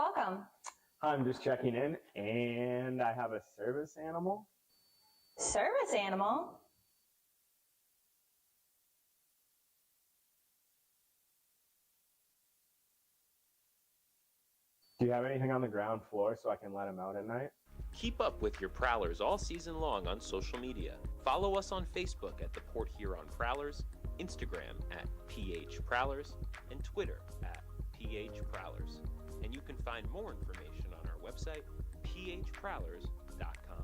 welcome. I'm just checking in, and I have a service animal. Service animal? Do you have anything on the ground floor so I can let him out at night? Keep up with your Prowlers all season long on social media. Follow us on Facebook at the Port Huron Prowlers, Instagram at PH Prowlers, and Twitter at PH Prowlers. And you can find more information on our website, phprowlers.com.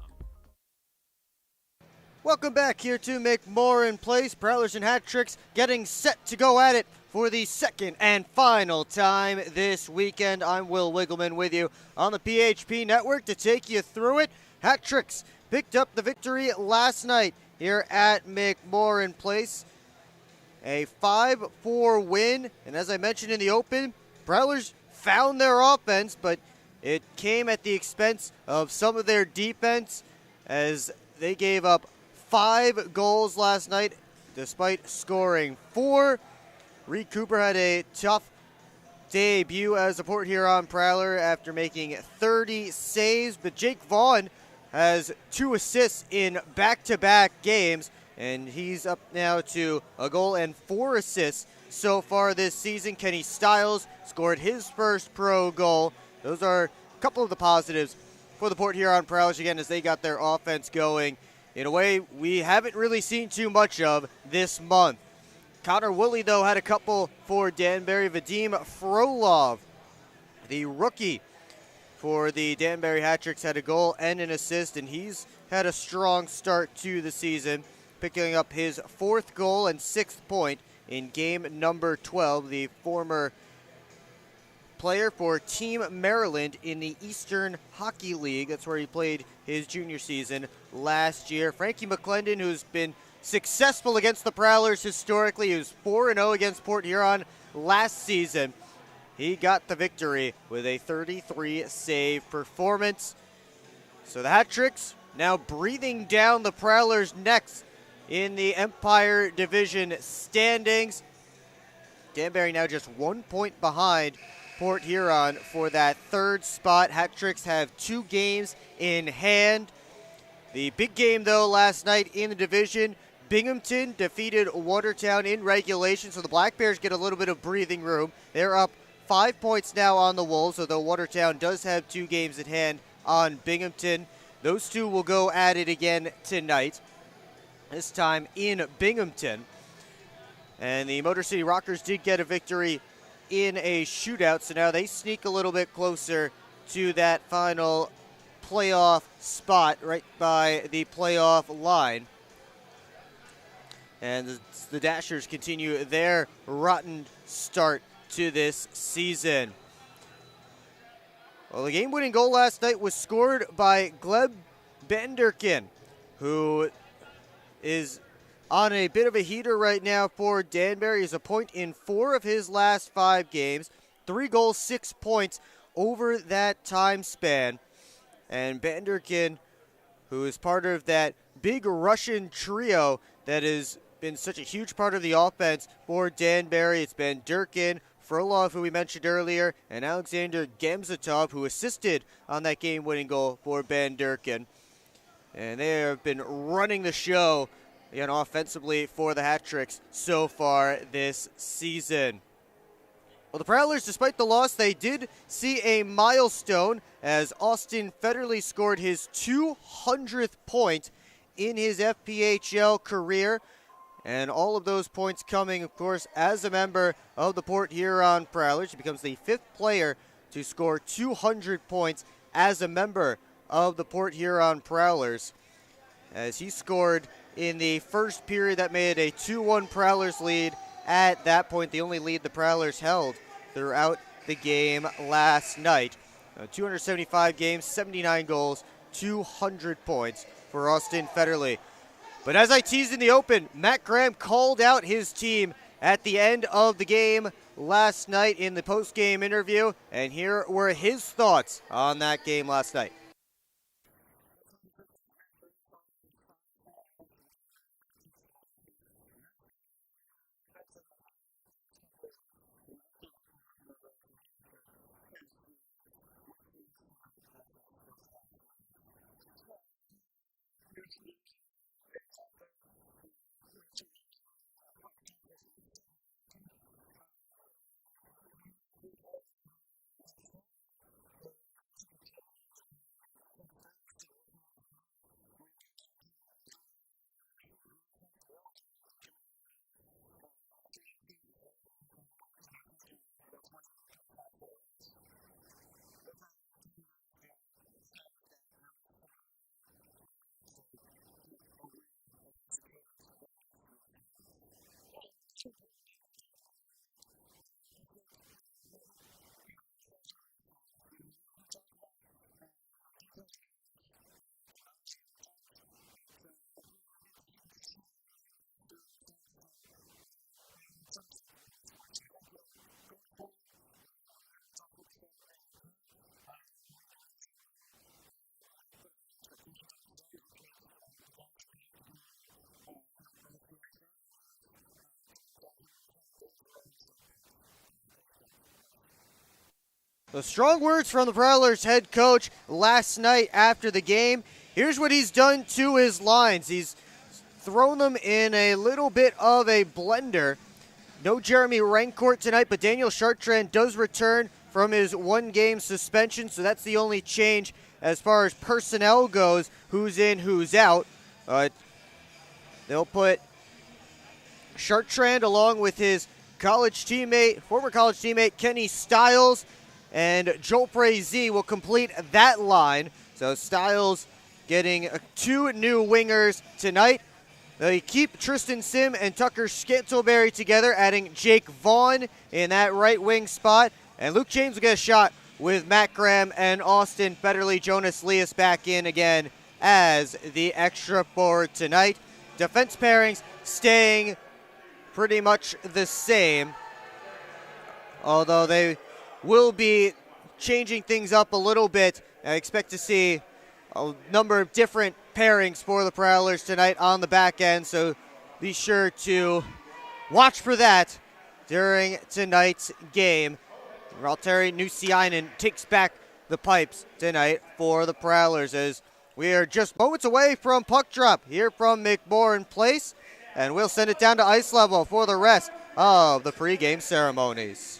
Welcome back here to McMorran Place. Prowlers and Hat Tricks getting set to go at it for the second and final time this weekend. I'm Will Wiggleman with you on the PHP Network to take you through it. Hat Tricks picked up the victory last night here at McMorran Place. A 5-4 win, and as I mentioned in the open, Prowlers found their offense, but it came at the expense of some of their defense as they gave up 5 goals last night despite scoring 4. Reed Cooper had a tough debut as a Port Huron Prowler after making 30 saves, but Jake Vaughn has 2 assists in back-to-back games, and he's up now to a goal and 4 assists so far this season. Kenny Stiles scored his first pro goal. Those are a couple of the positives for the Port Huron Prowlers again as they got their offense going in a way we haven't really seen too much of this month. Connor Woolley, though, had a couple for Danbury. Vadim Frolov, the rookie for the Danbury Hat Tricks, had a goal and an assist, and he's had a strong start to the season, picking up his 4th goal and 6th point in game number 12. The former player for Team Maryland in the Eastern Hockey League. That's where he played his junior season last year. Frankie McClendon, who's been successful against the Prowlers historically. He was 4-0 against Port Huron last season. He got the victory with a 33 save performance. So the Hat Tricks now breathing down the Prowlers' necks in the Empire Division standings. Danbury now just 1 point behind Port Huron for that 3rd spot. Hat Tricks have 2 games in hand. The big game, though, last night in the division, Binghamton defeated Watertown in regulation, so the Black Bears get a little bit of breathing room. They're up 5 points now on the Wolves, although Watertown does have 2 games at hand on Binghamton. Those two will go at it again tonight, this time in Binghamton. And the Motor City Rockers did get a victory in a shootout, so now they sneak a little bit closer to that final playoff spot right by the playoff line. And the Dashers continue their rotten start to this season. Well, the game-winning goal last night was scored by Gleb Benderkin, who is on a bit of a heater right now for Danbury. He's a point in 4 of his last 5 games. 3 goals, 6 points over that time span. And Benderkin, who is part of that big Russian trio that has been such a huge part of the offense for Danbury. It's been Durkin, Frolov, who we mentioned earlier, and Alexander Gemzatov, who assisted on that game-winning goal for Ben Durkin. And they have been running the show again offensively for the Hat Tricks so far this season. Well, the Prowlers, despite the loss, they did see a milestone as Austin Federley scored his 200th point in his FPHL career. And all of those points coming, of course, as a member of the Port Huron Prowlers. He becomes the 5th player to score 200 points as a member of the Port Huron Prowlers, as he scored in the first period that made a 2-1 Prowlers lead. At that point, the only lead the Prowlers held throughout the game last night. 275 games, 79 goals, 200 points for Austin Federley. But as I teased in the open, Matt Graham called out his team at the end of the game last night in the post-game interview, and here were his thoughts on that game last night. The strong words from the Prowlers head coach last night after the game. Here's what he's done to his lines. He's thrown them in a little bit of a blender. No Jeremy Rancourt tonight, but Daniel Chartrand does return from his one-game suspension, so that's the only change as far as personnel goes, who's in, who's out. They'll put Chartrand along with his former college teammate Kenny Stiles, and Joel Prazy will complete that line. So Stiles getting 2 new wingers tonight. They keep Tristan Sim and Tucker Scantleberry together, adding Jake Vaughn in that right wing spot. And Luke James will get a shot with Matt Graham and Austin Federley. Jonas Leas back in again as the extra forward tonight. Defense pairings staying pretty much the same, although they will be changing things up a little bit. I expect to see a number of different pairings for the Prowlers tonight on the back end, so be sure to watch for that during tonight's game. Valtteri Nusiainen takes back the pipes tonight for the Prowlers as we are just moments away from puck drop here from McMorran Place, and we'll send it down to ice level for the rest of the pregame ceremonies.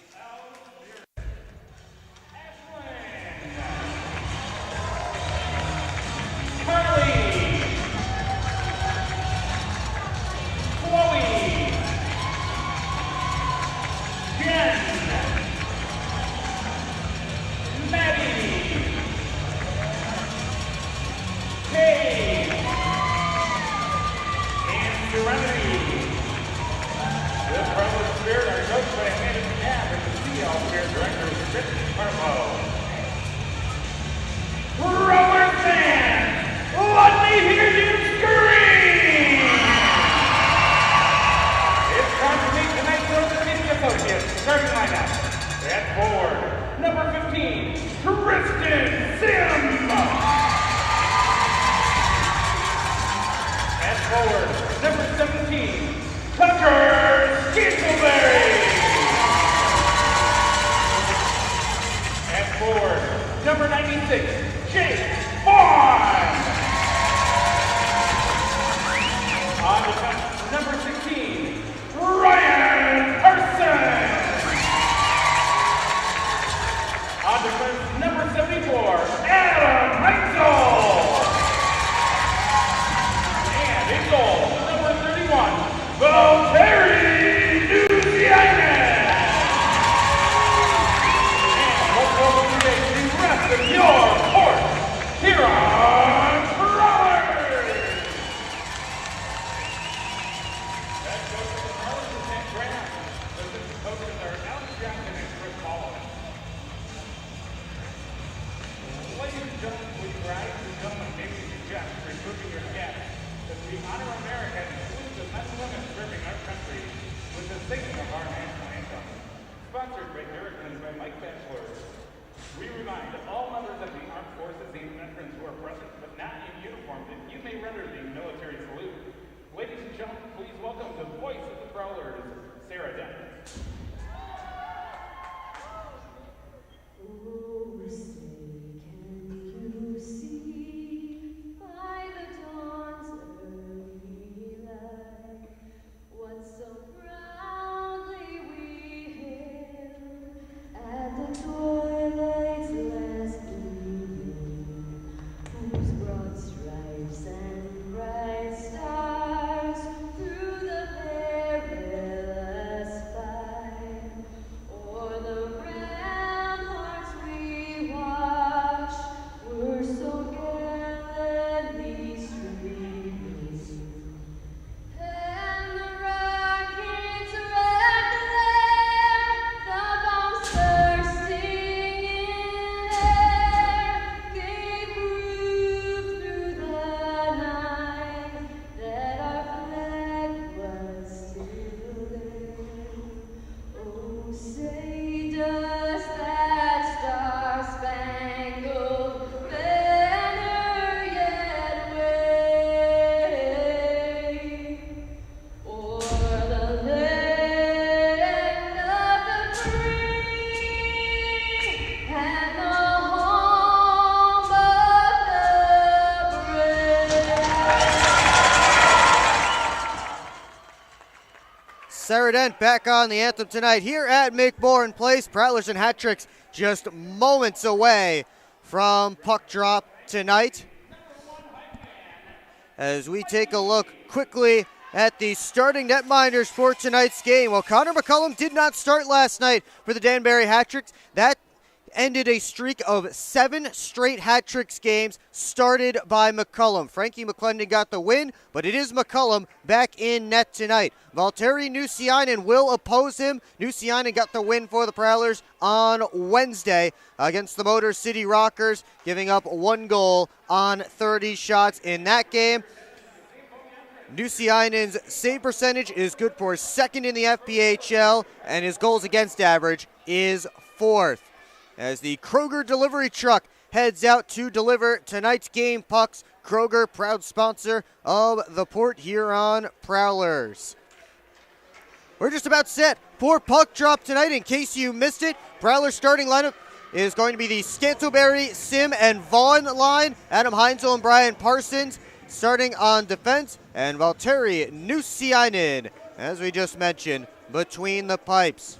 Overstay, can you see by the dawn's Sarah Dent back on the anthem tonight here at McMorran Place. Prowlers and Hat Tricks just moments away from puck drop tonight. As we take a look quickly at the starting netminders for tonight's game. Well, Connor McCullum did not start last night for the Danbury Hat Tricks. That ended a streak of 7 straight Hat Tricks games started by McCullum. Frankie McClendon got the win, but it is McCullum back in net tonight. Valtteri Nusiainen will oppose him. Nusiainen got the win for the Prowlers on Wednesday against the Motor City Rockers, giving up 1 goal on 30 shots in that game. Nusiainen's save percentage is good for 2nd in the FPHL, and his goals against average is 4th. As the Kroger delivery truck heads out to deliver tonight's game pucks. Kroger, proud sponsor of the Port Huron Prowlers. We're just about set for puck drop tonight. In case you missed it, Prowlers starting lineup is going to be the Scantleberry, Sim, and Vaughn line. Adam Heinzel and Brian Parsons starting on defense, and Valtteri Nusiainen, as we just mentioned, between the pipes.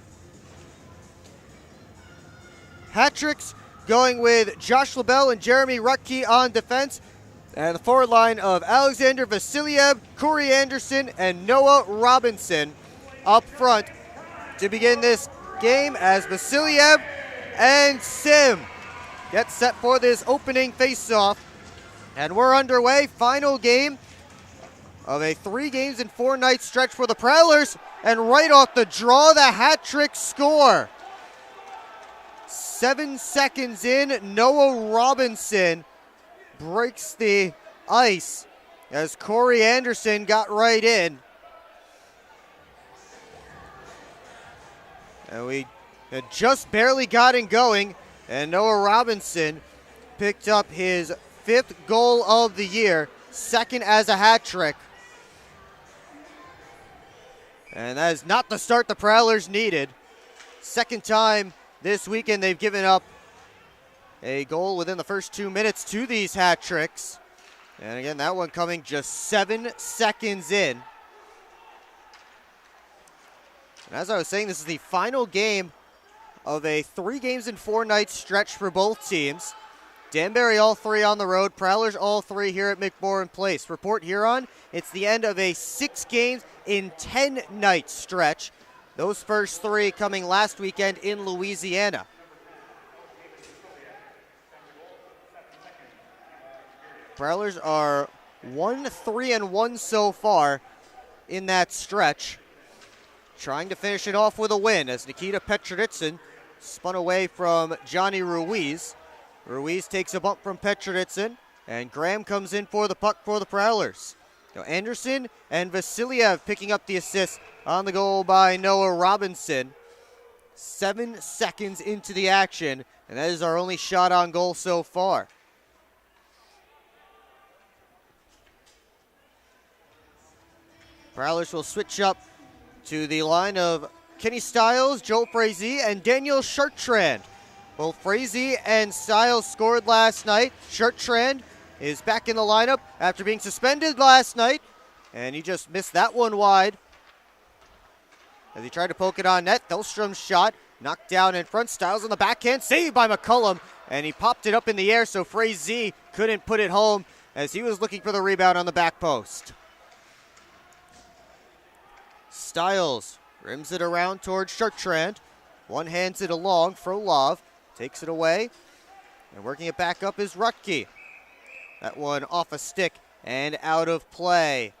Hat Tricks going with Josh LaBelle and Jeremy Rutke on defense, and the forward line of Alexander Vasiliev, Corey Anderson, and Noah Robinson up front to begin this game as Vasiliev and Sim get set for this opening face-off. And we're underway, final game of a 3 games and 4 night stretch for the Prowlers, and right off the draw, the Hat Trick score. 7 seconds in, Noah Robinson breaks the ice as Corey Anderson got right in. And we had just barely gotten going, and Noah Robinson picked up his 5th goal of the year, 2nd as a hat trick. And that is not the start the Prowlers needed. 2nd time this weekend they've given up a goal within the first 2 minutes to these hat tricks. And again, that one coming just 7 seconds in. And as I was saying, this is the final game of a 3 games and 4 night stretch for both teams. Danbury all 3 on the road, Prowlers all 3 here at McMorran Place. For Port Huron, it's the end of a 6 games in 10 night stretch. Those first 3 coming last weekend in Louisiana. Prowlers are 1-3-1 so far in that stretch. Trying to finish it off with a win as Nikita Petrovitsin spun away from Johnny Ruiz. Ruiz takes a bump from Petrovitsin, and Graham comes in for the puck for the Prowlers. Now Anderson and Vasiliev picking up the assist on the goal by Noah Robinson. 7 seconds into the action, and that is our only shot on goal so far. Prowlers will switch up to the line of Kenny Stiles, Joel Frazee, and Daniel Chartrand. Both Frazee and Stiles scored last night. Chartrand is back in the lineup after being suspended last night, and he just missed that one wide. As he tried to poke it on net, Thelstrom's shot knocked down in front. Stiles on the backhand, saved by McCullum, and he popped it up in the air so Frazee couldn't put it home as he was looking for the rebound on the back post. Stiles rims it around towards Chartrand. One hands it along. Frolov takes it away. And working it back up is Rutke. That one off a stick and out of play.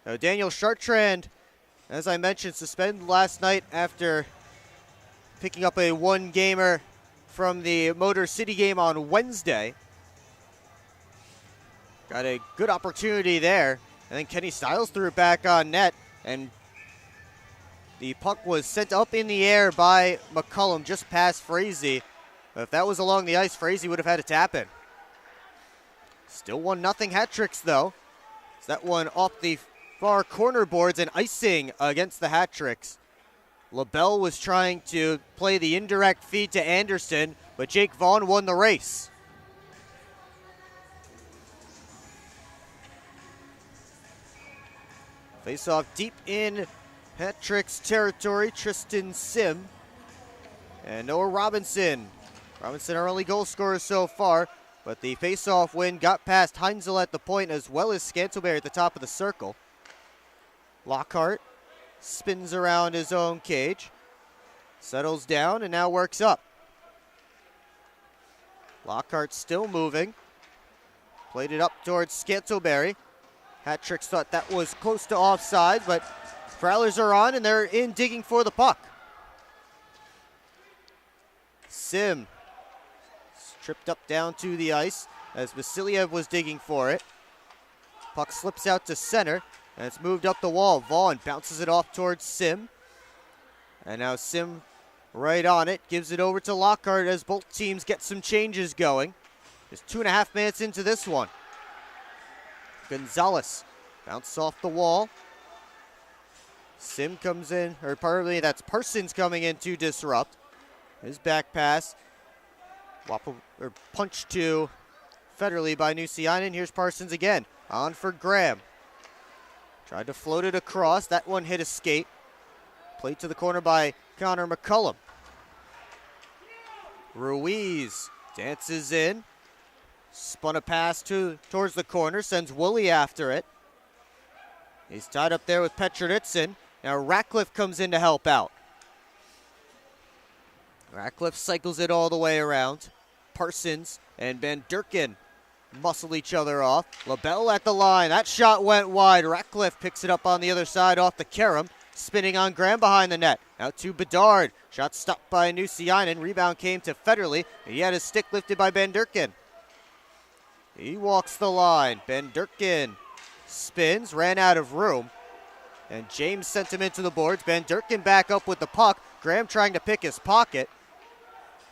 Now Daniel Chartrand, as I mentioned, suspended last night after picking up a 1-gamer from the Motor City game on Wednesday. Got a good opportunity there. And then Kenny Stiles threw it back on net, and the puck was sent up in the air by McCullum just past Frazee. But if that was along the ice, Frazee would have had to tap in. Still 1-0 hat tricks though. So that one off the far corner boards and icing against the hat tricks. LaBelle was trying to play the indirect feed to Anderson, but Jake Vaughn won the race. Face off deep in hat tricks territory, Tristan Sim and Noah Robinson. Robinson our only goal scorer so far, but the face-off win got past Heinzel at the point as well as Scantleberry at the top of the circle. Lockhart spins around his own cage, settles down, and now works up. Lockhart still moving. Played it up towards Scantleberry. Hat-tricks thought that was close to offside, but Prowlers are on, and they're in digging for the puck. Sim tripped up down to the ice as Vasiliev was digging for it. Puck slips out to center, and it's moved up the wall. Vaughn bounces it off towards Sim. And now Sim right on it, gives it over to Lockhart as both teams get some changes going. Just 2.5 minutes into this one. Gonzalez bounces off the wall. Sim comes in, or partly that's Parsons coming in to disrupt. His back pass, punch to Federley by Nusiainen. Here's Parsons again, on for Graham. Tried to float it across, that one hit a skate. Played to the corner by Connor McCullum. Ruiz dances in. Spun a pass towards the corner, sends Woolley after it. He's tied up there with Petronitsin. Now Ratcliffe comes in to help out. Ratcliffe cycles it all the way around. Parsons and Van Durken muscle each other off. LaBelle at the line. That shot went wide. Ratcliffe picks it up on the other side off the Karam. Spinning on Graham behind the net. Out to Bedard. Shot stopped by Nusiainen. Rebound came to Federley. He had his stick lifted by Van Durken. He walks the line. Van Durken spins, ran out of room. And James sent him into the boards. Van Durken back up with the puck. Graham trying to pick his pocket.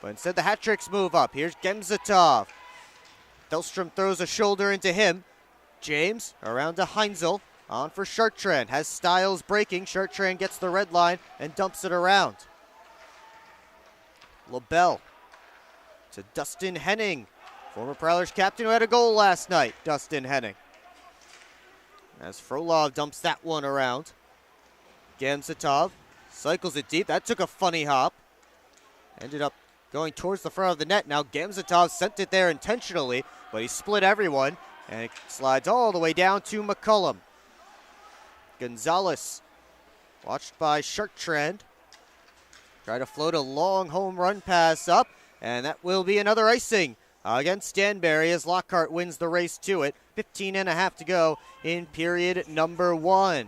But instead the hat-tricks move up. Here's Gemzatov. Delstrom throws a shoulder into him. James around to Heinzel. On for Chartrand. Has Styles breaking. Chartrand gets the red line and dumps it around. LaBelle to Dustin Henning. Former Prowlers captain who had a goal last night, Dustin Henning. As Frolov dumps that one around. Gamzatov cycles it deep. That took a funny hop. Ended up going towards the front of the net. Now Gamzatov sent it there intentionally, but he split everyone, and it slides all the way down to McCullum. Gonzalez, watched by Chartrand. Try to float a long home run pass up, and that will be another icing against Stanberry as Lockhart wins the race to it. 15.5 to go in period number 1.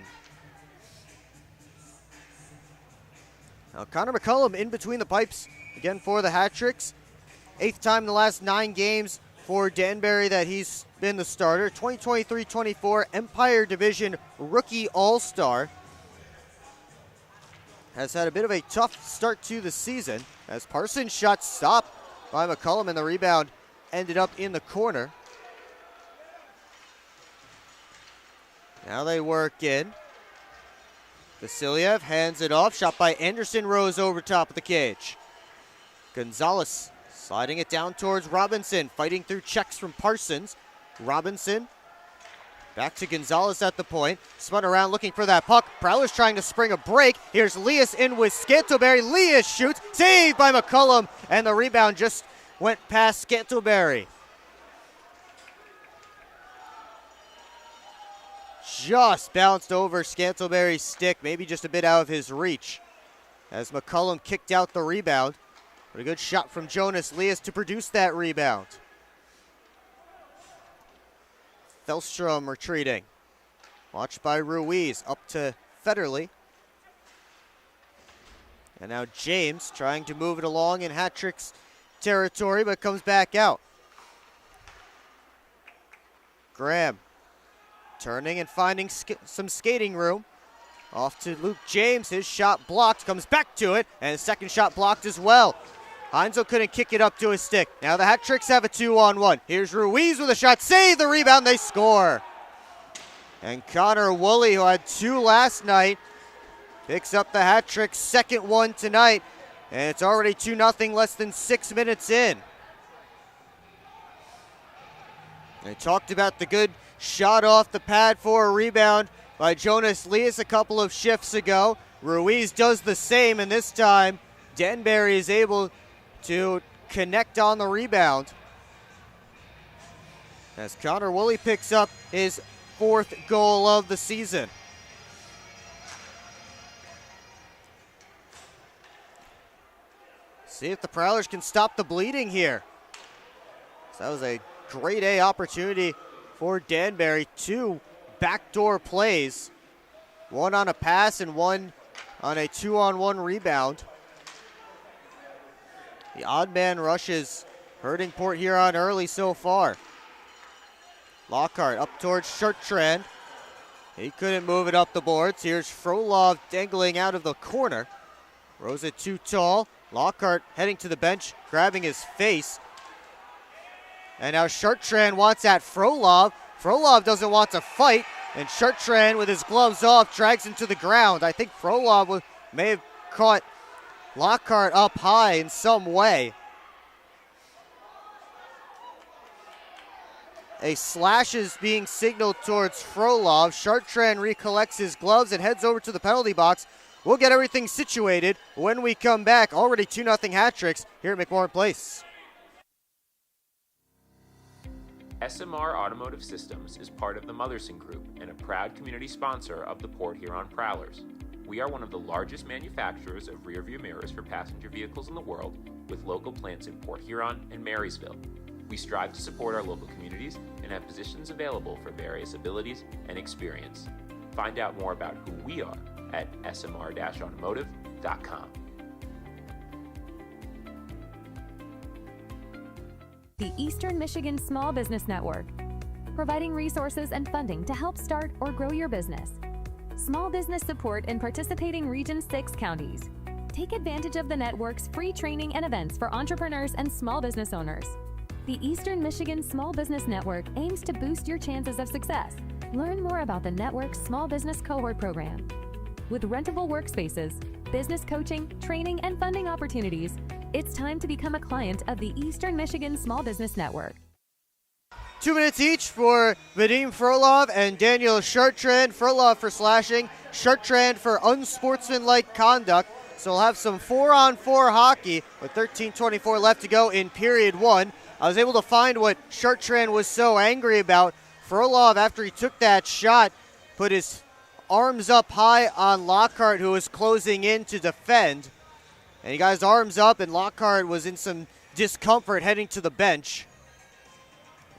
Now Connor McCullum in between the pipes again for the hat-tricks. 8th time in the last 9 games for Danbury that he's been the starter. 2023-24 Empire Division Rookie All-Star. Has had a bit of a tough start to the season as Parsons' shot stopped by McCullum and the rebound ended up in the corner. Now they work in. Vasiliev hands it off. Shot by Anderson, rose over top of the cage. Gonzalez sliding it down towards Robinson. Fighting through checks from Parsons. Robinson back to Gonzalez at the point. Spun around looking for that puck. Prowlers trying to spring a break. Here's Leas in with Scantleberry. Leas shoots. Saved by McCullum. And the rebound just went past Scantleberry. Just bounced over Scantleberry's stick. Maybe just a bit out of his reach. As McCullum kicked out the rebound. But a good shot from Jonas Leas to produce that rebound. Felstrom retreating. Watched by Ruiz. Up to Federley. And now James trying to move it along in hat-tricks territory, but comes back out. Graham turning and finding some skating room. Off to Luke James. His shot blocked. Comes back to it. And his second shot blocked as well. Heinzel couldn't kick it up to his stick. Now the hat-tricks have a 2-on-1. Here's Ruiz with a shot. Save the rebound. They score. And Connor Woolley, who had 2 last night, picks up the hat-trick, second one tonight. And it's already 2-0 less than 6 minutes in. They talked about the good shot off the pad for a rebound by Jonas Leas a couple of shifts ago. Ruiz does the same, and this time Danbury is able to connect on the rebound. As Connor Woolley picks up his 4th goal of the season. See if the Prowlers can stop the bleeding here. So that was a grade A opportunity for Danbury. 2 backdoor plays. 1 on a pass and 1 on a 2-on-1 rebound. The odd man rushes hurting Port Huron early so far. Lockhart up towards Chartrand. He couldn't move it up the boards. Here's Frolov dangling out of the corner. Rosa too tall. Lockhart heading to the bench, grabbing his face. And now Chartrand wants at Frolov. Frolov doesn't want to fight, and Chartrand with his gloves off drags him to the ground. I think Frolov may have caught Lockhart up high in some way. A slash is being signaled towards Frolov. Chartrand recollects his gloves and heads over to the penalty box. We'll get everything situated when we come back. Already 2-0 hat tricks here at McMorran Place. SMR Automotive Systems is part of the Motherson Group and a proud community sponsor of the Port Huron Prowlers. We are one of the largest manufacturers of rear-view mirrors for passenger vehicles in the world, with local plants in Port Huron and Marysville. We strive to support our local communities and have positions available for various abilities and experience. Find out more about who we are at smr-automotive.com. The Eastern Michigan Small Business Network, providing resources and funding to help start or grow your business. Small business support in participating Region 6 counties. Take advantage of the network's free training and events for entrepreneurs and small business owners. The Eastern Michigan Small Business Network aims to boost your chances of success. Learn more about the network's Small Business Cohort Program. With rentable workspaces, business coaching, training, and funding opportunities, it's time to become a client of the Eastern Michigan Small Business Network. 2 minutes each for Vadim Frolov and Daniel Chartrand. Frolov for slashing, Chartrand for unsportsmanlike conduct. So we'll have some 4-on-4 hockey with 13:24 left to go in period 1. I was able to find what Chartrand was so angry about. Frolov, after he took that shot, put his arms up high on Lockhart, who was closing in to defend. And he got his arms up, and Lockhart was in some discomfort heading to the bench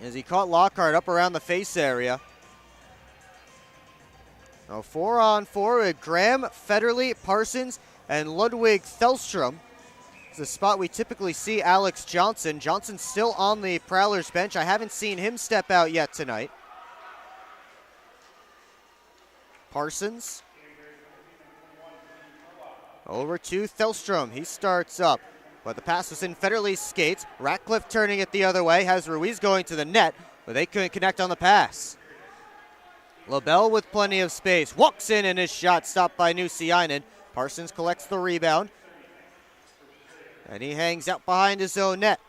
as he caught Lockhart up around the face area. Now 4-on-4 with Graham, Federley, Parsons, and Ludwig Thelstrom. It's a spot we typically see Alex Johnson. Johnson's still on the Prowlers bench. I haven't seen him step out yet tonight. Parsons. Over to Thelstrom. He starts up, but the pass was in Federley's skates. Ratcliffe turning it the other way. Has Ruiz going to the net, but they couldn't connect on the pass. LaBelle with plenty of space. Walks in, and his shot stopped by Nusiainen. Parsons collects the rebound, and he hangs out behind his own net.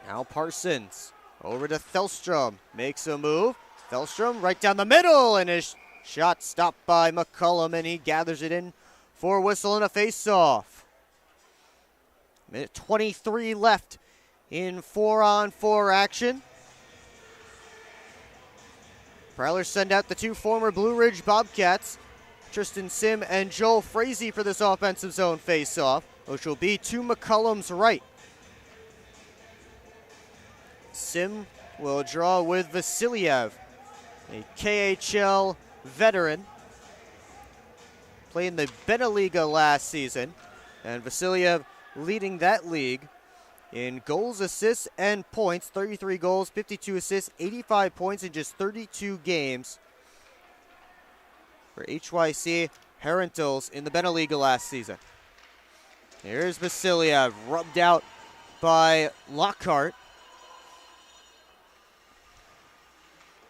Now Parsons over to Thelstrom. Makes a move. Thelstrom right down the middle, and his shot stopped by McCullum, and he gathers it in for a whistle and a face-off. Minute 23 left in 4-on-4 action. Prowlers send out the 2 former Blue Ridge Bobcats, Tristan Sim and Joel Frazee, for this offensive zone face-off, which will be to McCullum's right. Sim will draw with Vasiliev, a KHL veteran. Played in the Beneliga last season, and Vasiliev leading that league in goals, assists, and points. 33 goals, 52 assists, 85 points in just 32 games for HYC Herentals in the Beneliga last season. Here's Vasiliev, rubbed out by Lockhart.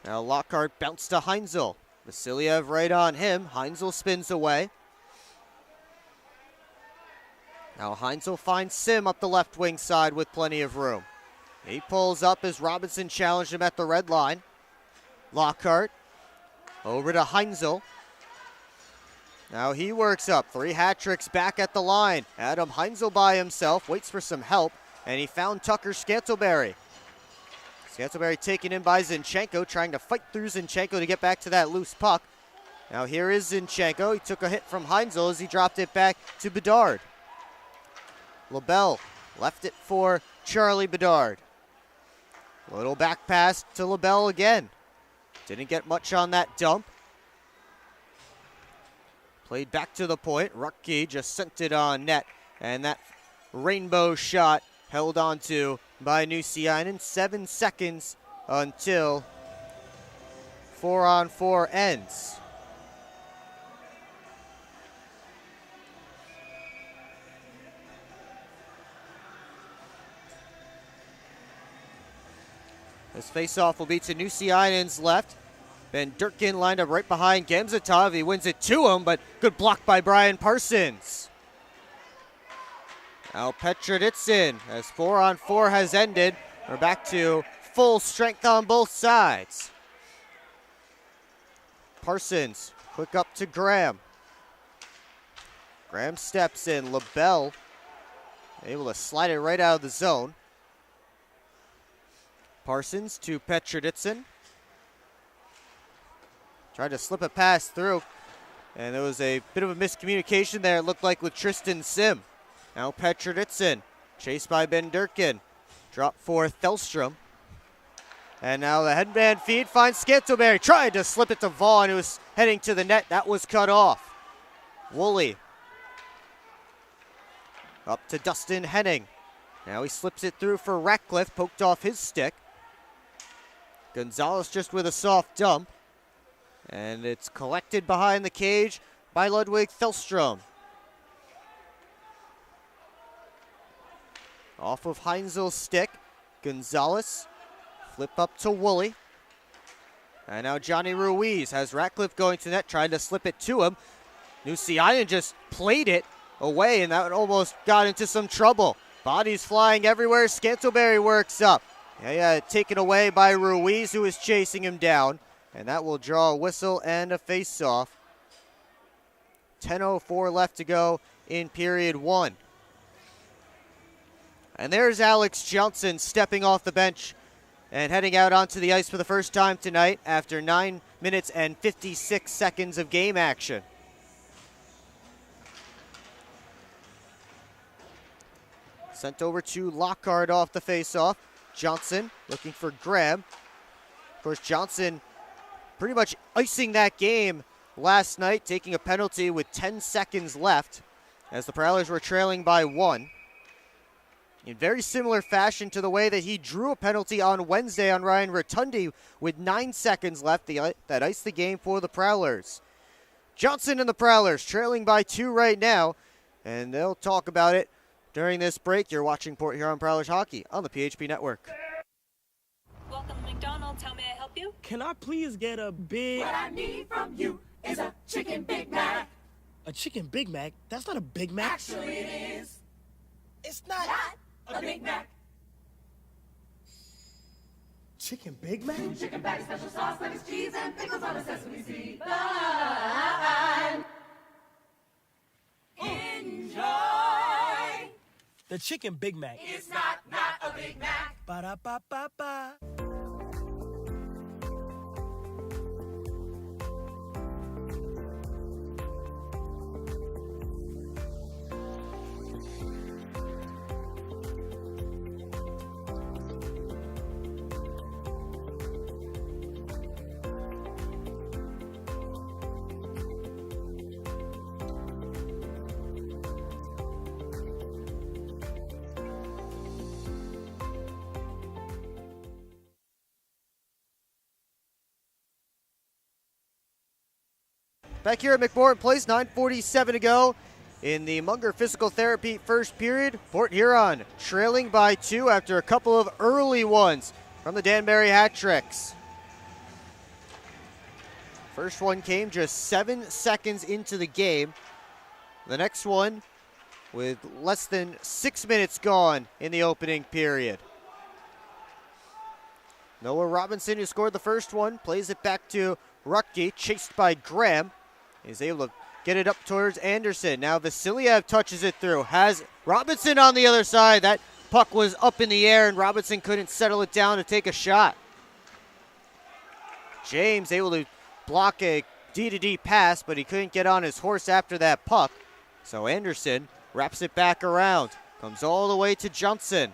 Now Lockhart bounced to Heinzel. Vasiliev right on him. Heinzel spins away. Now Heinzel finds Sim up the left wing side with plenty of room. He pulls up as Robinson challenged him at the red line. Lockhart Over to Heinzel. Now he works up. 3 hat tricks back at the line. Adam Heinzel by himself, waits for some help, and he found Tucker Scantleberry. Scantleberry taken in by Zinchenko, trying to fight through Zinchenko to get back to that loose puck. Now here is Zinchenko. He took a hit from Heinzel as he dropped it back to Bedard. LaBelle left it for Charlie Bedard. Little back pass to LaBelle again. Didn't get much on that dump. Played back to the point. Rucky just sent it on net. And that rainbow shot held on to by Nusiainen. 7 seconds until 4-on-4 ends. This faceoff will be to Nusiainen's left. Van Durkin lined up right behind Gamzatov. He wins it to him, but good block by Brian Parsons. Now Petroditsin, as 4-on-4 has ended. We're back to full strength on both sides. Parsons, quick up to Graham. Graham steps in. LaBelle able to slide it right out of the zone. Parsons to Petroditsin. Tried to slip a pass through, and there was a bit of a miscommunication there, it looked like, with Tristan Sim. Now Petroditsin, chased by Ben Durkin. Drop for Thelstrom. And now the headband feed finds Scantleberry. Tried to slip it to Vaughn, who was heading to the net. That was cut off. Woolley. Up to Dustin Henning. Now he slips it through for Ratcliffe, poked off his stick. Gonzalez just with a soft dump. And it's collected behind the cage by Ludwig Thelstrom. Off of Heinzel's stick, Gonzalez. Flip up to Woolley. And now Johnny Ruiz has Ratcliffe going to net, trying to slip it to him. Nusiainen just played it away, and that almost got into some trouble. Bodies flying everywhere. Scantleberry works up. Yeah, taken away by Ruiz, who is chasing him down. And that will draw a whistle and a face-off. 10:04 left to go in period 1. And there's Alex Johnson stepping off the bench and heading out onto the ice for the first time tonight after 9 minutes and 56 seconds of game action. Sent over to Lockhart off the face-off. Johnson looking for Graham. Of course, Johnson pretty much icing that game last night, taking a penalty with 10 seconds left as the Prowlers were trailing by 1. In very similar fashion to the way that he drew a penalty on Wednesday on Ryan Rotundi with 9 seconds left that iced the game for the Prowlers. Johnson and the Prowlers trailing by 2 right now, and they'll talk about it during this break. You're watching Port Huron Prowlers Hockey on the PHP Network. Welcome to McDonald's. How may I help you? Can I please get a big... What I need from you is a chicken Big Mac. A chicken Big Mac? That's not a Big Mac. Actually, it is. It's not... Not a Big Mac. Chicken Big Mac? Chicken patty, special sauce, lettuce, cheese, and pickles on a sesame seed bun. Enjoy. The chicken Big Mac. It's not a Big Mac. Ba-da-ba-ba-ba. Back here at McMorran Place, 9:47 to go in the Munger Physical Therapy first period. Port Huron trailing by 2 after a couple of early ones from the Danbury hat tricks. First one came just 7 seconds into the game. The next one with less than 6 minutes gone in the opening period. Noah Robinson, who scored the first one, plays it back to Rutke, chased by Graham, is able to get it up towards Anderson. Now Vasiliev touches it through. Has Robinson on the other side. That puck was up in the air, and Robinson couldn't settle it down to take a shot. James able to block a D-to-D pass, but he couldn't get on his horse after that puck. So Anderson wraps it back around. Comes all the way to Johnson.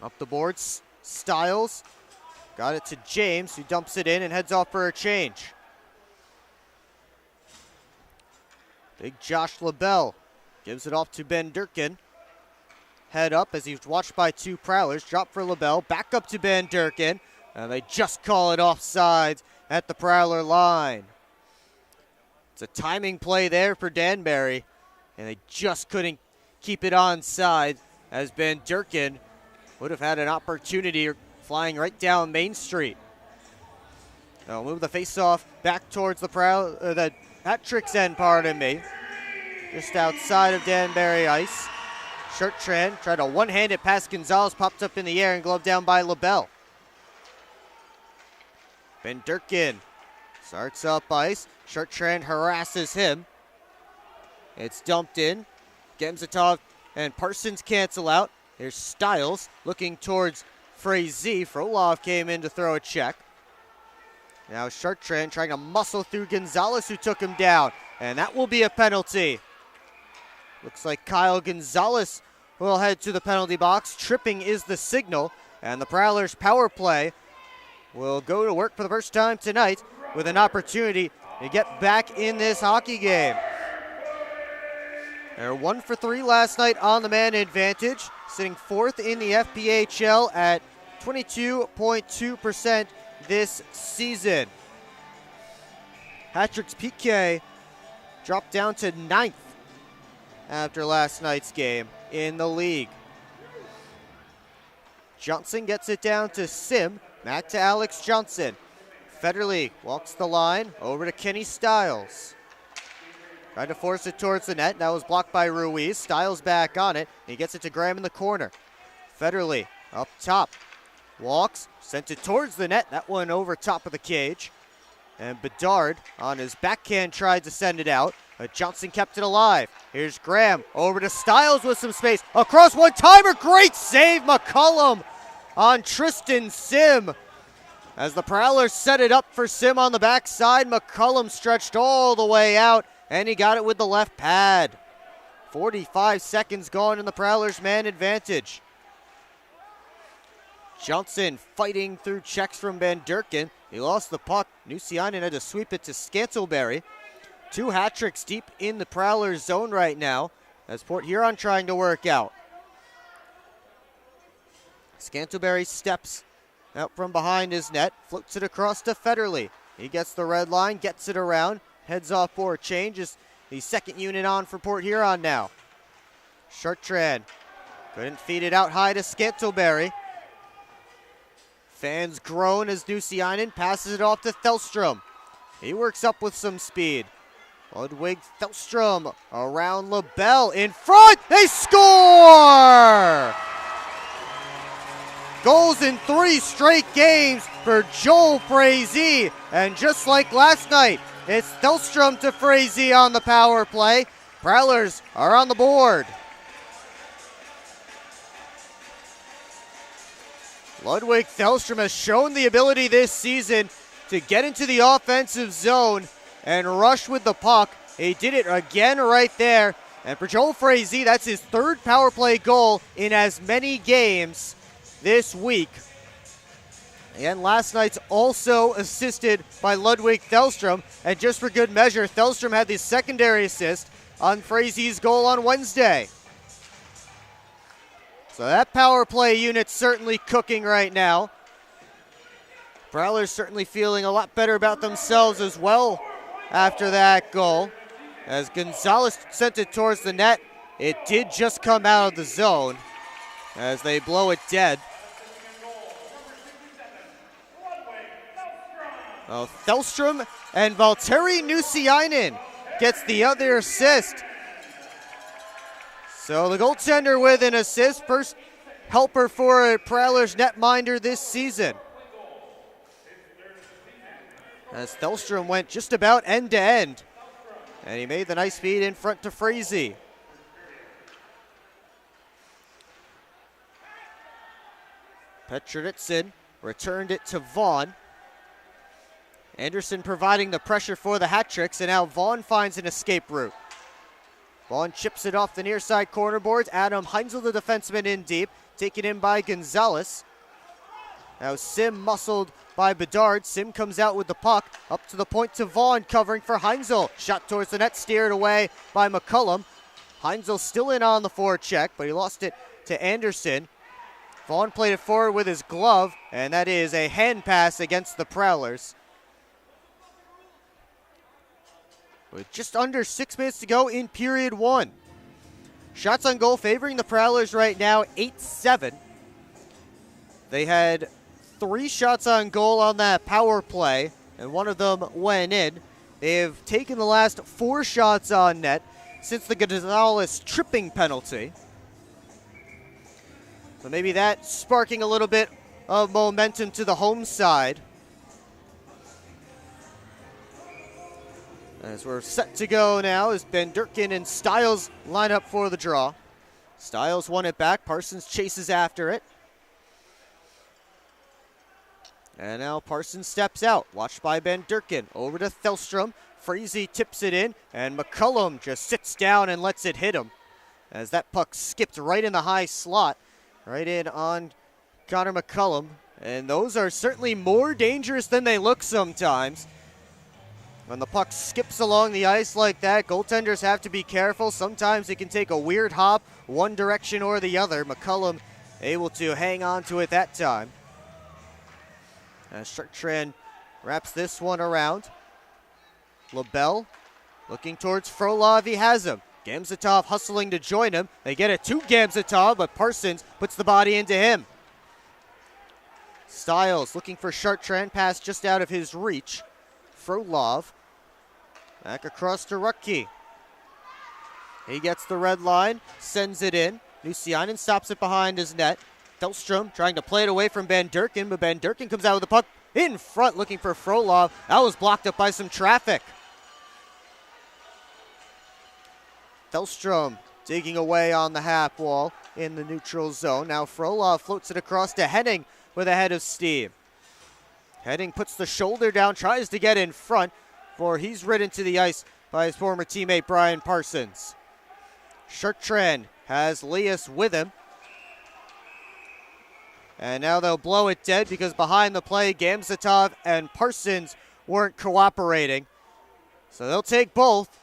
Up the boards, Stiles. Got it to James, who dumps it in and heads off for a change. Big Josh LaBelle gives it off to Ben Durkin. Head up as he's watched by two Prowlers. Drop for LaBelle, back up to Ben Durkin. And they just call it offside at the Prowler line. It's a timing play there for Danbury, and they just couldn't keep it onside as Ben Durkin would have had an opportunity flying right down Main Street. They'll move the faceoff back towards the Hat Tricks end, pardon me. Just outside of Danbury ice. Shirtran tried a one-handed pass. Gonzalez popped up in the air and gloved down by LaBelle. Ben Durkin starts up ice. Shirtran harasses him. It's dumped in. Gemzatov and Parsons cancel out. Here's Stiles looking towards Frazee. Frolov came in to throw a check. Now Shirtran trying to muscle through Gonzalez, who took him down. And that will be a penalty. Looks like Kyle Gonzalez will head to the penalty box. Tripping is the signal. And the Prowlers' power play will go to work for the first time tonight with an opportunity to get back in this hockey game. They're 1 for 3 last night on the man advantage, sitting 4th in the FPHL at 22.2% this season. Hat-Trick's PK dropped down to 9th after last night's game in the league. Johnson gets it down to Sim. Back to Alex Johnson. Federle walks the line over to Kenny Stiles. Tried to force it towards the net. That was blocked by Ruiz. Stiles back on it. He gets it to Graham in the corner. Federle up top. Walks. Sent it towards the net. That one over top of the cage. And Bedard on his backhand tried to send it out. But Johnson kept it alive. Here's Graham over to Stiles with some space. Across one-timer. Great save, McCullum on Tristan Sim. As the Prowlers set it up for Sim on the backside, McCullum stretched all the way out, and he got it with the left pad. 45 seconds gone in the Prowlers' man advantage. Johnson fighting through checks from Ben Durkin. He lost the puck. Nusiainen had to sweep it to Scantlebury. 2 hat tricks deep in the Prowlers' zone right now, as Port Huron trying to work out. Scantlebury steps out from behind his net, floats it across to Federle. He gets the red line, gets it around, heads off for a change. Is the second unit on for Port Huron now. Chartrand couldn't feed it out high to Scantlebury. Fans groan as Nusiainen passes it off to Thelstrom. He works up with some speed. Ludwig Thelstrom around LaBelle in front. They score! Goals in 3 straight games for Joel Frazee. And just like last night, it's Thelstrom to Frazee on the power play. Prowlers are on the board. Ludwig Thelstrom has shown the ability this season to get into the offensive zone and rush with the puck. He did it again right there. And for Joel Frazee, that's his 3rd power play goal in as many games this week. And last night's also assisted by Ludwig Thelstrom. And just for good measure, Thelstrom had the secondary assist on Frazee's goal on Wednesday. So that power play unit's certainly cooking right now. Prowlers certainly feeling a lot better about themselves as well after that goal. As Gonzalez sent it towards the net, it did just come out of the zone as they blow it dead. Oh, Thelstrom and Valtteri Nusiainen gets the other assist. So the goaltender with an assist, first helper for a Prowlers netminder this season. as Thelstrom went just about end to end. And he made the nice feed in front to Frazee. Petrovitsin returned it to Vaughn. Anderson providing the pressure for the hat tricks, and now Vaughn finds an escape route. Vaughn chips it off the near side corner boards. Adam Heinzel, the defenseman, in deep, taken in by Gonzalez. Now Sim muscled by Bedard. Sim comes out with the puck, up to the point to Vaughn, covering for Heinzel. Shot towards the net, steered away by McCullum. Heinzel still in on the forecheck, but he lost it to Anderson. Vaughn played it forward with his glove, and that is a hand pass against the Prowlers. With just under 6 minutes to go in period one. Shots on goal favoring the Prowlers right now, 8-7. They had 3 shots on goal on that power play, and one of them went in. They have taken the last 4 shots on net since the Gonzalez tripping penalty. So maybe that's sparking a little bit of momentum to the home side. As we're set to go now as Ben Durkin and Stiles line up for the draw. Stiles won it back. Parsons chases after it. And now Parsons steps out. Watched by Ben Durkin. Over to Thelstrom. Frazee tips it in. And McCullum just sits down and lets it hit him. As that puck skipped right in the high slot. Right in on Connor McCullum. And those are certainly more dangerous than they look sometimes. When the puck skips along the ice like that, goaltenders have to be careful. Sometimes it can take a weird hop one direction or the other. McCullum able to hang on to it that time. As Chartrand wraps this one around. LaBelle looking towards Frolov. He has him. Gamzatov hustling to join him. They get it to Gamzatov, but Parsons puts the body into him. Stiles looking for Chartrand, pass just out of his reach. Frolov back across to Rucky. He gets the red line, sends it in. Lucianen stops it behind his net. Thelstrom trying to play it away from Ben Durkin, but Ben Durkin comes out with the puck in front looking for Frolov. That was blocked up by some traffic. Thelstrom digging away on the half wall in the neutral zone. Now Frolov floats it across to Henning with a head of steam. Henning puts the shoulder down, tries to get in front, for he's ridden to the ice by his former teammate Brian Parsons. Chartrand has Lias with him. And now they'll blow it dead because behind the play, Gamzatov and Parsons weren't cooperating. So they'll take both.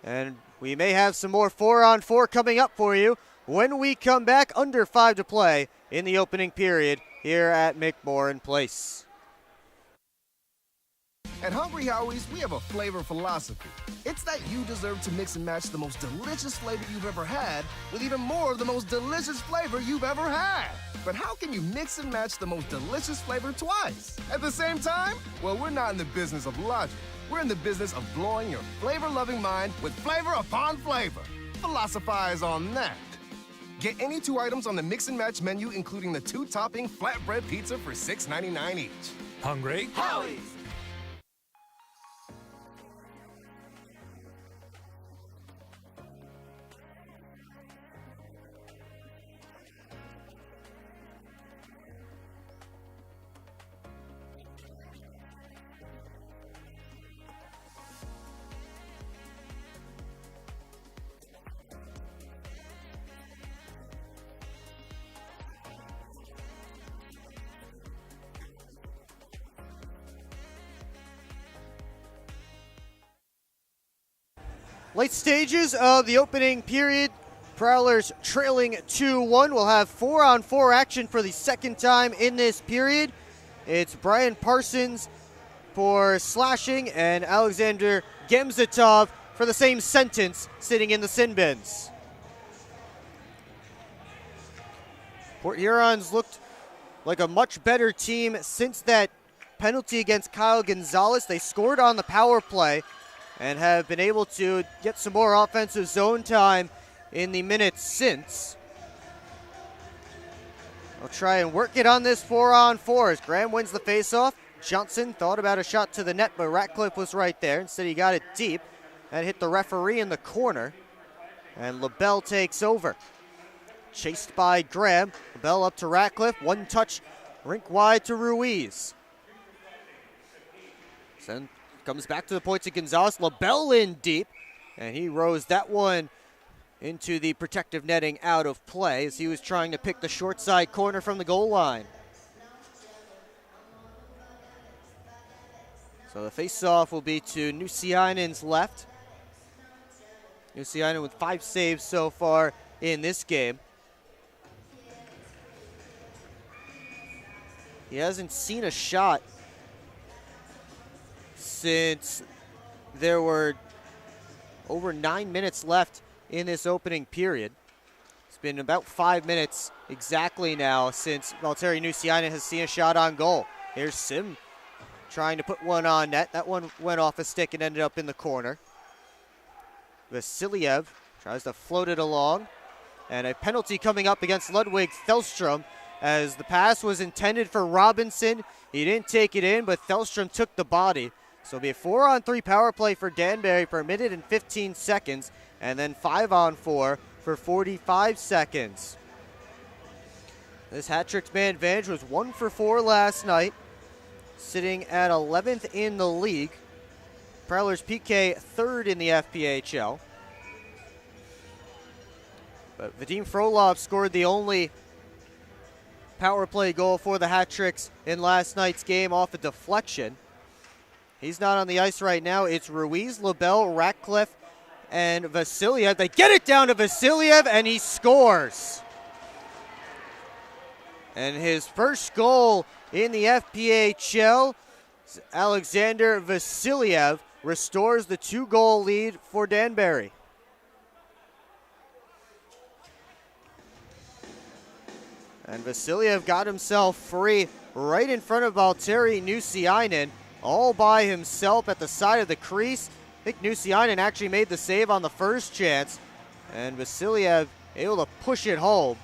And we may have some more 4-on-4 coming up for you when we come back. Under 5 to play in the opening period here at McMorran Place. At Hungry Howie's, we have a flavor philosophy. It's that you deserve to mix and match the most delicious flavor you've ever had with even more of the most delicious flavor you've ever had. But how can you mix and match the most delicious flavor twice at the same time? Well, we're not in the business of logic. We're in the business of blowing your flavor-loving mind with flavor upon flavor. Philosophize on that. Get any 2 items on the mix and match menu, including the 2-topping flatbread pizza for $6.99 each. Hungry? Howie's. Late stages of the opening period. Prowlers trailing 2-1. We'll have 4-on-4 action for the second time in this period. It's Brian Parsons for slashing and Alexander Gamzatov for the same sentence sitting in the sin bins. Port Hurons looked like a much better team since that penalty against Kyle Gonzalez. They scored on the power play and have been able to get some more offensive zone time in the minutes since. They'll try and work it on this 4-on-4 as Graham wins the faceoff, Johnson thought about a shot to the net, but Ratcliffe was right there. Instead, he got it deep and hit the referee in the corner. And LaBelle takes over. Chased by Graham. LaBelle up to Ratcliffe. One touch, rink wide to Ruiz. Then comes back to the points of Gonzalez. LaBelle in deep. And he rose that one into the protective netting out of play as he was trying to pick the short side corner from the goal line. So the face-off will be to Nusiainen's left. Nusiainen with 5 saves so far in this game. He hasn't seen a shot since there were over 9 minutes left in this opening period. It's been about 5 minutes exactly now since Valtteri Nusiainen has seen a shot on goal. Here's Sim trying to put one on net. That one went off a stick and ended up in the corner. Vasiliev tries to float it along. And a penalty coming up against Ludwig Thelstrom as the pass was intended for Robinson. He didn't take it in, but Thelstrom took the body. So it'll be a 4-on-3 power play for Danbury for 1 minute and 15 seconds, and then 5-on-4 for 45 seconds. This hat-trick's man advantage was 1 for 4 last night, sitting at 11th in the league. Prowlers PK 3rd in the FPHL. But Vadim Frolov scored the only power play goal for the hat-tricks in last night's game off a deflection. He's not on the ice right now. It's Ruiz, LaBelle, Ratcliffe, and Vasiliev. They get it down to Vasiliev, and he scores. And his first goal in the FPHL, Alexander Vasiliev restores the 2-goal lead for Danbury. And Vasiliev got himself free right in front of Valtteri Nusiainen, all by himself at the side of the crease. I think Nusiainen actually made the save on the first chance, and Vasiliev able to push it home.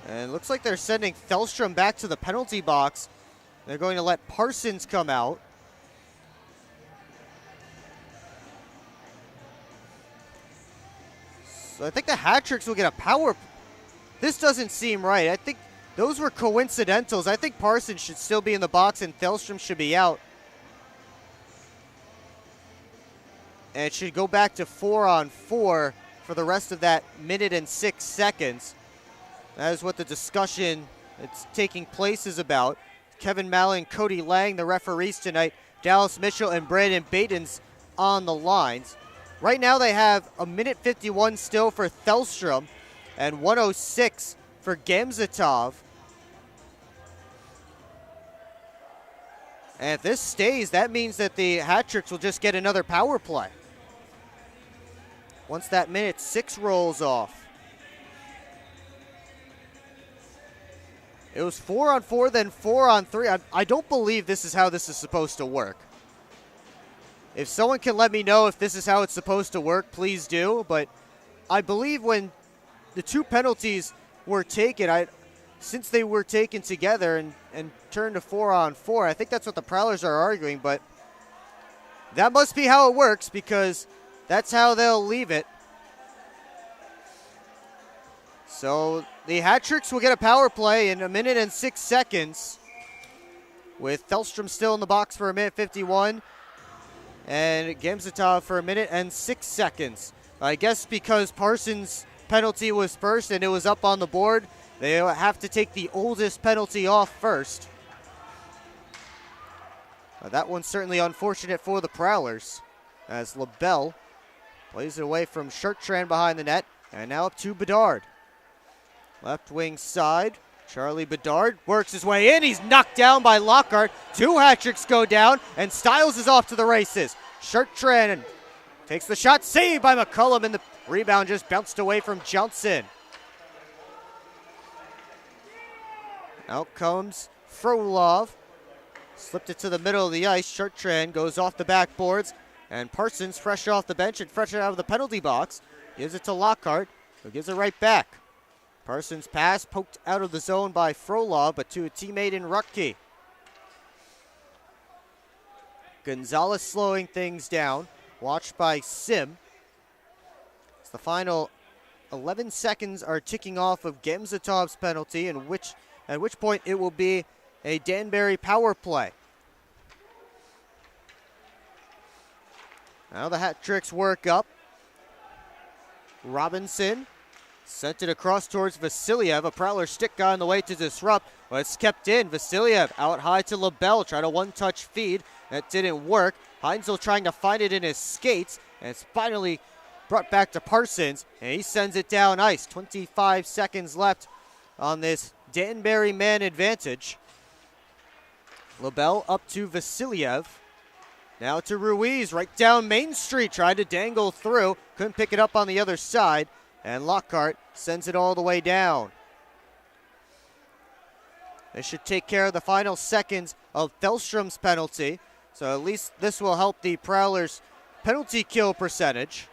And it looks like they're sending Thelstrom back to the penalty box. They're going to let Parsons come out. So I think the hat-tricks will get a power. This doesn't seem right. I think those were coincidentals. I think Parsons should still be in the box and Thelstrom should be out. And it should go back to 4-on-4 for the rest of that 1 minute and 6 seconds. That is what the discussion that's taking place is about. Kevin Mallon, Cody Lang, the referees tonight. Dallas Mitchell and Brandon Baton's on the lines. Right now they have 1 minute 51 still for Thelstrom and 1:06 for Gamzatov. And if this stays, that means that the hat-tricks will just get another power play once that 1 minute 6 rolls off. It was 4-on-4, then 4-on-3. I don't believe this is how this is supposed to work. If someone can let me know if this is how it's supposed to work, please do. But I believe when the 2 penalties were taken, since they were taken together and turned to 4-on-4, I think that's what the Prowlers are arguing. But that must be how it works because that's how they'll leave it. So the hat-tricks will get a power play in 1 minute and 6 seconds with Thelstrom still in the box for 1 minute 51 and Gamzatov for 1 minute and 6 seconds. I guess because Parsons' penalty was first and it was up on the board, they have to take the oldest penalty off first. That one's certainly unfortunate for the Prowlers as LaBelle plays it away from Shertrand behind the net and now up to Bedard. Left wing side, Charlie Bedard works his way in. He's knocked down by Lockhart. 2 hat-tricks go down, and Stiles is off to the races. Shertrand takes the shot, saved by McCullum, and the rebound just bounced away from Johnson. Out comes Frolov. Slipped it to the middle of the ice. Shertrand goes off the backboards, and Parsons, fresh off the bench and fresh out of the penalty box, gives it to Lockhart. who gives it right back. Parsons' pass poked out of the zone by Frolov, but to a teammate in Rutke. Gonzalez slowing things down, watched by Sim. As the final 11 seconds are ticking off of Gemzatov's penalty, at which point it will be a Danbury power play. Now the hat tricks work up. Robinson sent it across towards Vasiliev. A Prowler stick guy on the way to disrupt, but it's kept in. Vasiliev out high to LaBelle, trying a one-touch feed. That didn't work. Heinzel trying to find it in his skates, and it's finally brought back to Parsons, and he sends it down ice. 25 seconds left on this Danbury man advantage. LaBelle up to Vasiliev. Now to Ruiz, right down Main Street, tried to dangle through. Couldn't pick it up on the other side, and Lockhart sends it all the way down. They should take care of the final seconds of Thelstrom's penalty, so at least this will help the Prowlers' penalty kill percentage.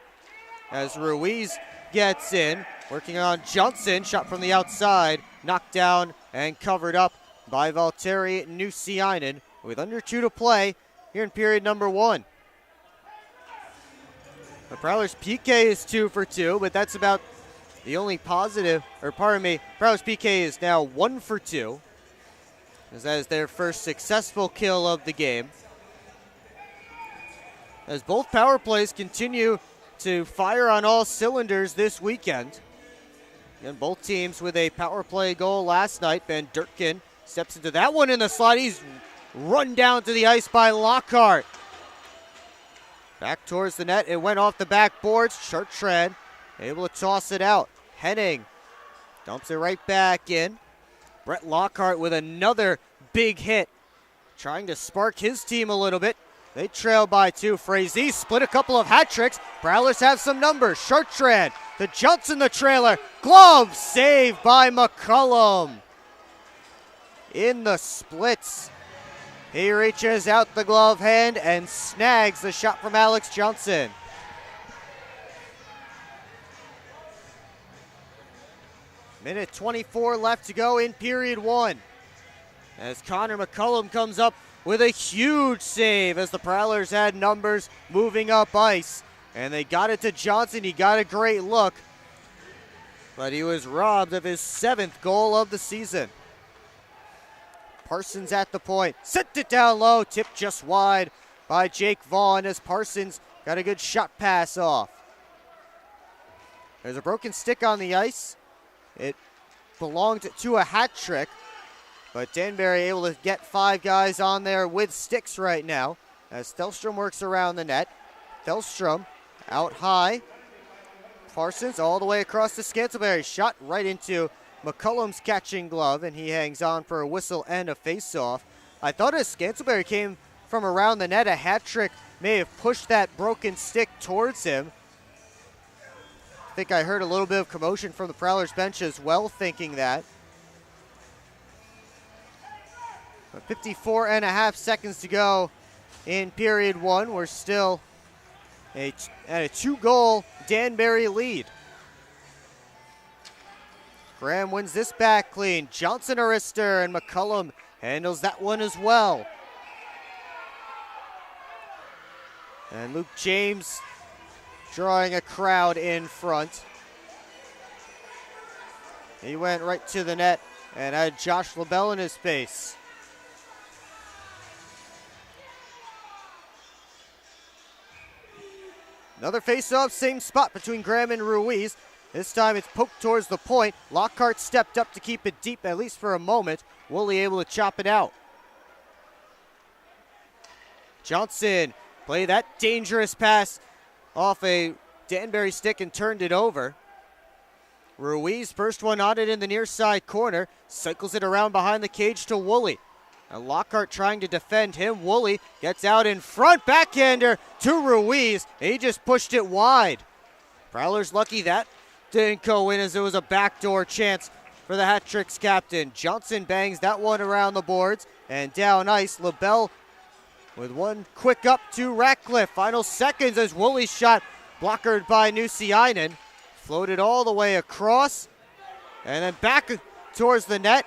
As Ruiz gets in, working on Johnson, shot from the outside, knocked down and covered up by Valtteri Nusiainen with under 2 to play here in period number 1. The Prowlers' PK is 2 for 2, but that's about the only positive, Prowlers' PK is now 1 for 2, as that is their first successful kill of the game. As both power plays continue to fire on all cylinders this weekend. And both teams with a power play goal last night. Van Durkin steps into that one in the slot. He's run down to the ice by Lockhart. Back towards the net. It went off the backboards. Chartrand able to toss it out. Henning dumps it right back in. Brett Lockhart with another big hit, trying to spark his team a little bit. They trail by 2. Frazee split a couple of hat tricks. Prowlers have some numbers. Chartrand to Johnson, the trailer. Glove saved by McCullum. In the splits, he reaches out the glove hand and snags the shot from Alex Johnson. Minute 24 left to go in period 1. As Connor McCullum comes up with a huge save as the Prowlers had numbers moving up ice. And they got it to Johnson. He got a great look, but he was robbed of his 7th goal of the season. Parsons at the point. Sent it down low. Tipped just wide by Jake Vaughn as Parsons got a good shot pass off. There's a broken stick on the ice. It belonged to a hat trick, but Danbury able to get 5 guys on there with sticks right now as Thelstrom works around the net. Thelstrom out high. Parsons all the way across to Scantlebury. Shot right into McCullum's catching glove, and he hangs on for a whistle and a face-off. I thought as Scantlebury came from around the net, a hat trick may have pushed that broken stick towards him. I think I heard a little bit of commotion from the Prowlers bench as well, thinking that. But 54 and a half seconds to go in period 1. We're still at a 2-goal Danbury lead. Graham wins this back clean. Johnson Arister, and McCullum handles that one as well. And Luke James drawing a crowd in front. He went right to the net and had Josh LaBelle in his face. Another face-off, same spot between Graham and Ruiz. This time it's poked towards the point. Lockhart stepped up to keep it deep, at least for a moment. Woolley able to chop it out. Johnson played that dangerous pass off a Danbury stick and turned it over. Ruiz, first one on it in the near side corner, cycles it around behind the cage to Woolley. And Lockhart trying to defend him. Woolley gets out in front, backhander to Ruiz. He just pushed it wide. Prowlers lucky that didn't go in, as it was a backdoor chance for the hat tricks captain. Johnson bangs that one around the boards and down ice. LaBelle with one quick up to Ratcliffe. Final seconds as Woolley's shot blockered by Nusiainen. floated all the way across and then back towards the net.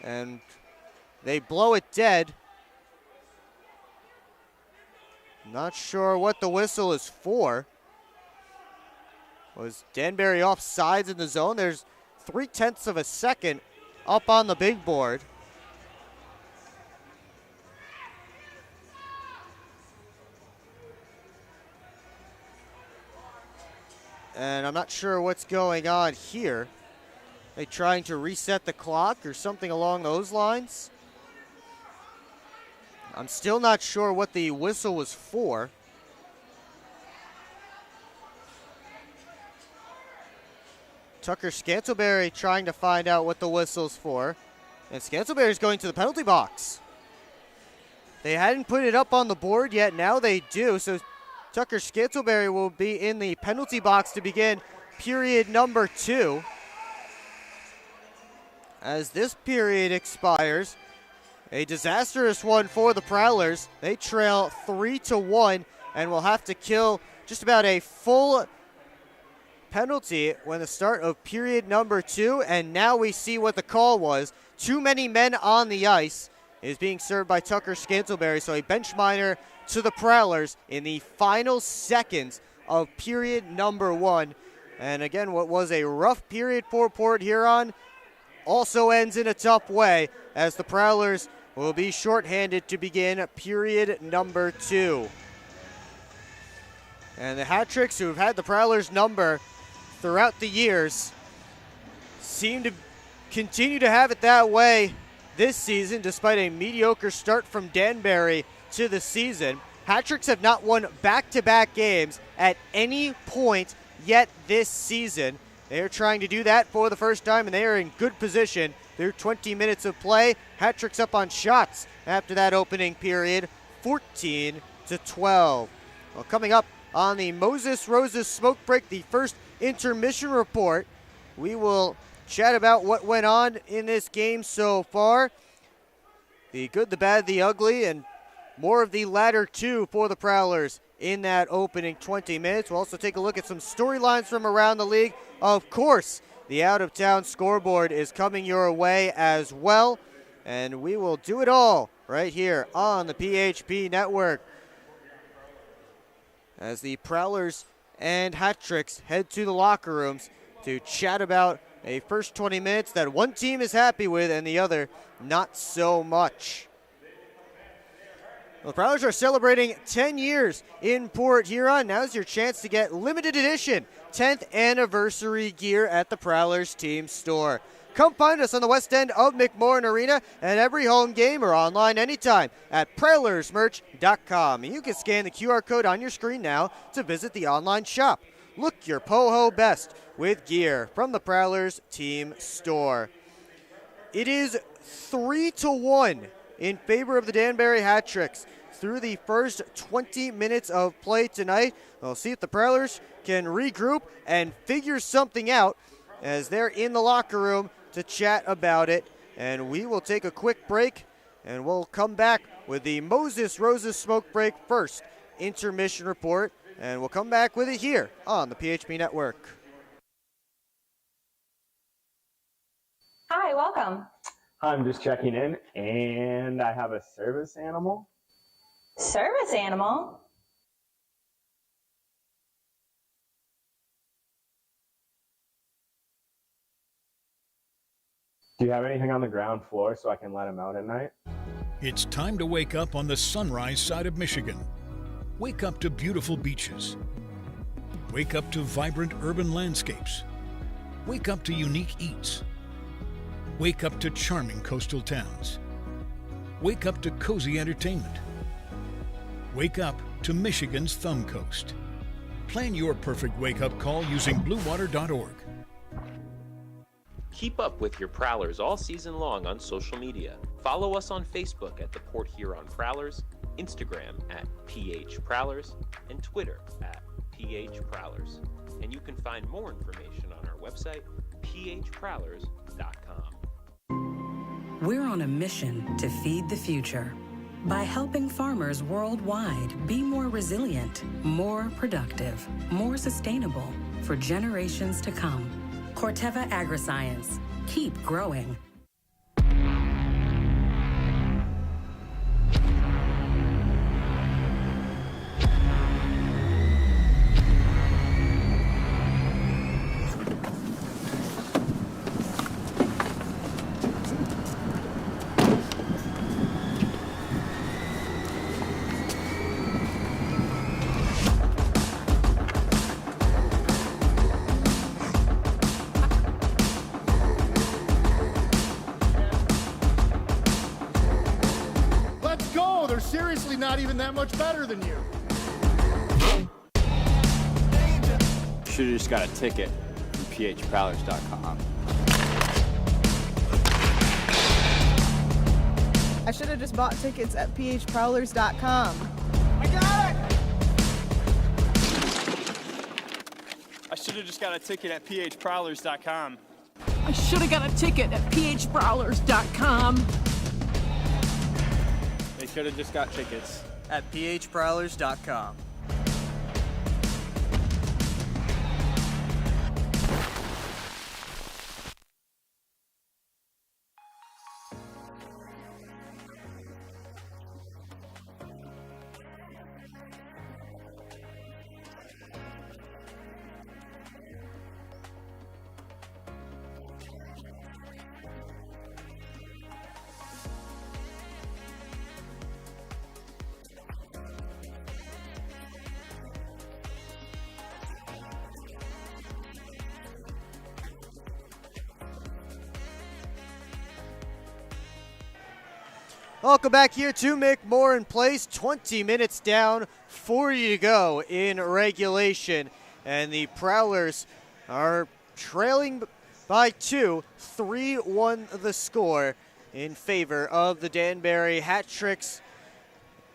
And they blow it dead. Not sure what the whistle is for. Was Danbury offsides in the zone? There's 0.3 of a second up on the big board. And I'm not sure what's going on here. They trying to reset the clock or something along those lines? I'm still not sure what the whistle was for. Tucker Scantleberry trying to find out what the whistle's for. And Scantleberry's going to the penalty box. They hadn't put it up on the board yet. Now they do. So Tucker Scantleberry will be in the penalty box to begin period number 2. As this period expires, a disastrous one for the Prowlers. They trail 3-1 and will have to kill just about a full penalty when the start of period number 2. And now we see what the call was. Too many men on the ice is being served by Tucker Scantleberry. So a bench minor to the Prowlers in the final seconds of period number 1. And again, what was a rough period for Port Huron also ends in a tough way as the Prowlers will be shorthanded to begin period number 2. And the hat-tricks who have had the Prowlers number throughout the years seem to continue to have it that way this season despite a mediocre start from Danbury to the season. Hat-tricks have not won back-to-back games at any point yet this season. They are trying to do that for the first time, and they are in good position through 20 minutes of play. Hat-tricks up on shots after that opening period, 14-12. Well, coming up on the Moses Roses Smoke Break, the first intermission report, we will chat about what went on in this game so far. The good, the bad, the ugly, and more of the latter two for the Prowlers in that opening 20 minutes. We'll also take a look at some storylines from around the league. Of course, the out-of-town scoreboard is coming your way as well, and we will do it all right here on the PHP Network as the Prowlers and Hat-Tricks head to the locker rooms to chat about a first 20 minutes that one team is happy with and the other not so much. The Prowlers are celebrating 10 years in Port Huron. Now's your chance to get limited edition 10th anniversary gear at the Prowlers team store. Come find us on the west end of McMorran Arena at every home game or online anytime at prowlersmerch.com. You can scan the QR code on your screen now to visit the online shop. Look your po-ho best with gear from the Prowlers team store. It is 3-1 in favor of the Danbury Hat-Tricks through the first 20 minutes of play tonight. We'll see if the Prowlers can regroup and figure something out as they're in the locker room to chat about it. And we will take a quick break, and we'll come back with the Moses Roses Smoke Break first intermission report, and we'll come back with it here on the PHP Network. Hi, welcome. I'm just checking in, and I have a service animal. Service animal? Do you have anything on the ground floor so I can let him out at night? It's time to wake up on the sunrise side of Michigan. Wake up to beautiful beaches. Wake up to vibrant urban landscapes. Wake up to unique eats. Wake up to charming coastal towns. Wake up to cozy entertainment. Wake up to Michigan's Thumb Coast. Plan your perfect wake-up call using bluewater.org. Keep up with your Prowlers all season long on social media. Follow us on Facebook at the Port Huron Prowlers, Instagram at PH Prowlers, and Twitter at PH Prowlers. And you can find more information on our website, phprowlers.com. We're on a mission to feed the future by helping farmers worldwide be more resilient, more productive, more sustainable, for generations to come. Corteva Agriscience. Keep growing. They're seriously not even that much better than you. Should've just got a ticket from phprowlers.com. I should have just bought tickets at phprowlers.com. I got it! I should have just got a ticket at phprowlers.com. I should have got a ticket at phprowlers.com. They should have just got tickets At phprowlers.com. Welcome back here to McMorran Place. 20 minutes down, 40 to go in regulation. And the Prowlers are trailing by 2, 3-1 the score in favor of the Danbury Hat Tricks.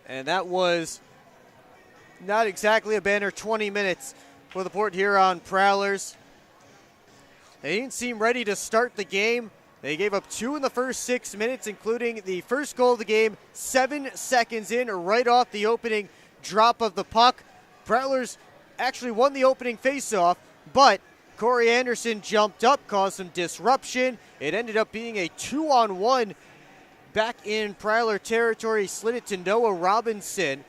And that was not exactly a banner 20 minutes for the Port Huron Prowlers. They didn't seem ready to start the game. They gave up 2 in the first 6 minutes, including the first goal of the game, 7 seconds in, right off the opening drop of the puck. Prowlers actually won the opening faceoff, but Corey Anderson jumped up, caused some disruption. It ended up being a 2-on-1 back in Prowler territory, slid it to Noah Robinson,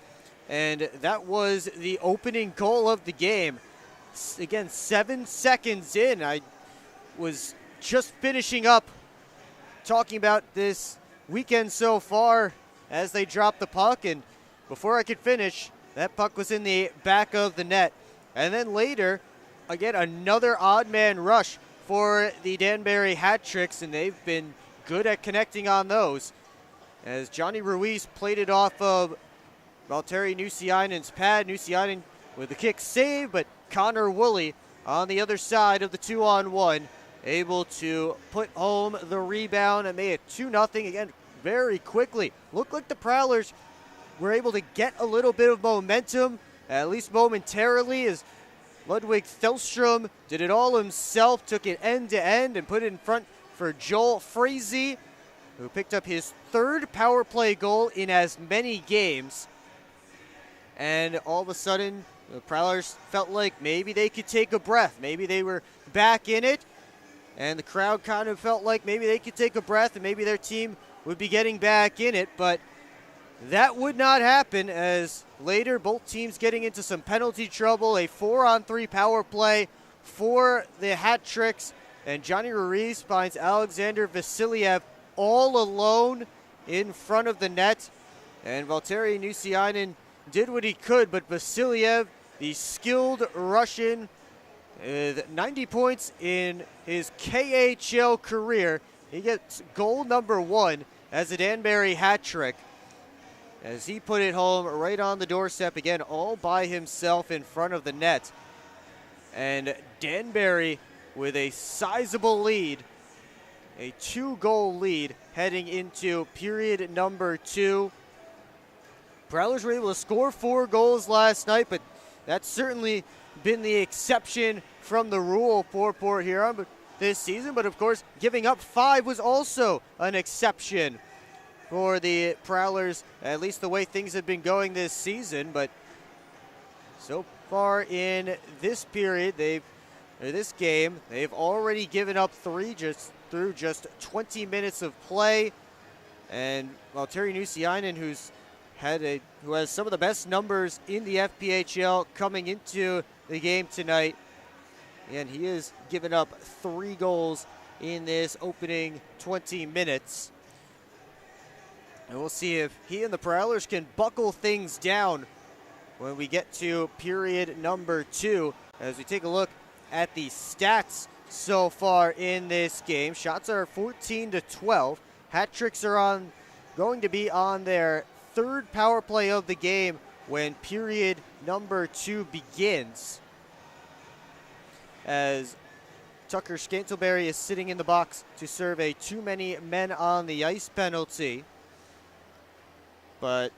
and that was the opening goal of the game. Again, 7 seconds in. I was just finishing up talking about this weekend so far as they dropped the puck, and before I could finish, that puck was in the back of the net. And then later, again, another odd man rush for the Danbury Hat Tricks, and they've been good at connecting on those. As Johnny Ruiz played it off of Valtteri Nusiainen's pad. Nusiainen with the kick save, but Connor Woolley on the other side of the 2-on-1, able to put home the rebound and made it 2-0 again very quickly. Looked like the Prowlers were able to get a little bit of momentum, at least momentarily, as Ludwig Thelstrom did it all himself, took it end to end and put it in front for Joel Frazee, who picked up his 3rd power play goal in as many games. And all of a sudden, the Prowlers felt like maybe they could take a breath. Maybe they were back in it. And the crowd kind of felt like maybe they could take a breath and maybe their team would be getting back in it. But that would not happen, as later both teams getting into some penalty trouble. A 4-on-3 power play for the Hat Tricks. And Johnny Ruiz finds Alexander Vasiliev all alone in front of the net. And Valtteri Nusiainen did what he could, but Vasiliev, the skilled Russian, 90 points in his KHL career. He gets goal number 1 as a Danbury hat trick, as he put it home right on the doorstep again, all by himself in front of the net. And Danbury with a sizable lead, a 2-goal lead heading into period number 2. Prowlers were able to score 4 goals last night, but that's certainly been the exception from the rule for Port Huron this season. But of course, giving up 5 was also an exception for the Prowlers, at least the way things have been going this season. But so far in this period, they've this game, they've already given up 3 just through just 20 minutes of play. And while Terry Nusiainen, who has some of the best numbers in the FPHL coming into the game tonight, and he has given up 3 goals in this opening 20 minutes. And we'll see if he and the Prowlers can buckle things down when we get to period number 2. As we take a look at the stats so far in this game, shots are 14-12. Hat tricks are going to be on their 3rd power play of the game when period number 2 begins. As Tucker Scantleberry is sitting in the box to serve a too many men on the ice penalty. But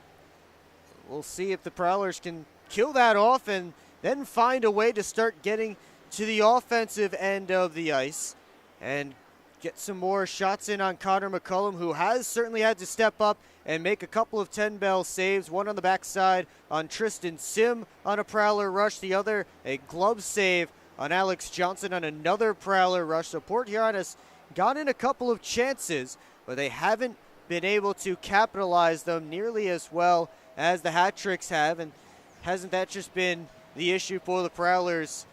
we'll see if the Prowlers can kill that off and then find a way to start getting to the offensive end of the ice and get some more shots in on Connor McCullum, who has certainly had to step up and make a couple of 10-bell saves, one on the backside on Tristan Sim on a Prowler rush, the other a glove save on Alex Johnson on another Prowler rush. So Port Huron has gotten a couple of chances, but they haven't been able to capitalize them nearly as well as the Hat Tricks have. And hasn't that just been the issue for the Prowlers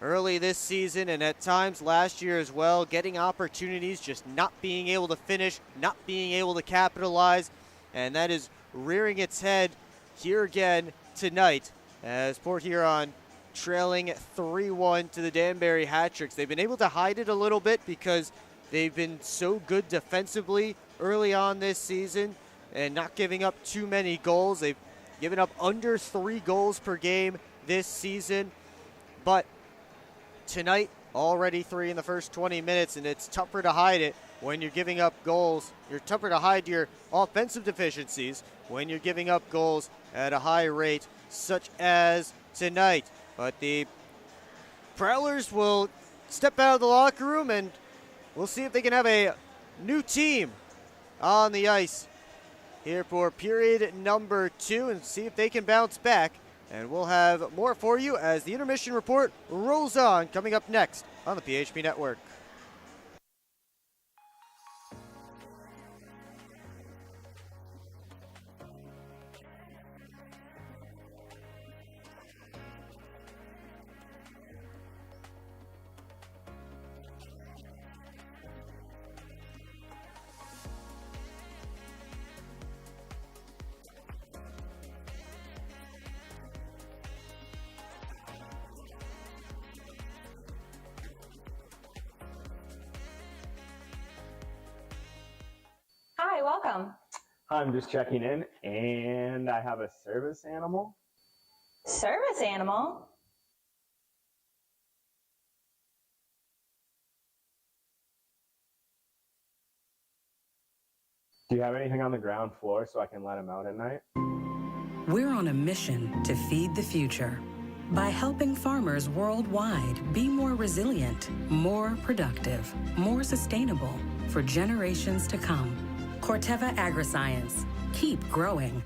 early this season and at times last year as well? Getting opportunities, just not being able to finish, not being able to capitalize. And that is rearing its head here again tonight as Port Huron trailing 3-1 to the Danbury Hat Tricks. They've been able to hide it a little bit because they've been so good defensively early on this season and not giving up too many goals. They've given up under 3 goals per game this season. But tonight, already 3 in the first 20 minutes, and it's tougher to hide it when you're giving up goals. You're tougher to hide your offensive deficiencies when you're giving up goals at a high rate, such as tonight. But the Prowlers will step out of the locker room, and we'll see if they can have a new team on the ice here for period number 2 and see if they can bounce back. And we'll have more for you as the intermission report rolls on, coming up next on the PHP Network. Hi, welcome. I'm just checking in, and I have a service animal. Service animal? Do you have anything on the ground floor so I can let him out at night? We're on a mission to feed the future by helping farmers worldwide be more resilient, more productive, more sustainable for generations to come. Corteva Agriscience. Keep growing.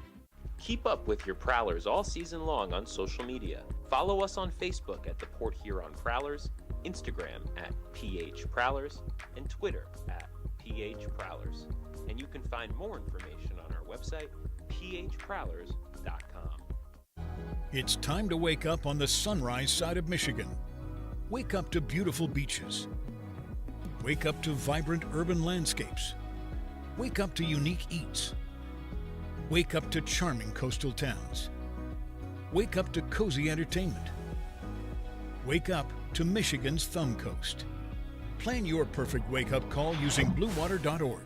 Keep up with your Prowlers all season long on social media. Follow us on Facebook at the Port Huron Prowlers, Instagram at PH Prowlers, and Twitter at PH Prowlers. And you can find more information on our website, phprowlers.com. It's time to wake up on the sunrise side of Michigan. Wake up to beautiful beaches. Wake up to vibrant urban landscapes. Wake up to unique eats. Wake up to charming coastal towns. Wake up to cozy entertainment. Wake up to Michigan's Thumb Coast. Plan your perfect wake-up call using bluewater.org.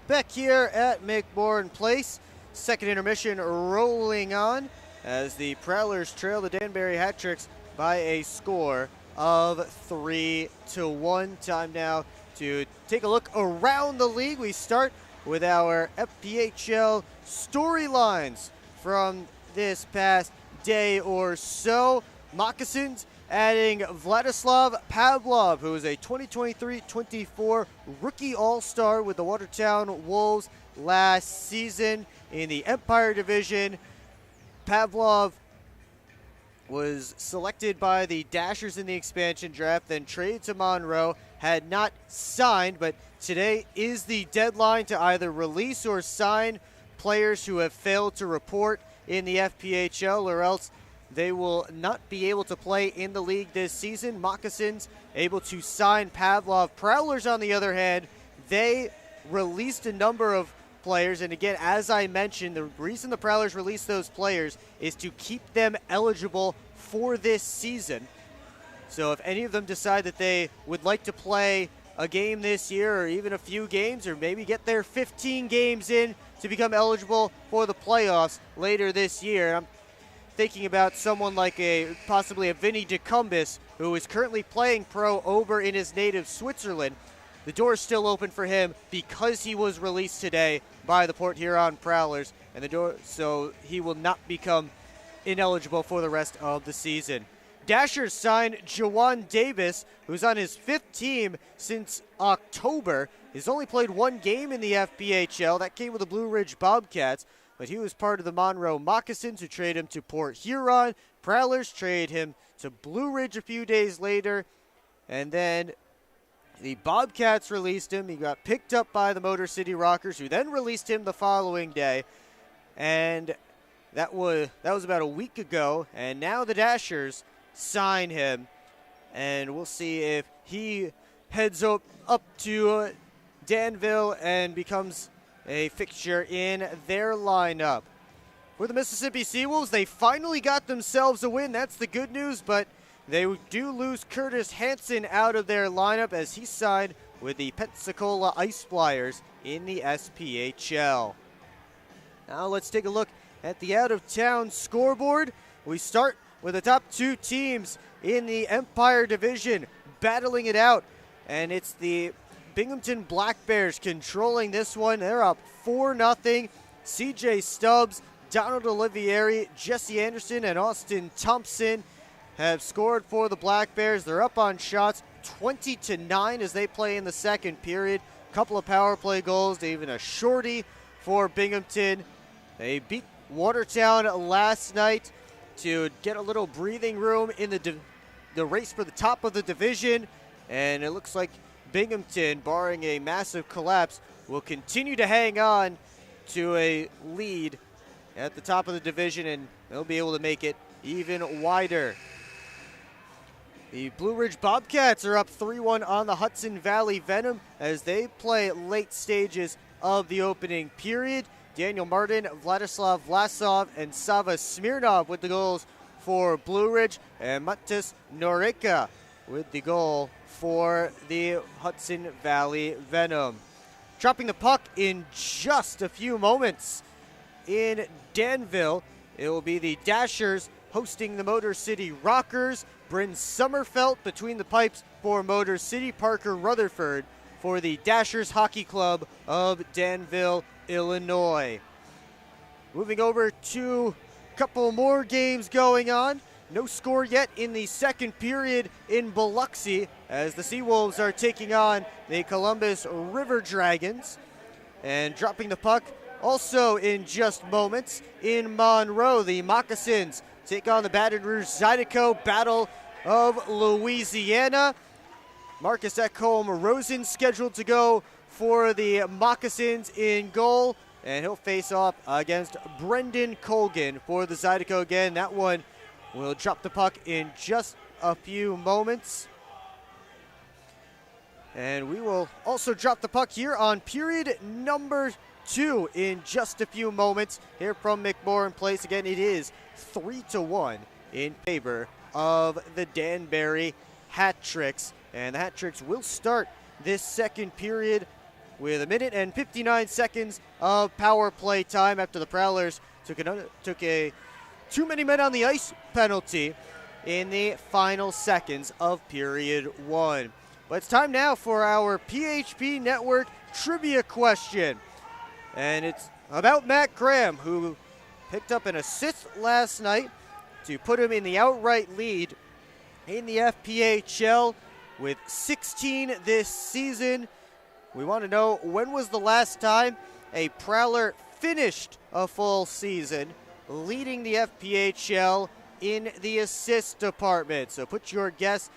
Back here at McMorran Place, second intermission rolling on as the Prowlers trail the Danbury Hat Tricks by a score of 3-1. Time now to take a look around the league. We start with our FPHL storylines from this past day or so. Moccasins adding Vladislav Pavlov, who is a 2023-24 rookie all-star with the Watertown Wolves last season in the Empire Division. Pavlov was selected by the Dashers in the expansion draft, then traded to Monroe, had not signed, but today is the deadline to either release or sign players who have failed to report in the FPHL, or else they will not be able to play in the league this season. Moccasins able to sign Pavlov. Prowlers, on the other hand, they released a number of players, and again, as I mentioned, the reason the Prowlers released those players is to keep them eligible for this season. So if any of them decide that they would like to play a game this year, or even a few games, or maybe get their 15 games in to become eligible for the playoffs later this year, I'm thinking about someone like possibly a Vinny DeCumbis, who is currently playing pro over in his native Switzerland. The door is still open for him because he was released today by the Port Huron Prowlers, and so he will not become ineligible for the rest of the season. Dashers signed Jawan Davis, who's on his 5th team since October. He's only played 1 game in the FPHL. That came with the Blue Ridge Bobcats, but he was part of the Monroe Moccasins, who traded him to Port Huron. Prowlers traded him to Blue Ridge a few days later, and then the Bobcats released him. He got picked up by the Motor City Rockers, who then released him the following day. And that was about a week ago. And now the Dashers sign him. And we'll see if he heads up to Danville and becomes a fixture in their lineup. For the Mississippi Seawolves, they finally got themselves a win. That's the good news, but they do lose Curtis Hansen out of their lineup as he signed with the Pensacola Ice Flyers in the SPHL. Now let's take a look at the out-of-town scoreboard. We start with the top 2 teams in the Empire Division battling it out, and it's the Binghamton Black Bears controlling this one. They're up 4-0. CJ Stubbs, Donald Olivieri, Jesse Anderson, and Austin Thompson have scored for the Black Bears. They're up on shots 20-9 as they play in the second period. A couple of power play goals, even a shorty for Binghamton. They beat Watertown last night to get a little breathing room in the race for the top of the division, and it looks like Binghamton, barring a massive collapse, will continue to hang on to a lead at the top of the division, and they'll be able to make it even wider. The Blue Ridge Bobcats are up 3-1 on the Hudson Valley Venom as they play late stages of the opening period. Daniel Martin, Vladislav Vlasov, and Sava Smirnov with the goals for Blue Ridge, and Matis Norika with the goal for the Hudson Valley Venom. Dropping the puck in just a few moments in Danville, it will be the Dashers hosting the Motor City Rockers. Bryn Sommerfeld between the pipes for Motor City. Parker Rutherford for the Dashers Hockey Club of Danville, Illinois. Moving over to a couple more games going on. No score yet in the second period in Biloxi as the Seawolves are taking on the Columbus River Dragons. And dropping the puck also in just moments in Monroe, the Moccasins take on the Baton Rouge Zydeco Battle of Louisiana. Marcus Ekholm Rosen scheduled to go for the Moccasins in goal, and he'll face off against Brendan Colgan for the Zydeco again. That one will drop the puck in just a few moments. And we will also drop the puck here on period number 2 in just a few moments here from McMorran Place. Again, it is 3-1 in favor of the Danbury Hat Tricks. And the Hat Tricks will start this second period with 1 minute and 59 seconds of power play time after the Prowlers took a too many men on the ice penalty in the final seconds of period 1. But it's time now for our PHP Network trivia question. And it's about Matt Graham, who picked up an assist last night to put him in the outright lead in the FPHL with 16 this season. We want to know, when was the last time a Prowler finished a full season leading the FPHL in the assist department. So put your guess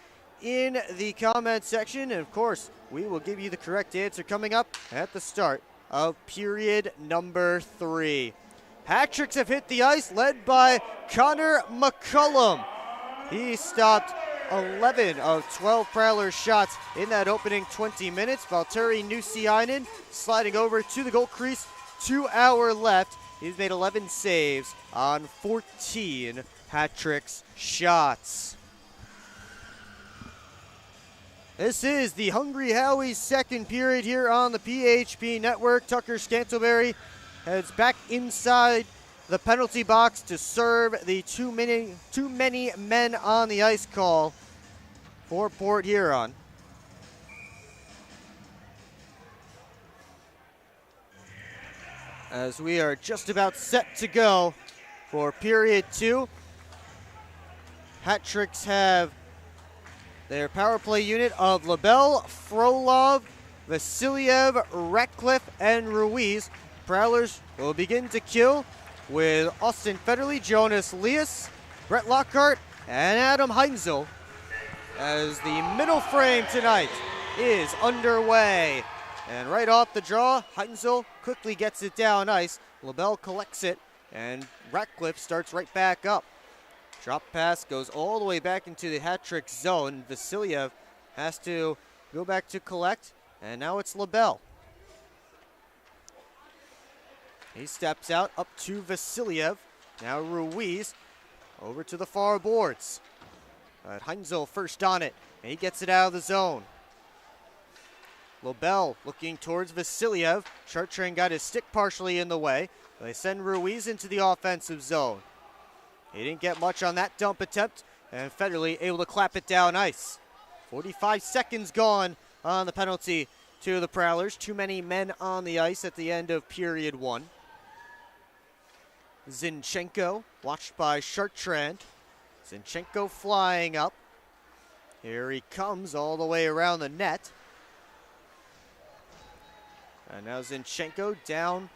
in the comment section, and of course, we will give you the correct answer coming up at the start of period number 3. Hat tricks have hit the ice, led by Connor McCullum. He stopped 11 of 12 Prowlers shots in that opening 20 minutes. Valtteri Nusiainen sliding over to the goal crease, 2 hour left. He's made 11 saves on 14 hat tricks shots. This is the Hungry Howie's second period here on the PHP Network. Tucker Scantleberry heads back inside the penalty box to serve the too many men on the ice call for Port Huron. As we are just about set to go for period 2. Hat tricks have their power play unit of LaBelle, Frolov, Vasiliev, Ratcliffe, and Ruiz. Prowlers will begin to kill with Austin Federley, Jonas Leas, Brett Lockhart, and Adam Heinzel as the middle frame tonight is underway. And right off the draw, Heinzel quickly gets it down ice. LaBelle collects it, and Ratcliffe starts right back up. Drop pass goes all the way back into the hat-trick zone. Vasiliev has to go back to collect, and now it's LaBelle. He steps out up to Vasiliev. Now Ruiz over to the far boards. Heinzel first on it, and he gets it out of the zone. LaBelle looking towards Vasiliev. Chartrand got his stick partially in the way. They send Ruiz into the offensive zone. He didn't get much on that dump attempt, and Federley able to clap it down ice. 45 seconds gone on the penalty to the Prowlers. Too many men on the ice at the end of period 1. Zinchenko, watched by Chartrand. Zinchenko flying up. Here he comes all the way around the net. And now Zinchenko down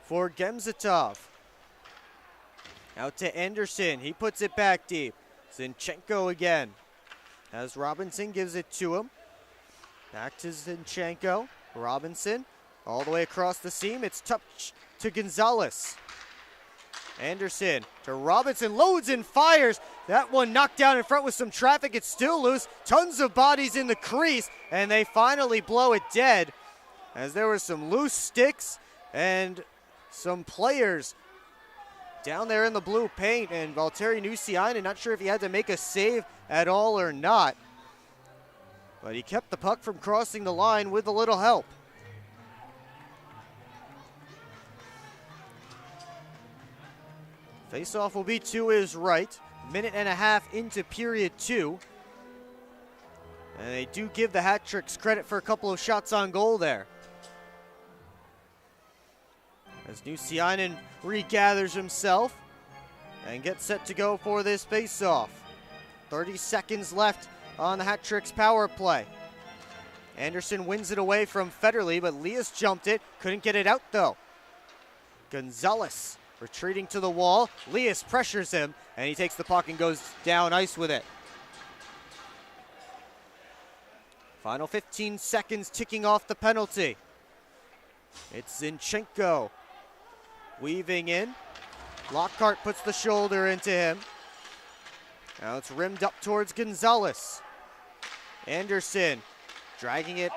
for Gemzatov. Out to Anderson. He puts it back deep. Zinchenko again. As Robinson gives it to him. Back to Zinchenko. Robinson all the way across the seam. It's touch to Gonzalez. Anderson to Robinson. Loads and fires. That one knocked down in front with some traffic. It's still loose. Tons of bodies in the crease. And they finally blow it dead. As there were some loose sticks and some players down there in the blue paint, and Valtteri Nusiainen, not sure if he had to make a save at all or not, but he kept the puck from crossing the line with a little help. Face-off will be to his right. Minute and a half into period 2. And they do give the hat tricks credit for a couple of shots on goal there. As Nusiainen regathers himself and gets set to go for this face-off. 30 seconds left on the hat tricks power play. Anderson wins it away from Federley, but Leas jumped it. Couldn't get it out, though. Gonzalez retreating to the wall. Leas pressures him, and he takes the puck and goes down ice with it. Final 15 seconds ticking off the penalty. It's Zinchenko weaving in. Lockhart puts the shoulder into him. Now it's rimmed up towards Gonzalez. Anderson dragging it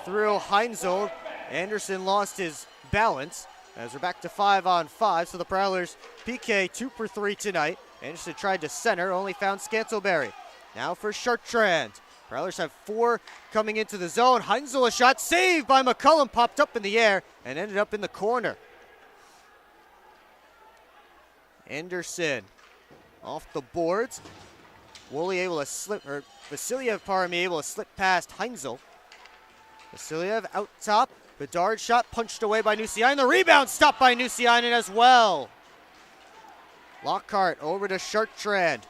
through Heinzel. Anderson lost his balance as we're back to 5-on-5. So the Prowlers PK 2 for 3 tonight. Anderson tried to center, only found Scantleberry. Now for Chartrand. Prowlers have 4 coming into the zone. Heinzel, a shot saved by McCullum, popped up in the air and ended up in the corner. Anderson off the boards. Woolley able to slip, or Vasiliev, pardon me, able to slip past Heinzel. Vasiliev out top. Bedard shot punched away by Nusiainen. The rebound stopped by Nusiainen as well. Lockhart over to Chartrand.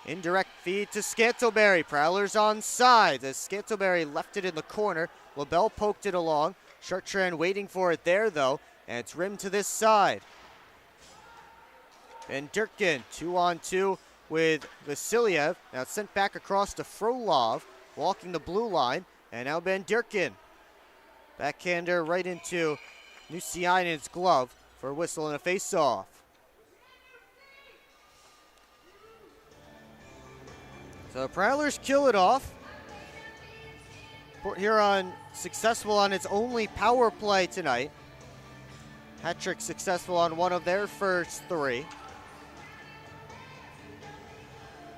Indirect feed to Scantleberry. Prowlers on sides as Scantleberry left it in the corner. LaBelle poked it along. Chartrand waiting for it there, though, and it's rimmed to this side. And Durkin 2-on-2 with Vasiliev. Now it's sent back across to Frolov, walking the blue line. And now Ben Durkin. Backhander right into Nusiainen's glove for a whistle and a face-off. So Prowlers kill it off. Port Huron successful on its only power play tonight. Hat-trick successful on one of their first 3.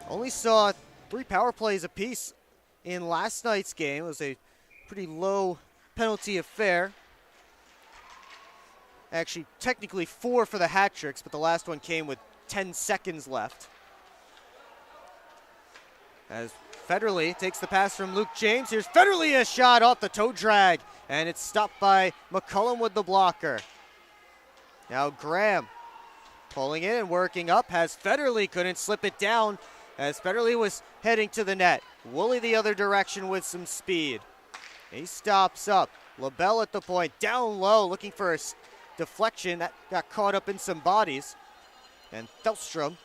Only saw 3 power plays apiece in last night's game. It was a pretty low penalty affair. Actually, technically 4 for the hat-tricks, but the last one came with 10 seconds left. As Federley takes the pass from Luke James. Here's Federley, a shot off the toe drag, and it's stopped by McCullum with the blocker. Now Graham pulling in and working up, has Federley, couldn't slip it down as Federley was heading to the net. Woolley the other direction with some speed. He stops up. LaBelle at the point, down low, looking for a deflection. That got caught up in some bodies. And Thelstrom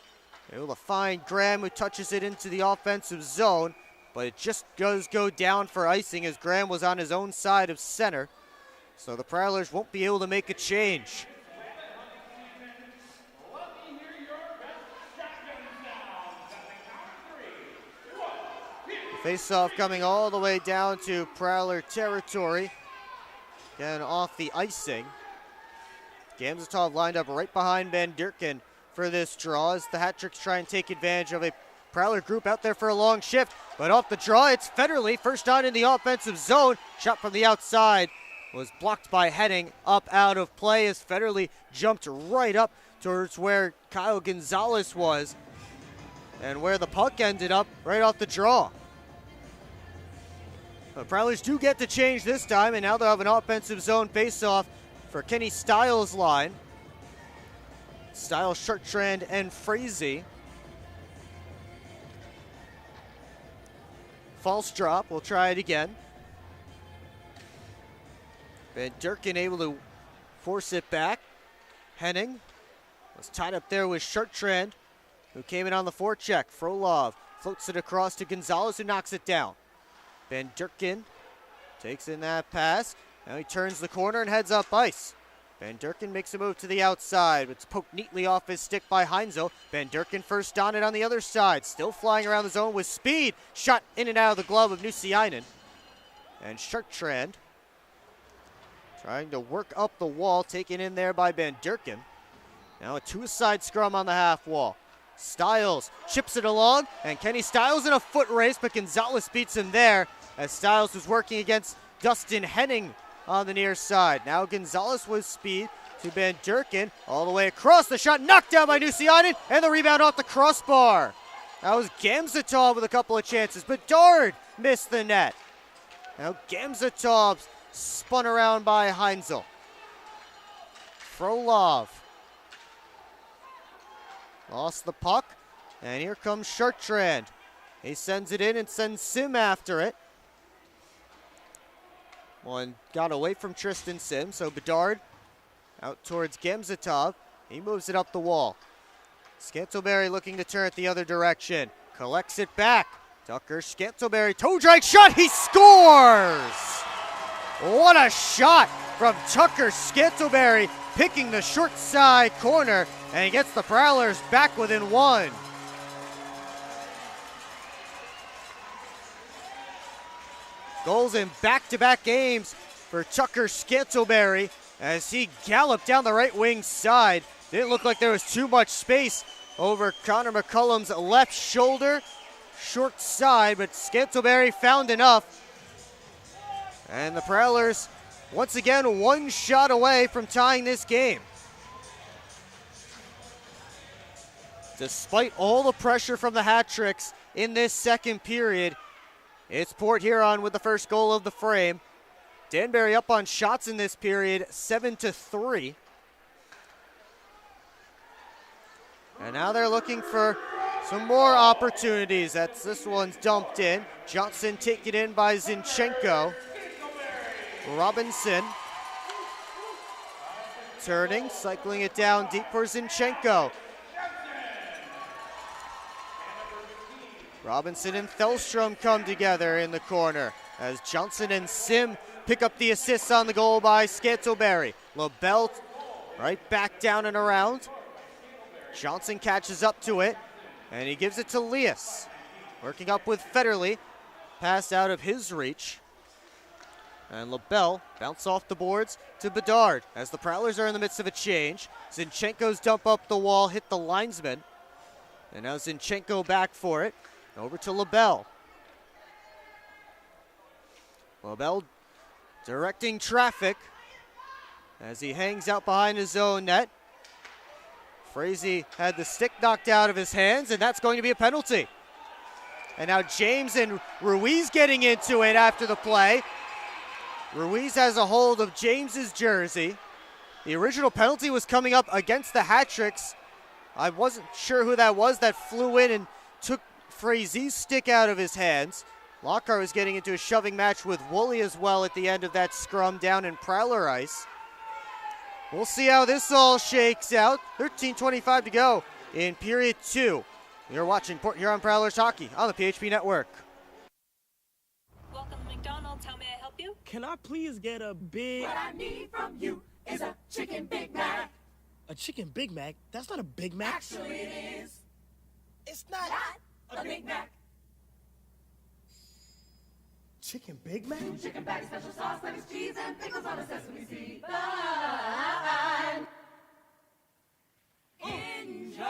able to find Graham, who touches it into the offensive zone, but it just does go down for icing as Graham was on his own side of center. So the Prowlers won't be able to make a change. Face-off coming all the way down to Prowler territory. Again, off the icing. Gamzatov lined up right behind Ben Durkin for this draw as the hat-tricks try and take advantage of a Prowler group out there for a long shift. But off the draw, it's Federley, first on in the offensive zone. Shot from the outside was blocked by Henning, up out of play as Federley jumped right up towards where Kyle Gonzalez was and where the puck ended up right off the draw. The Prowlers do get the change this time, and now they'll have an offensive zone face-off for Kenny Stiles' line. Stiles, Chartrand, and Frazee. False drop, we'll try it again. Van Durkin able to force it back. Henning was tied up there with Chartrand, who came in on the forecheck. Frolov floats it across to Gonzalez, who knocks it down. Van Durkin takes in that pass. Now he turns the corner and heads up ice. Van Durkin makes a move to the outside, but it's poked neatly off his stick by Heinzel. Van Durkin first on it on the other side, still flying around the zone with speed. Shot in and out of the glove of Nusiainen. And Chartrand trying to work up the wall, taken in there by Van Durkin. Now a two-side scrum on the half wall. Stiles chips it along, and Kenny Stiles in a foot race, but Gonzalez beats him there as Stiles was working against Dustin Henning on the near side. Now Gonzalez with speed to Van Durkin, all the way across. The shot knocked down by Nusiainen, and the rebound off the crossbar. That was Gamzatov with a couple of chances. Bedard missed the net. Now Gamzatov spun around by Heinzel. Frolov lost the puck, and here comes Chartrand. He sends it in and sends Sim after it. One got away from Tristan Sim, so Bedard out towards Gamzatov. He moves it up the wall. Scantleberry looking to turn it the other direction. Collects it back. Tucker Scantleberry, toe drag shot, he scores! What a shot from Tucker Scantleberry, picking the short side corner, and he gets the Prowlers back within one. Goals in back-to-back games for Tucker Scantleberry as he galloped down the right wing side. Didn't look like there was too much space over Connor McCullum's left shoulder. Short side, but Scantleberry found enough. And the Prowlers, once again, one shot away from tying this game. Despite all the pressure from the hat-tricks in this second period, it's Port Huron with the first goal of the frame. Danbury up on shots in this period, 7-3. And now they're looking for some more opportunities. This one's dumped in. Johnson taken in by Zinchenko. Robinson turning, cycling it down deep for Zinchenko. Robinson and Thelstrom come together in the corner as Johnson and Sim pick up the assists on the goal by Scantlebury. LaBelle right back down and around. Johnson catches up to it, and he gives it to Leas. Working up with Federley. Pass out of his reach. And LaBelle bounce off the boards to Bedard as the Prowlers are in the midst of a change. Zinchenko's dump up the wall, hit the linesman. And now Zinchenko back for it. Over to LaBelle. LaBelle directing traffic as he hangs out behind his own net. Frazee had the stick knocked out of his hands, and that's going to be a penalty. And now James and Ruiz getting into it after the play. Ruiz has a hold of James's jersey. The original penalty was coming up against the Hat-Tricks. I wasn't sure who that was that flew in and took Frazee's stick out of his hands. Lockhart was getting into a shoving match with Woolley as well at the end of that scrum down in Prowler ice. We'll see how this all shakes out. 13:25 to go in period 2. You're watching Port Huron Prowlers hockey on the PHP Network. Welcome to McDonald's. How may I help you? Can I please get a big... What I need from you is a chicken Big Mac. A chicken Big Mac? That's not a Big Mac. Actually, it is. It's not A Big Mac. chicken Big Mac? Chicken bag, special sauce, lettuce, cheese, and pickles on a sesame seed bun. Enjoy.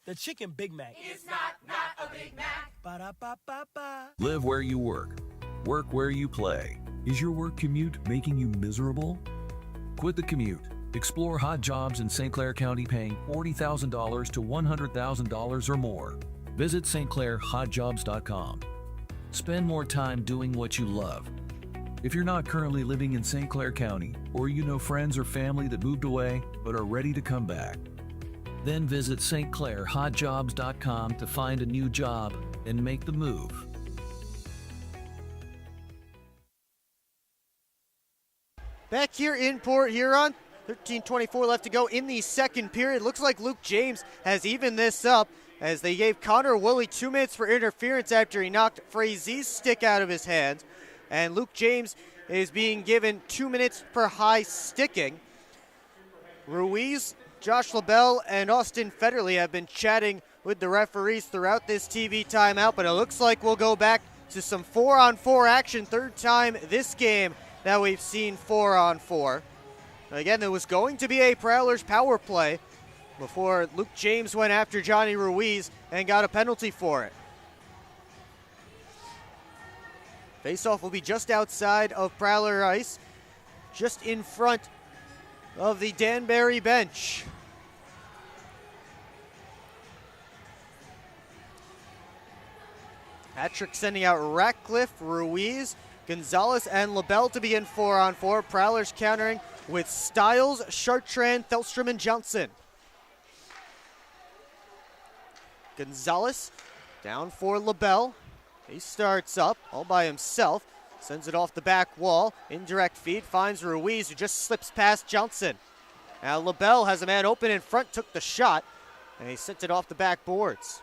The chicken Big Mac. It's not a Big Mac. Ba-da-ba-ba-ba. Live where you work. Work where you play. Is your work commute making you miserable? Quit the commute. Explore hot jobs in St. Clair County paying $40,000 to $100,000 or more. Visit stclairhotjobs.com. Spend more time doing what you love. If you're not currently living in St. Clair County, or you know friends or family that moved away but are ready to come back, then visit stclairhotjobs.com to find a new job and make the move. Back here in Port Huron, 13:24 left to go in the second period. Looks like Luke James has evened this up as they gave Connor Woolley 2 minutes for interference after he knocked Frazee's stick out of his hand. And Luke James is being given 2 minutes for high sticking. Ruiz, Josh LaBelle, and Austin Federley have been chatting with the referees throughout this TV timeout, but it looks like we'll go back to some 4-on-4 action. Third time this game that we've seen 4-on-4. Again, there was going to be a Prowlers power play before Luke James went after Johnny Ruiz and got a penalty for it. Faceoff will be just outside of Prowler ice, just in front of the Danbury bench. Patrick sending out Ratcliffe, Ruiz, Gonzalez, and LaBelle to begin 4-on-4. Prowlers countering with Stiles, Chartrand, Thelstrom, and Johnson. Gonzalez down for LaBelle. He starts up all by himself, sends it off the back wall. Indirect feed finds Ruiz, who just slips past Johnson. Now LaBelle has a man open in front, took the shot, and he sent it off the back boards.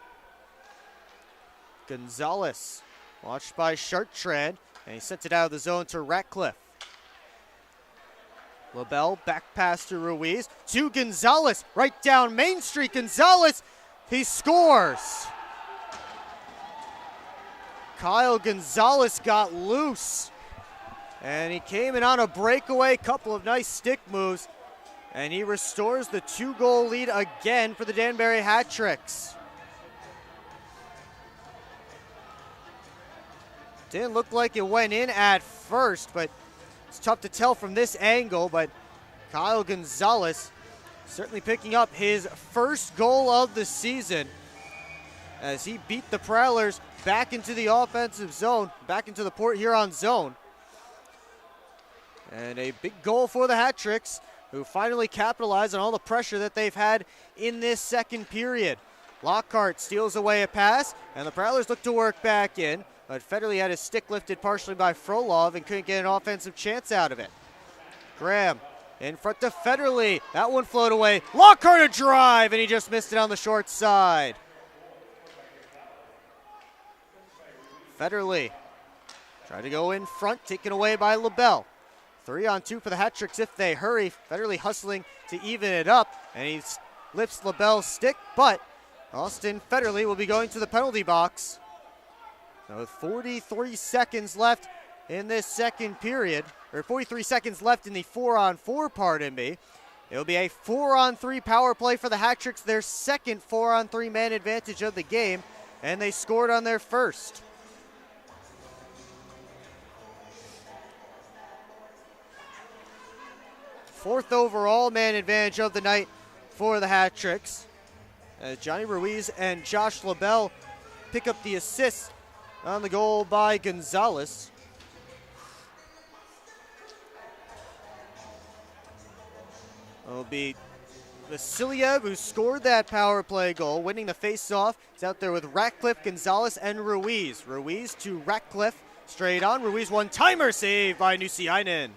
Gonzalez watched by Chartrand, and he sent it out of the zone to Ratcliffe. LaBelle back pass to Ruiz, to Gonzalez, right down Main Street. Gonzalez, he scores. Kyle Gonzalez got loose, and he came in on a breakaway, couple of nice stick moves, and he restores the 2-goal lead again for the Danbury Hat-Tricks. Didn't look like it went in at first, but it's tough to tell from this angle. But Kyle Gonzalez certainly picking up his first goal of the season as he beat the Prowlers back into the offensive zone, back into the Port Huron zone. And a big goal for the Hat-Tricks, who finally capitalized on all the pressure that they've had in this second period. Lockhart steals away a pass, and the Prowlers look to work back in. But Federley had his stick lifted partially by Frolov and couldn't get an offensive chance out of it. Graham in front to Federley. That one floated away. Lockhart a drive, and he just missed it on the short side. Federley trying to go in front, taken away by LaBelle. 3-on-2 for the hat tricks if they hurry. Federley hustling to even it up, and he lifts LaBelle's stick, but Austin Federley will be going to the penalty box. So with 43 seconds left in this second period, or 43 seconds left in the 4-on-4, pardon me, it'll be a 4-on-3 power play for the hat tricks, their second 4-on-3 man advantage of the game, and they scored on their first. Fourth overall man advantage of the night for the hat tricks, as Johnny Ruiz and Josh LaBelle pick up the assist on the goal by Gonzalez. It'll be Vasiliev who scored that power play goal, winning the face-off. He's out there with Ratcliffe, Gonzalez, and Ruiz. Ruiz to Ratcliffe, straight on. Ruiz one-timer saved by Nusiainen.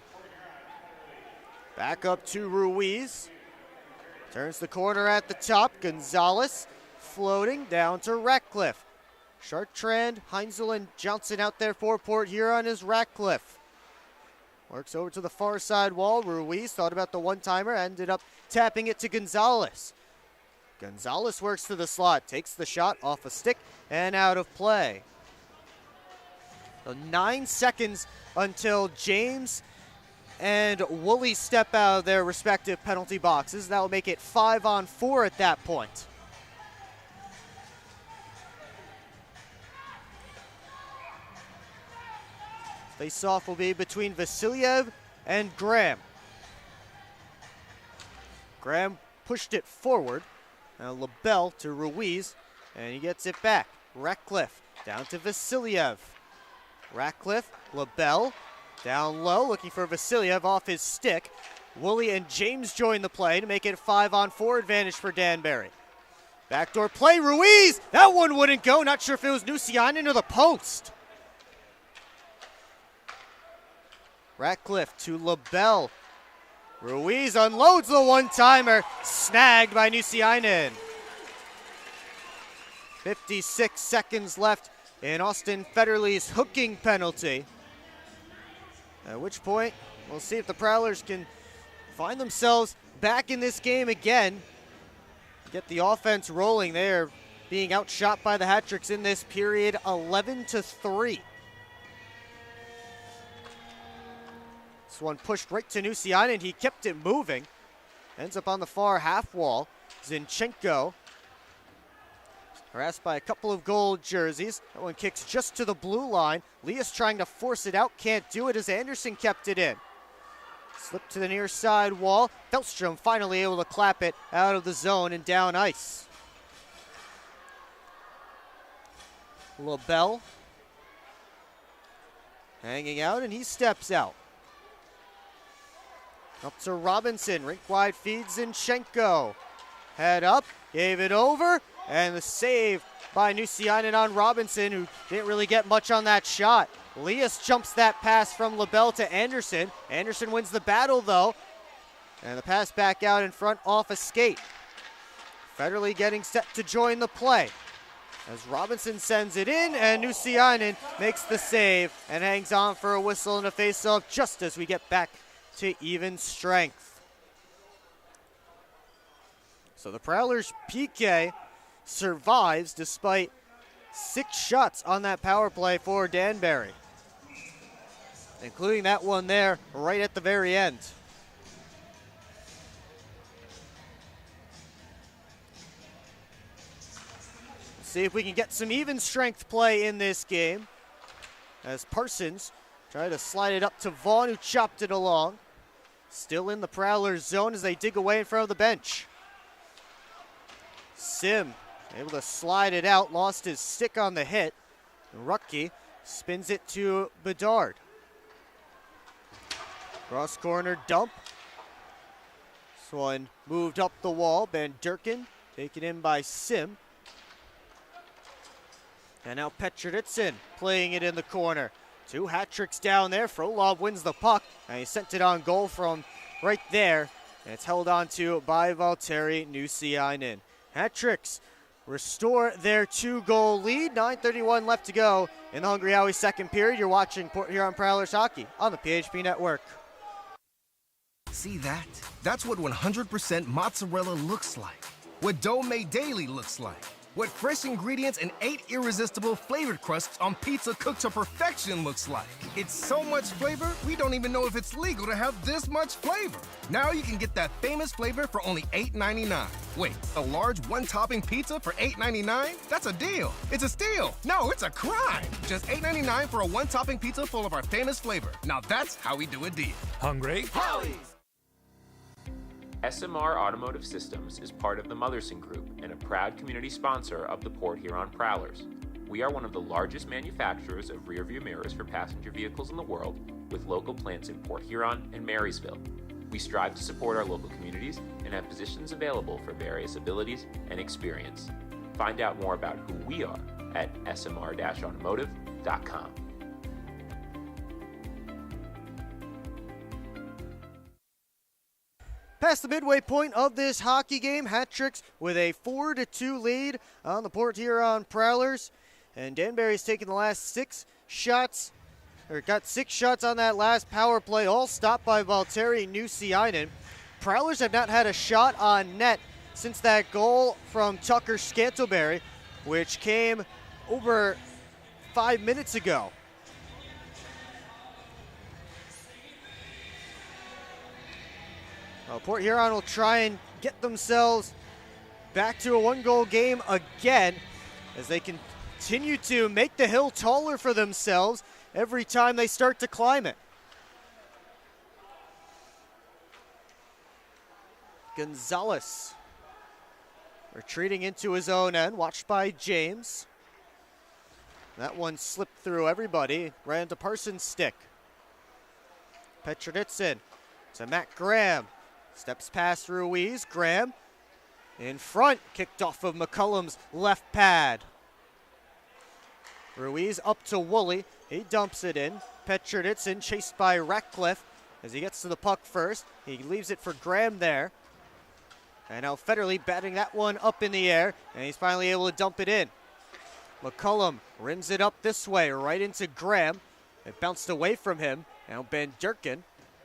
Back up to Ruiz. Turns the corner at the top. Gonzalez floating down to Ratcliffe. Chartrand, Heinzel, and Johnson out there for Port Huron is Ratcliffe. Works over to the far side wall. Ruiz thought about the one-timer, ended up tapping it to Gonzalez. Gonzalez works to the slot, takes the shot off a stick and out of play. So 9 seconds until James and Woolley step out of their respective penalty boxes. That will make it 5-on-4 at that point. Face-off will be between Vasiliev and Graham. Graham pushed it forward. Now LaBelle to Ruiz, and he gets it back. Ratcliffe down to Vasiliev. Ratcliffe, LaBelle, down low, looking for Vasiliev off his stick. Woolley and James join the play to make it a 5-on-4 advantage for Danbury. Backdoor play, Ruiz! That one wouldn't go. Not sure if it was Nusiainen or the post. Ratcliffe to LaBelle. Ruiz unloads the one-timer, snagged by Nusiainen. 56 seconds left in Austin Federley's hooking penalty. At which point, we'll see if the Prowlers can find themselves back in this game again. Get the offense rolling. They're being outshot by the hat tricks in this period, 11-3. This one pushed right to Nusiainen. He kept it moving. Ends up on the far half wall. Zinchenko harassed by a couple of gold jerseys. That one kicks just to the blue line. Leas trying to force it out. Can't do it as Anderson kept it in. Slipped to the near side wall. Delstrom finally able to clap it out of the zone and down ice. LaBelle hanging out, and he steps out. Up to Robinson. Rink wide feeds Zinchenko. Head up. Gave it over. And the save by Nusiainen on Robinson, who didn't really get much on that shot. Leas jumps that pass from LaBelle to Anderson. Anderson wins the battle, though. And the pass back out in front off a skate. Federley getting set to join the play. As Robinson sends it in, and Nusiainen makes the save and hangs on for a whistle and a face-off just as we get back to even strength. So the Prowlers' PK survives despite 6 shots on that power play for Danbury, including that one there right at the very end. See if we can get some even strength play in this game as Parsons tried to slide it up to Vaughn, who chopped it along. Still in the Prowlers zone as they dig away in front of the bench. Sim able to slide it out, lost his stick on the hit. Rucky spins it to Bedard. Cross corner dump. This one moved up the wall. Van Durkin taken in by Sim. And now Petroditsin playing it in the corner. 2 hat tricks down there. Frolov wins the puck, and he sent it on goal from right there. And it's held on to by Valtteri Nusiainen. Hat tricks restore their 2-goal lead. 9:31 left to go in the Hungry Howie's second period. You're watching Port Huron Prowlers hockey on the PHP Network. See that? That's what 100% mozzarella looks like. What dough made daily looks like. What fresh ingredients and 8 irresistible flavored crusts on pizza cooked to perfection looks like. It's so much flavor, we don't even know if it's legal to have this much flavor. Now you can get that famous flavor for only $8.99. Wait, a large one-topping pizza for $8.99? That's a deal. It's a steal. No, it's a crime. Just $8.99 for a one-topping pizza full of our famous flavor. Now that's how we do a deal. Hungry? Howie's! SMR Automotive Systems is part of the Motherson Group and a proud community sponsor of the Port Huron Prowlers. We are one of the largest manufacturers of rear-view mirrors for passenger vehicles in the world, with local plants in Port Huron and Marysville. We strive to support our local communities and have positions available for various abilities and experience. Find out more about who we are at smr-automotive.com. Past the midway point of this hockey game, Hat Tricks with a 4-2 lead on the Port Huron Prowlers. And Danbury's taken the last 6 shots, or got 6 shots on that last power play, all stopped by Valtteri Nusiainen. Prowlers have not had a shot on net since that goal from Tucker Scantlebury, which came over 5 minutes ago. Port Huron will try and get themselves back to a 1-goal game again as they continue to make the hill taller for themselves every time they start to climb it. Gonzalez retreating into his own end, watched by James. That one slipped through everybody, ran into Parsons' stick. Petroditsin to Matt Graham. Steps past Ruiz. Graham in front, kicked off of McCullum's left pad. Ruiz up to Woolley. He dumps it in. Petroditsin chased by Ratcliffe as he gets to the puck first. He leaves it for Graham there. And now Federley batting that one up in the air, and he's finally able to dump it in. McCullum rims it up this way, right into Graham. It bounced away from him. Now Ben Durkin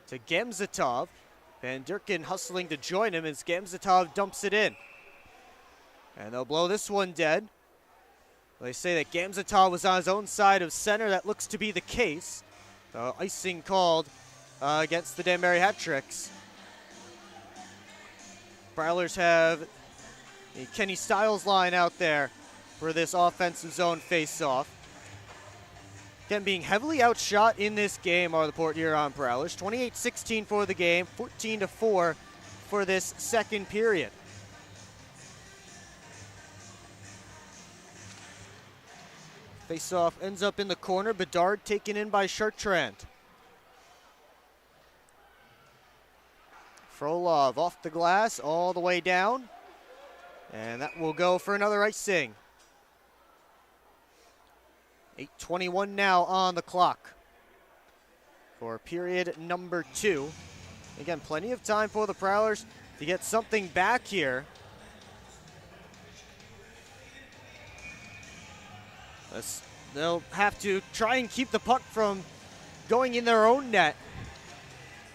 to Gamzatov. Van Durkin hustling to join him as Gamzatov dumps it in. And they'll blow this one dead. They say that Gamzatov was on his own side of center. That looks to be the case. Icing called against the Danbury Hat Tricks. Prowlers have a Kenny Stiles line out there for this offensive zone face-off. Again, being heavily outshot in this game are the Port Huron Prowlers. 28-16 for the game, 14-4 for this second period. Face-off ends up in the corner. Bedard taken in by Chartrand. Frolov off the glass all the way down. And that will go for another icing. 8:21 now on the clock for period number 2. Again, plenty of time for the Prowlers to get something back here. They'll have to try and keep the puck from going in their own net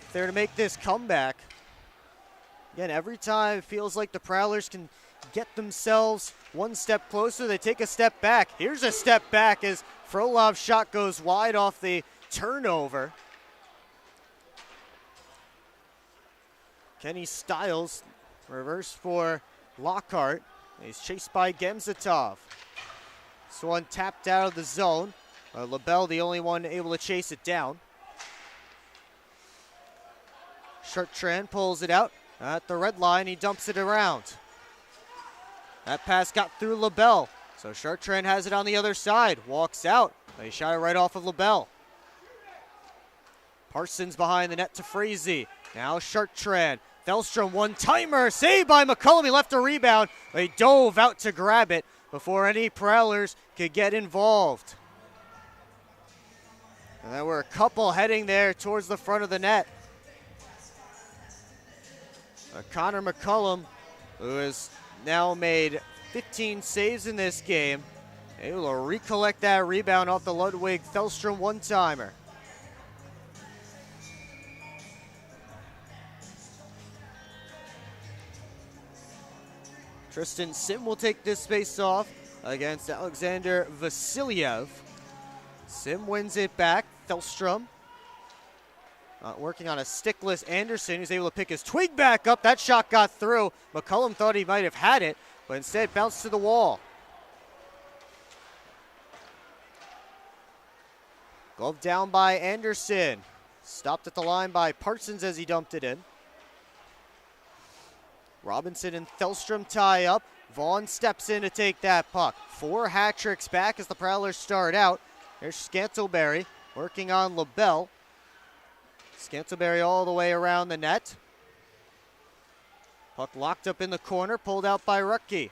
if they're to make this comeback. Again, every time it feels like the Prowlers can get themselves one step closer, they take a step back. Here's a step back as Frolov's shot goes wide off the turnover. Kenny Stiles, reverse for Lockhart. He's chased by Gamzatov. This one tapped out of the zone. LaBelle, the only one able to chase it down. Chartrand pulls it out at the red line. He dumps it around. That pass got through LaBelle. So Chartrand has it on the other side. Walks out. They shot it right off of LaBelle. Parsons behind the net to Frazee. Now Chartrand. Felstrom one-timer. Saved by McCullum. He left a rebound. They dove out to grab it before any Prowlers could get involved. And there were a couple heading there towards the front of the net. Connor McCullum, who has now made 15 saves in this game. Able to recollect that rebound off the Ludwig Thelstrom one-timer. Tristan Sim will take this face-off against Alexander Vasilyev. Sim wins it back. Thelstrom working on a stickless Anderson, who's able to pick his twig back up. That shot got through. McCullum thought he might have had it, but instead bounced to the wall. Glove down by Anderson. Stopped at the line by Parsons as he dumped it in. Robinson and Thelstrom tie up. Vaughn steps in to take that puck. 4 hat tricks back as the Prowlers start out. There's Scantlebury working on LaBelle. Scantlebury all the way around the net. Puck locked up in the corner, pulled out by Ruttke.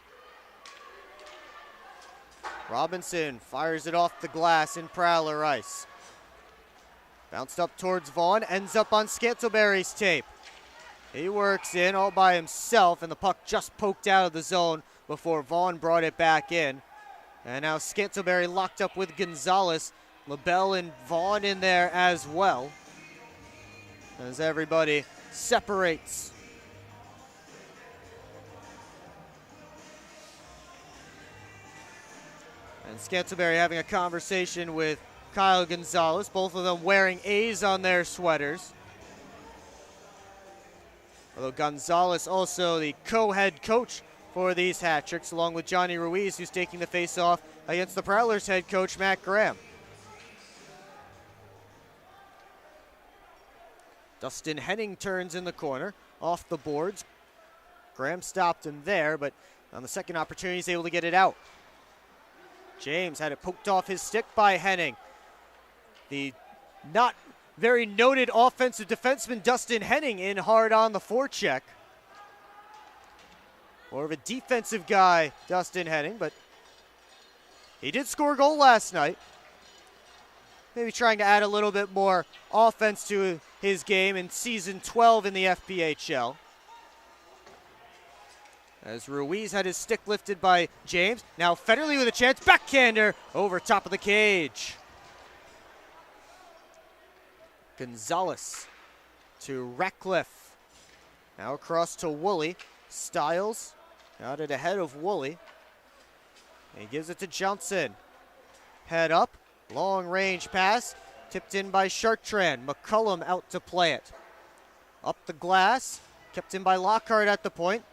Robinson fires it off the glass in Prowler ice. Bounced up towards Vaughn, ends up on Scantlebury's tape. He works in all by himself, and the puck just poked out of the zone before Vaughn brought it back in. And now Scantlebury locked up with Gonzalez. LaBelle and Vaughn in there as well, as everybody separates. And Scantlebury having a conversation with Kyle Gonzalez, both of them wearing A's on their sweaters. Although Gonzalez also the co-head coach for these hat tricks, along with Johnny Ruiz, who's taking the face-off against the Prowlers head coach Matt Graham. Dustin Henning turns in the corner, off the boards. Graham stopped him there, but on the second opportunity, he's able to get it out. James had it poked off his stick by Henning. The not very noted offensive defenseman Dustin Henning in hard on the forecheck. More of a defensive guy, Dustin Henning, but he did score a goal last night. Maybe trying to add a little bit more offense to his game in season 12 in the FPHL. As Ruiz had his stick lifted by James. Now Federley with a chance. Backhander over top of the cage. Gonzalez to Ratcliffe. Now across to Woolley. Stiles got it ahead of Woolley. He gives it to Johnson. Head up. Long range pass. Tipped in by Chartrand. McCullum out to play it. Up the glass. Kept in by Lockhart at the point.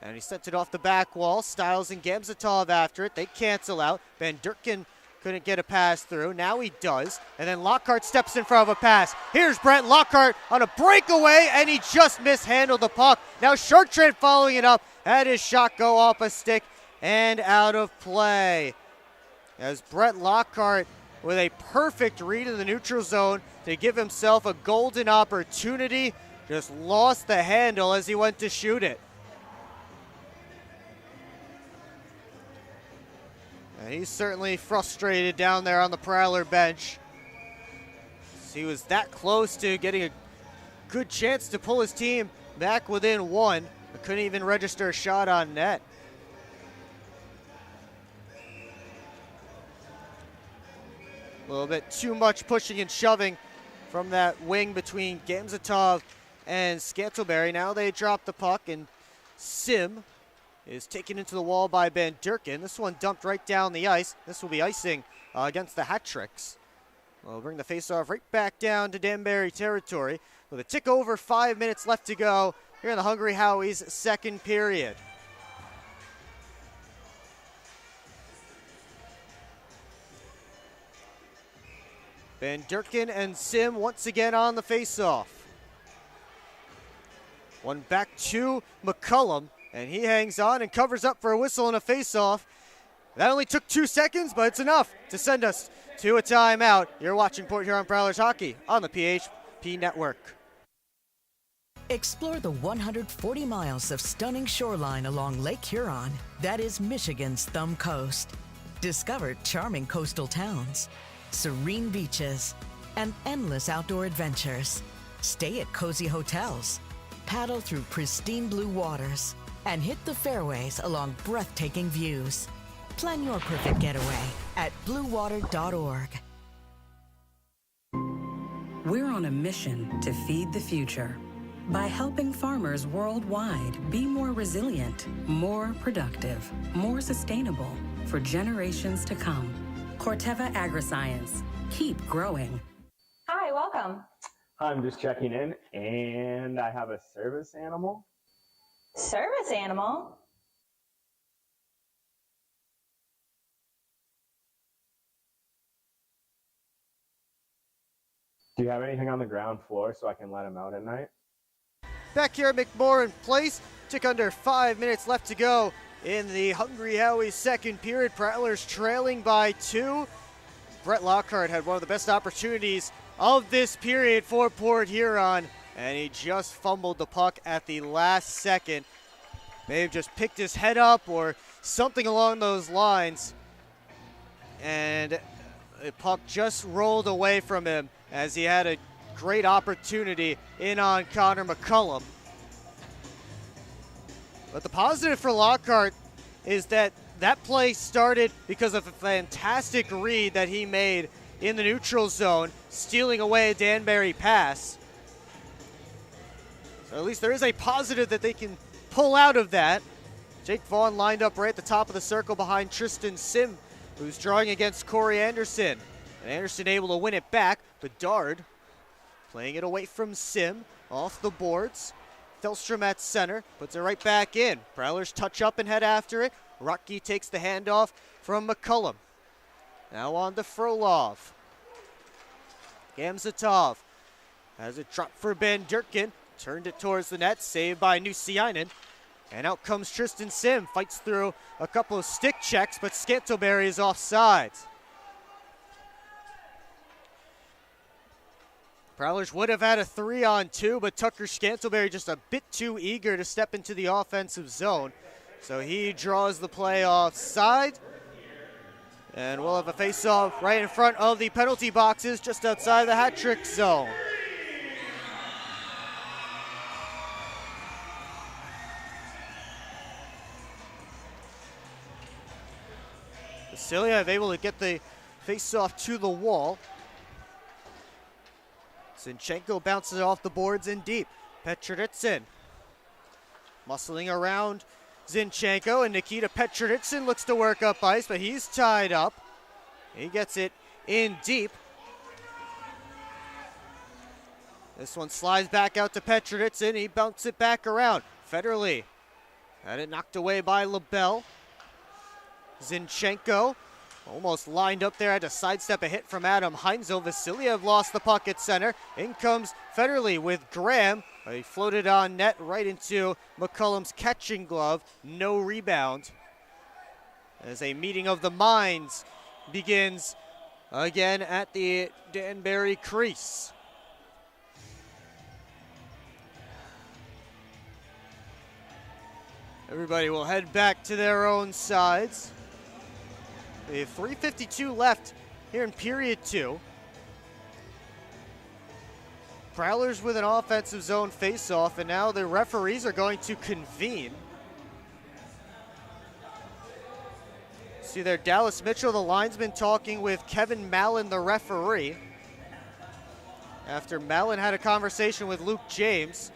And he sent it off the back wall. Stiles and Gamzatov after it. They cancel out. Van Durkin couldn't get a pass through. Now he does. And then Lockhart steps in front of a pass. Here's Brent Lockhart on a breakaway, and he just mishandled the puck. Now Chartrand following it up. Had his shot go off a stick and out of play. As Brent Lockhart with a perfect read in the neutral zone to give himself a golden opportunity, just lost the handle as he went to shoot it. And he's certainly frustrated down there on the Prowler bench. He was that close to getting a good chance to pull his team back within one, but couldn't even register a shot on net. A little bit too much pushing and shoving from that wing between Gamzatov and Scantlebury. Now they drop the puck, and Sim is taken into the wall by Van Durkin. This one dumped right down the ice. This will be icing against the hat tricks. We'll bring the faceoff right back down to Danbury territory with a tick over 5 minutes left to go here in the Hungry Howie's second period. Van Durkin and Sim once again on the faceoff. One back to McCullum, and he hangs on and covers up for a whistle and a faceoff. That only took 2 seconds, but it's enough to send us to a timeout. You're watching Port Huron Prowlers hockey on the PHP Network. Explore the 140 miles of stunning shoreline along Lake Huron. That is Michigan's Thumb Coast. Discover charming coastal towns, serene beaches, and endless outdoor adventures. Stay at cozy hotels, paddle through pristine blue waters, and hit the fairways along breathtaking views. Plan your perfect getaway at bluewater.org. We're on a mission to feed the future by helping farmers worldwide be more resilient, more productive, more sustainable for generations to come. Corteva Agriscience. Keep growing. Hi, welcome. I'm just checking in, and I have a service animal. Service animal? Do you have anything on the ground floor so I can let him out at night? Back here at McMorran Place, took under 5 minutes left to go in the Hungry Howie's second period. Prowlers trailing by 2. Brett Lockhart had one of the best opportunities of this period for Port Huron, and he just fumbled the puck at the last second. May have just picked his head up or something along those lines, and the puck just rolled away from him as he had a great opportunity in on Connor McCullum. But the positive for Lockhart is that play started because of a fantastic read that he made in the neutral zone, stealing away a Danbury pass. So at least there is a positive that they can pull out of that. Jake Vaughn lined up right at the top of the circle behind Tristan Sim, who's drawing against Corey Anderson. And Anderson able to win it back. Bedard playing it away from Sim, off the boards. Thelstrom at center, puts it right back in. Prowlers touch up and head after it. Rocky takes the handoff from McCullum. Now on to Frolov. Gamzatov has it dropped for Ben Durkin. Turned it towards the net, saved by Nusiainen. And out comes Tristan Sim, fights through a couple of stick checks, but Scantleberry is offside. Prowlers would have had a 3-on-2, but Tucker Scantleberry just a bit too eager to step into the offensive zone. So he draws the play offside. And we'll have a face-off right in front of the penalty boxes, just outside the hat-trick zone. Vasiliev able to get the face-off to the wall. Zinchenko bounces it off the boards in deep. Petrovitsin muscling around Zinchenko, and Nikita Petrovitsin looks to work up ice, but he's tied up. He gets it in deep. This one slides back out to Petrovitsin. He bounces it back around. Federley had it knocked away by LaBelle. Zinchenko almost lined up there, had to sidestep a hit from Adam Heinzel. Vasiliev lost the puck at center. In comes Federley with Graham. He floated on net right into McCullum's catching glove. No rebound. As a meeting of the minds begins again at the Danbury crease. Everybody will head back to their own sides. We have 3:52 left here in period 2. Prowlers with an offensive zone face-off, and now the referees are going to convene. See there, Dallas Mitchell, the linesman, talking with Kevin Mallon, the referee. After Mallon had a conversation with Luke James,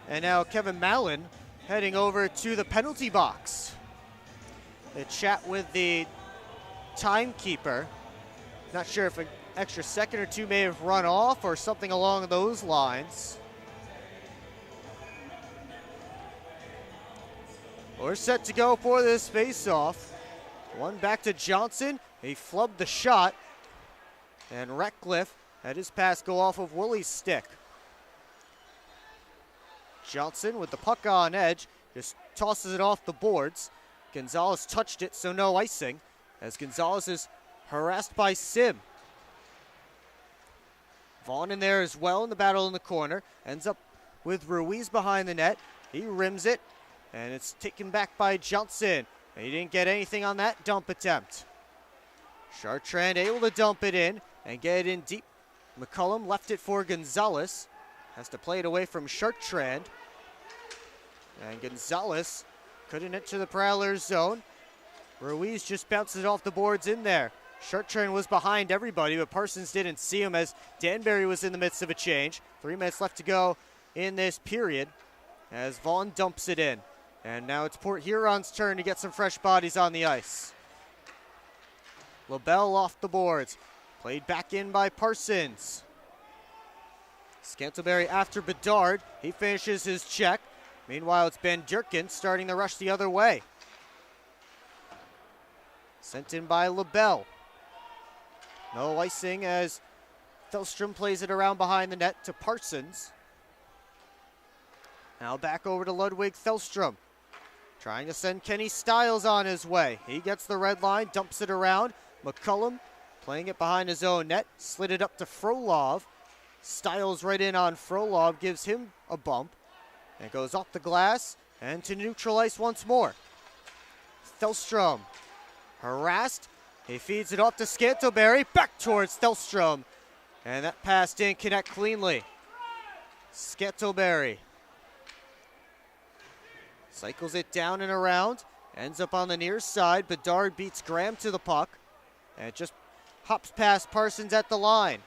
and now Kevin Mallon heading over to the penalty box. They chat with the timekeeper. Not sure if an extra second or two may have run off or something along those lines. We're set to go for this face-off. One back to Johnson. He flubbed the shot. And Ratcliffe had his pass go off of Woolley's stick. Johnson with the puck on edge, just tosses it off the boards. Gonzalez touched it, so no icing, as Gonzalez is harassed by Sim. Vaughn in there as well in the battle in the corner. Ends up with Ruiz behind the net. He rims it, and it's taken back by Johnson. He didn't get anything on that dump attempt. Chartrand able to dump it in and get it in deep. McCullum left it for Gonzalez. Has to play it away from Chartrand. And Gonzalez couldn't enter the Prowlers zone. Ruiz just bounces it off the boards in there. Chartrand was behind everybody, but Parsons didn't see him as Danbury was in the midst of a change. 3 minutes left to go in this period as Vaughn dumps it in. And now it's Port Huron's turn to get some fresh bodies on the ice. LaBelle off the boards. Played back in by Parsons. Scantlebury after Bedard. He finishes his check. Meanwhile, it's Ben Durkin starting the rush the other way. Sent in by LaBelle. No icing as Thelstrom plays it around behind the net to Parsons. Now back over to Ludwig Thelstrom. Trying to send Kenny Stiles on his way. He gets the red line, dumps it around. McCullum playing it behind his own net. Slid it up to Frolov. Stiles right in on Frolov, gives him a bump. And it goes off the glass and to neutral ice once more. Thelstrom harassed. He feeds it off to Scantlebury. Back towards Thelstrom. And that pass didn't connect cleanly. Scantlebury cycles it down and around. Ends up on the near side. Bedard beats Graham to the puck. And it just hops past Parsons at the line.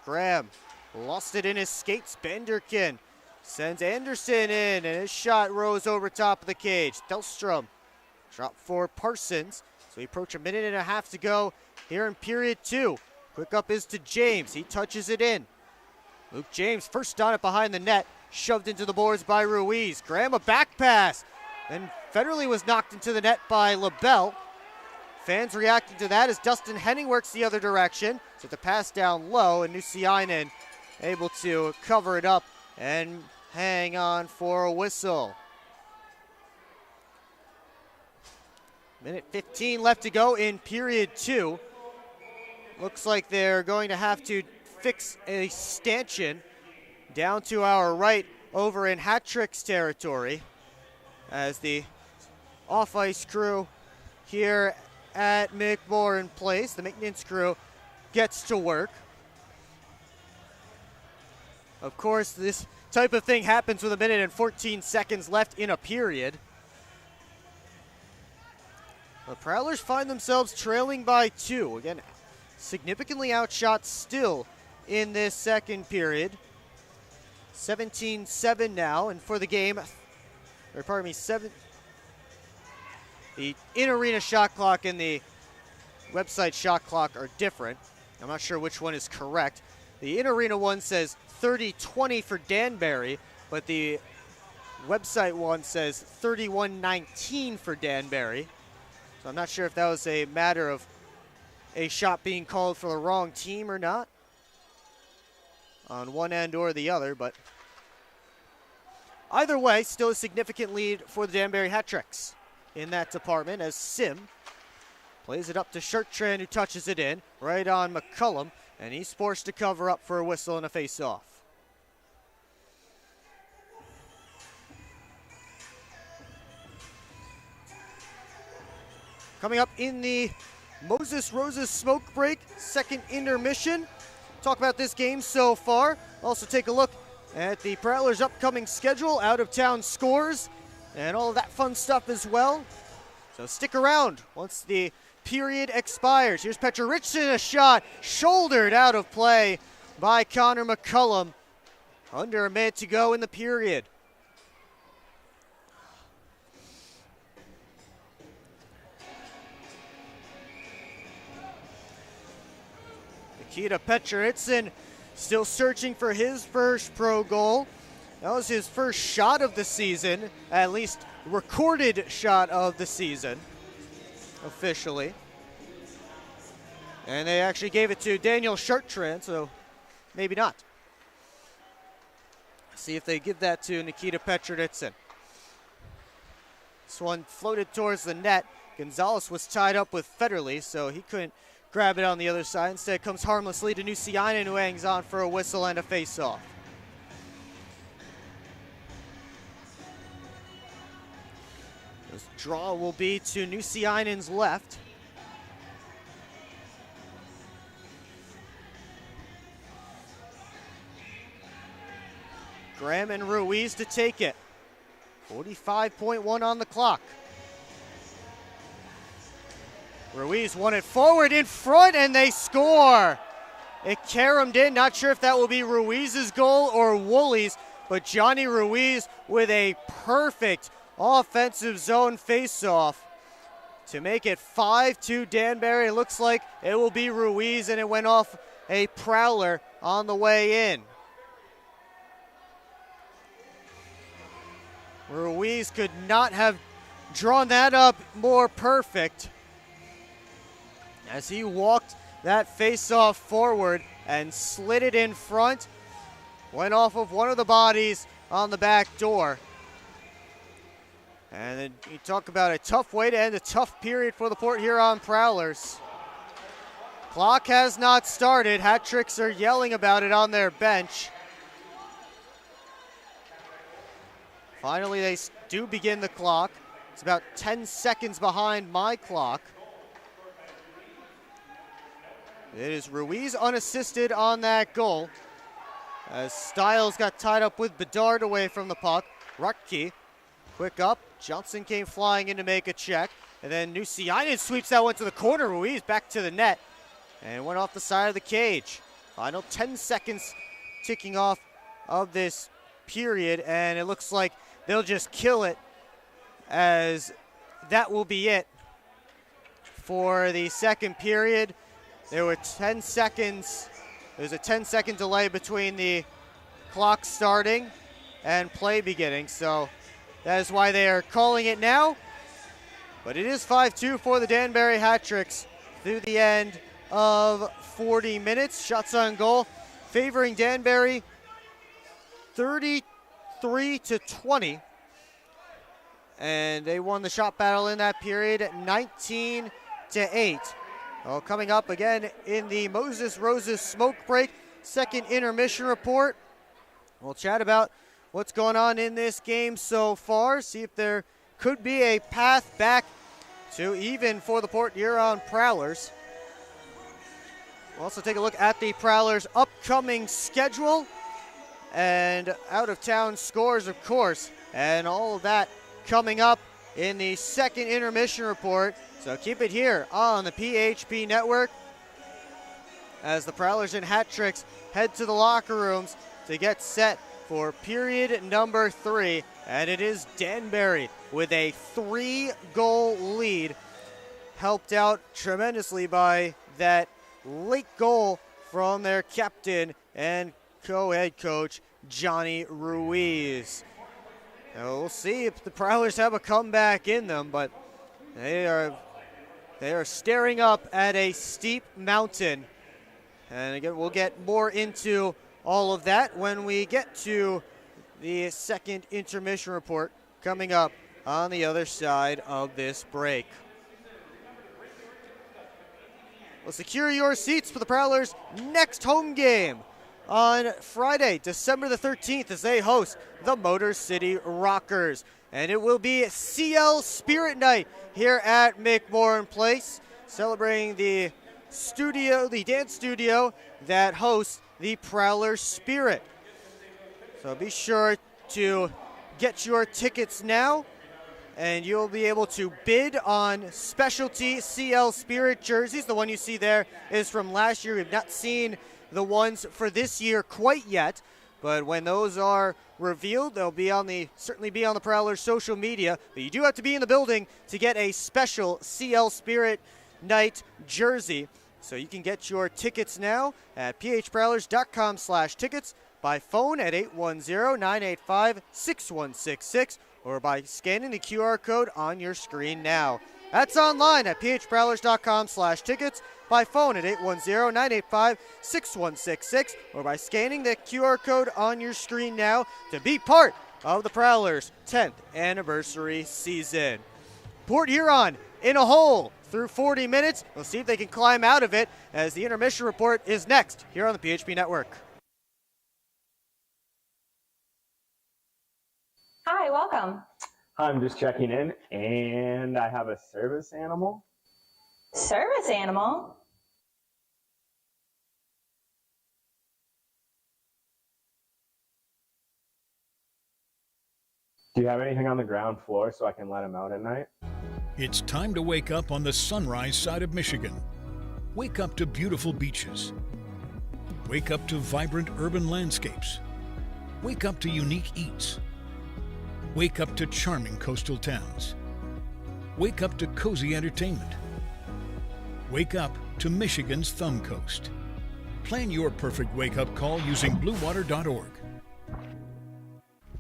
Graham lost it in his skates. Benderkin sends Anderson in, and his shot rose over top of the cage. Thelstrom drop for Parsons. So we approach a minute and a half to go here in period 2. Quick up is to James. He touches it in. Luke James first on it behind the net. Shoved into the boards by Ruiz. Graham a back pass. Then Federley was knocked into the net by LaBelle. Fans reacting to that as Dustin Henning works the other direction. So the pass down low, and Nusiainen able to cover it up and hang on for a whistle. Minute 15 left to go in period 2. Looks like they're going to have to fix a stanchion down to our right over in Hat-Trick's territory as the off-ice crew here at McMorran Place, the maintenance crew, gets to work. Of course, this type of thing happens with a minute and 14 seconds left in a period. The Prowlers find themselves trailing by 2. Again, significantly outshot still in this second period. 17-7 now, and for the game, or pardon me, the in-arena shot clock and the website shot clock are different. I'm not sure which one is correct. The in-arena one says 30-20 for Danbury, but the website one says 31-19 for Danbury. So I'm not sure if that was a matter of a shot being called for the wrong team or not on one end or the other, but either way, still a significant lead for the Danbury Hat-Tricks in that department as Sim plays it up to Chartrand, who touches it in right on McCullum, and he's forced to cover up for a whistle and a face-off. Coming up in the Moses Roses smoke break, second intermission. Talk about this game so far. Also take a look at the Prowlers' upcoming schedule, out-of-town scores, and all of that fun stuff as well. So stick around once the period expires. Here's Petra Richardson, a shot shouldered out of play by Connor McCullum. Under a minute to go in the period. Nikita Petroritsin still searching for his first pro goal. That was his first shot of the season, at least recorded shot of the season, officially. And they actually gave it to Daniel Chartrand, so maybe not. See if they give that to Nikita Petroritsin. This one floated towards the net. Gonzalez was tied up with Federley, so he couldn't grab it on the other side. Instead, it comes harmlessly to Nusiainen, who hangs on for a whistle and a face-off. This draw will be to Nusiainen's left. Graham and Ruiz to take it. 45.1 on the clock. Ruiz won it forward in front, and they score. It caromed in. Not sure if that will be Ruiz's goal or Woolley's, but Johnny Ruiz with a perfect offensive zone face-off to make it 5-2 Danbury. It looks like it will be Ruiz, and it went off a Prowler on the way in. Ruiz could not have drawn that up more perfect as he walked that face-off forward and slid it in front. Went off of one of the bodies on the back door. And then you talk about a tough way to end a tough period for the Port Huron Prowlers. Clock has not started. Hat Tricks are yelling about it on their bench. Finally, they do begin the clock. It's about 10 seconds behind my clock. It is Ruiz unassisted on that goal, as Stiles got tied up with Bedard away from the puck. Rutke, quick up. Johnson came flying in to make a check. And then Nusiainen sweeps that one to the corner. Ruiz back to the net and went off the side of the cage. Final 10 seconds ticking off of this period, and it looks like they'll just kill it, as that will be it for the second period. There were 10 seconds. There's a 10-second delay between the clock starting and play beginning, so that is why they are calling it now. But it is 5-2 for the Danbury Hat Tricks through the end of 40 minutes. Shots on goal favoring Danbury 33-20. And they won the shot battle in that period at 19-8. Well, coming up again in the Moses Roses smoke break, second intermission report. We'll chat about what's going on in this game so far, see if there could be a path back to even for the Port Huron Prowlers. We'll also take a look at the Prowlers' upcoming schedule and out-of-town scores, of course, and all of that coming up in the second intermission report. So keep it here on the PHP Network as the Prowlers and Hat Tricks head to the locker rooms to get set for period number 3. And it is Danbury with a 3-goal lead, helped out tremendously by that late goal from their captain and co-head coach, Johnny Ruiz. Now we'll see if the Prowlers have a comeback in them, but they are staring up at a steep mountain. And again, we'll get more into all of that when we get to the second intermission report coming up on the other side of this break. Well, secure your seats for the Prowlers' next home game on Friday, December the 13th, as they host the Motor City Rockers. And it will be CL Spirit Night here at McMorran Place, celebrating the dance studio that hosts the Prowler Spirit. So be sure to get your tickets now, and you'll be able to bid on specialty CL Spirit jerseys. The one you see there is from last year. We've not seen the ones for this year quite yet, but when those are revealed, they'll be certainly be on the Prowlers social media. But you do have to be in the building to get a special CL Spirit Night jersey. So you can get your tickets now at phprowlers.com/tickets, by phone at 810-985-6166, or by scanning the QR code on your screen now. That's online at phprowlers.com/tickets, by phone at 810-985-6166, or by scanning the QR code on your screen now to be part of the Prowlers' 10th anniversary season. Port Huron in a hole through 40 minutes. We'll see if they can climb out of it, as the intermission report is next here on the PHP Network. Hi, welcome. I'm just checking in, and I have a service animal. Service animal? Do you have anything on the ground floor so I can let him out at night? It's time to wake up on the sunrise side of Michigan. Wake up to beautiful beaches. Wake up to vibrant urban landscapes. Wake up to unique eats. Wake up to charming coastal towns. Wake up to cozy entertainment. Wake up to Michigan's Thumb Coast. Plan your perfect wake-up call using bluewater.org.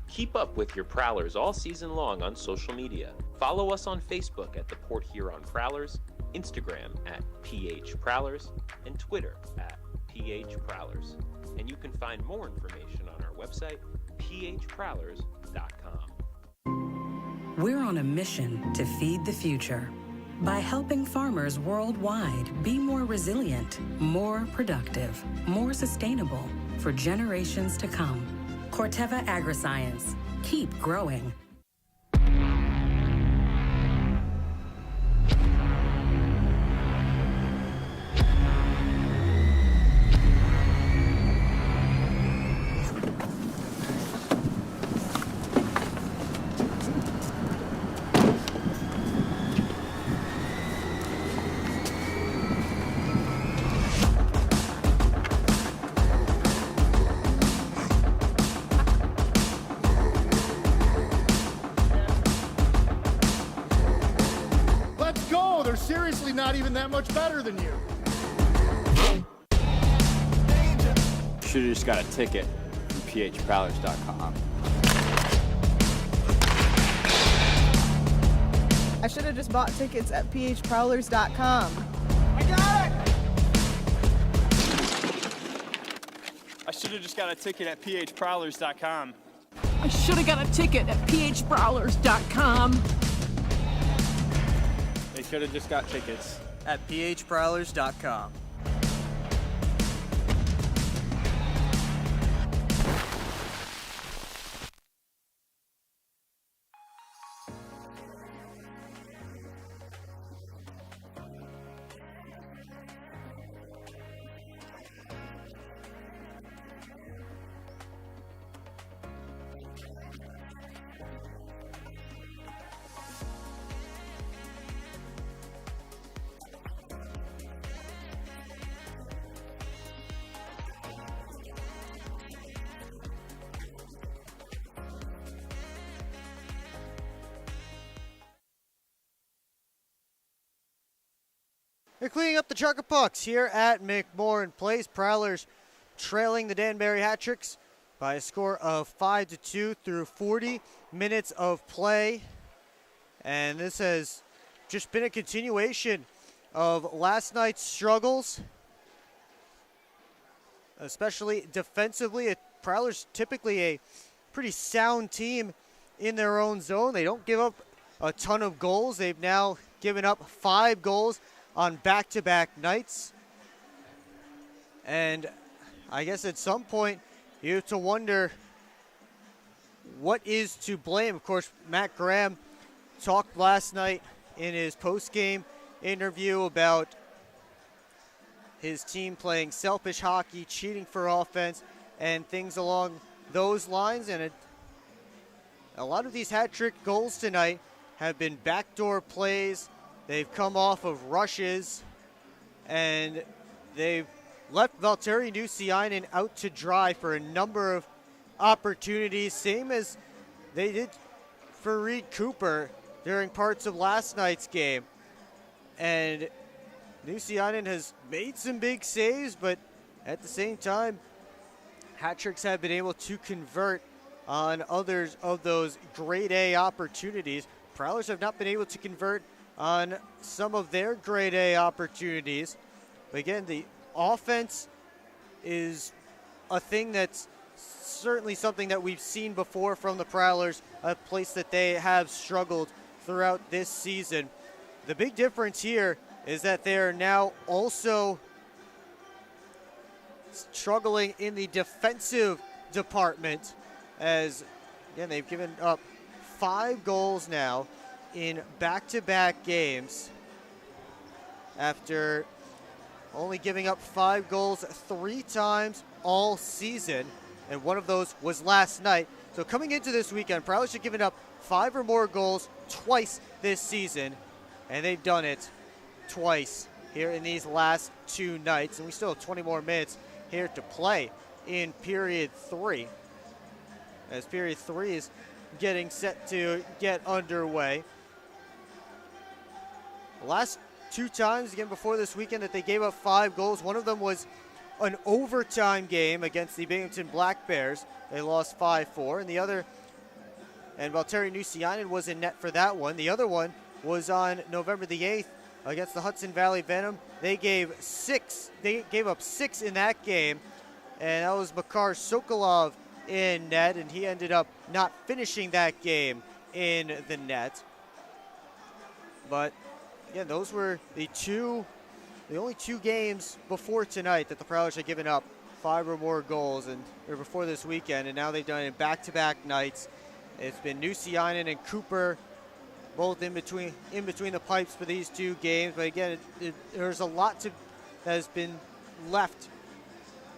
Keep up with your Prowlers all season long on social media. Follow us on Facebook at the Port Huron Prowlers, Instagram at PH Prowlers, and Twitter at PH Prowlers. And you can find more information on our website, phprowlers.com. We're on a mission to feed the future by helping farmers worldwide be more resilient, more productive, more sustainable for generations to come. Corteva Agriscience. Keep growing. They're seriously not even that much better than you. Should have just got a ticket from phprowlers.com. I should have just bought tickets at phprowlers.com. I got it! I should have just got a ticket at phprowlers.com. I should have got a ticket at phprowlers.com. They should have just got tickets At phprowlers.com. They're cleaning up the Chugga Pucks here at McMorran Place. Prowlers trailing the Danbury Hat-Tricks by a score of 5-2 through 40 minutes of play. And this has just been a continuation of last night's struggles, especially defensively. Prowlers typically a pretty sound team in their own zone. They don't give up a ton of goals. They've now given up 5 goals on back-to-back nights. And I guess at some point you have to wonder what is to blame. Of course, Matt Graham talked last night in his post-game interview about his team playing selfish hockey, cheating for offense, and things along those lines. And a lot of these hat-trick goals tonight have been backdoor plays. They've come off of rushes, and they've left Valtteri Nusiainen out to dry for a number of opportunities, same as they did for Reed Cooper during parts of last night's game. And Nusiainen has made some big saves, but at the same time, hat-tricks have been able to convert on others of those grade A opportunities. Prowlers have not been able to convert on some of their grade A opportunities. But again, the offense is a thing that's certainly something that we've seen before from the Prowlers, a place that they have struggled throughout this season. The big difference here is that they're now also struggling in the defensive department, as again they've given up 5 goals now in back-to-back games after only giving up 5 goals 3 times all season, and one of those was last night. So So coming into this weekend, Prowlers have given up 5 or more goals twice this season, and they've done it twice here in these last 2 nights, and we still have 20 more minutes here to play in period 3, as period 3 is getting set to get underway. The last 2 times, again, before this weekend that they gave up 5 goals, one of them was an overtime game against the Binghamton Black Bears. They lost 5-4, and the other, and Valtteri Nusiainen was in net for that one. The other one was on November the 8th against the Hudson Valley Venom. They gave up 6 in that game, and that was Makar Sokolov in net, and he ended up not finishing that game in the net. But again, those were the only 2 games before tonight that the Prowlers had given up 5 or more goals, or before this weekend, and now they've done it in back-to-back nights. It's been Nusiainen and Cooper both in between the pipes for these 2 games. But again, there's a lot that has been left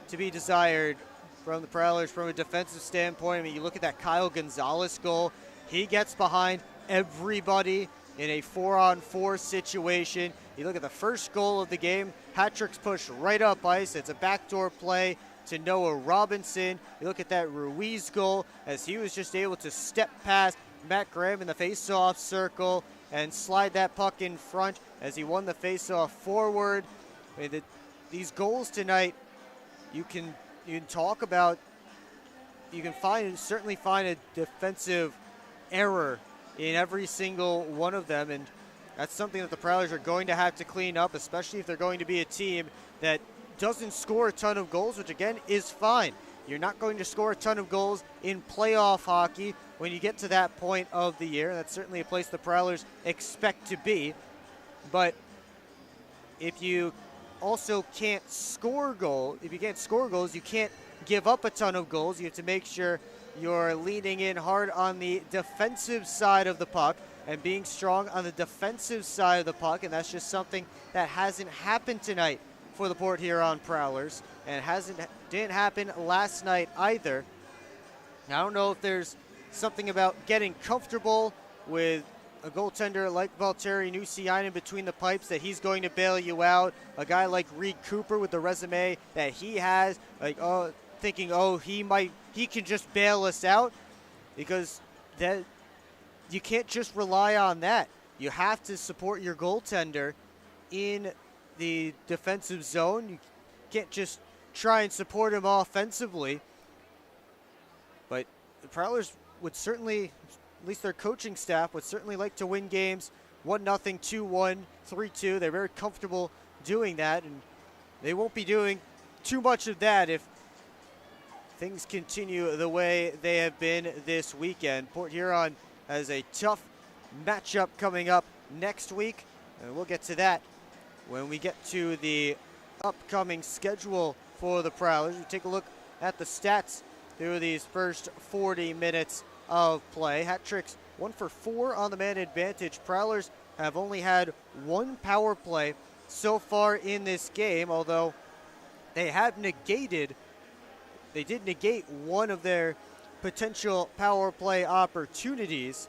to be desired from the Prowlers from a defensive standpoint. I mean, you look at that Kyle Gonzalez goal. He gets behind everybody in a 4-on-4 situation. You look at the first goal of the game, hat-trick's pushed right up ice. It's a backdoor play to Noah Robinson. You look at that Ruiz goal as he was just able to step past Matt Graham in the face-off circle and slide that puck in front as he won the face-off forward. I mean, these goals tonight, you can talk about, you can certainly find a defensive error in every single one of them, and that's something that the Prowlers are going to have to clean up, especially if they're going to be a team that doesn't score a ton of goals, which again is fine. You're not going to score a ton of goals in playoff hockey when you get to that point of the year. That's certainly a place the Prowlers expect to be. But if you also can't score goals, you can't give up a ton of goals. You have to make sure you're leaning in hard on the defensive side of the puck and being strong on the defensive side of the puck, and that's just something that hasn't happened tonight for the Port Huron Prowlers, and didn't happen last night either. Now, I don't know if there's something about getting comfortable with a goaltender like Valtteri Nusiainen between the pipes that he's going to bail you out. A guy like Reed Cooper with the resume that he has, thinking, he can just bail us out, because that you can't just rely on that. You have to support your goaltender in the defensive zone. You can't just try and support him offensively. But the Prowlers would certainly, at least their coaching staff, would certainly like to win games 1-0, 2-1, 3-2. They're very comfortable doing that, and they won't be doing too much of that if things continue the way they have been this weekend. Port Huron has a tough matchup coming up next week, and we'll get to that when we get to the upcoming schedule for the Prowlers. We take a look at the stats through these first 40 minutes of play. Hat tricks 1 for 4 on the man advantage. Prowlers have only had 1 power play so far in this game, although they did negate one of their potential power play opportunities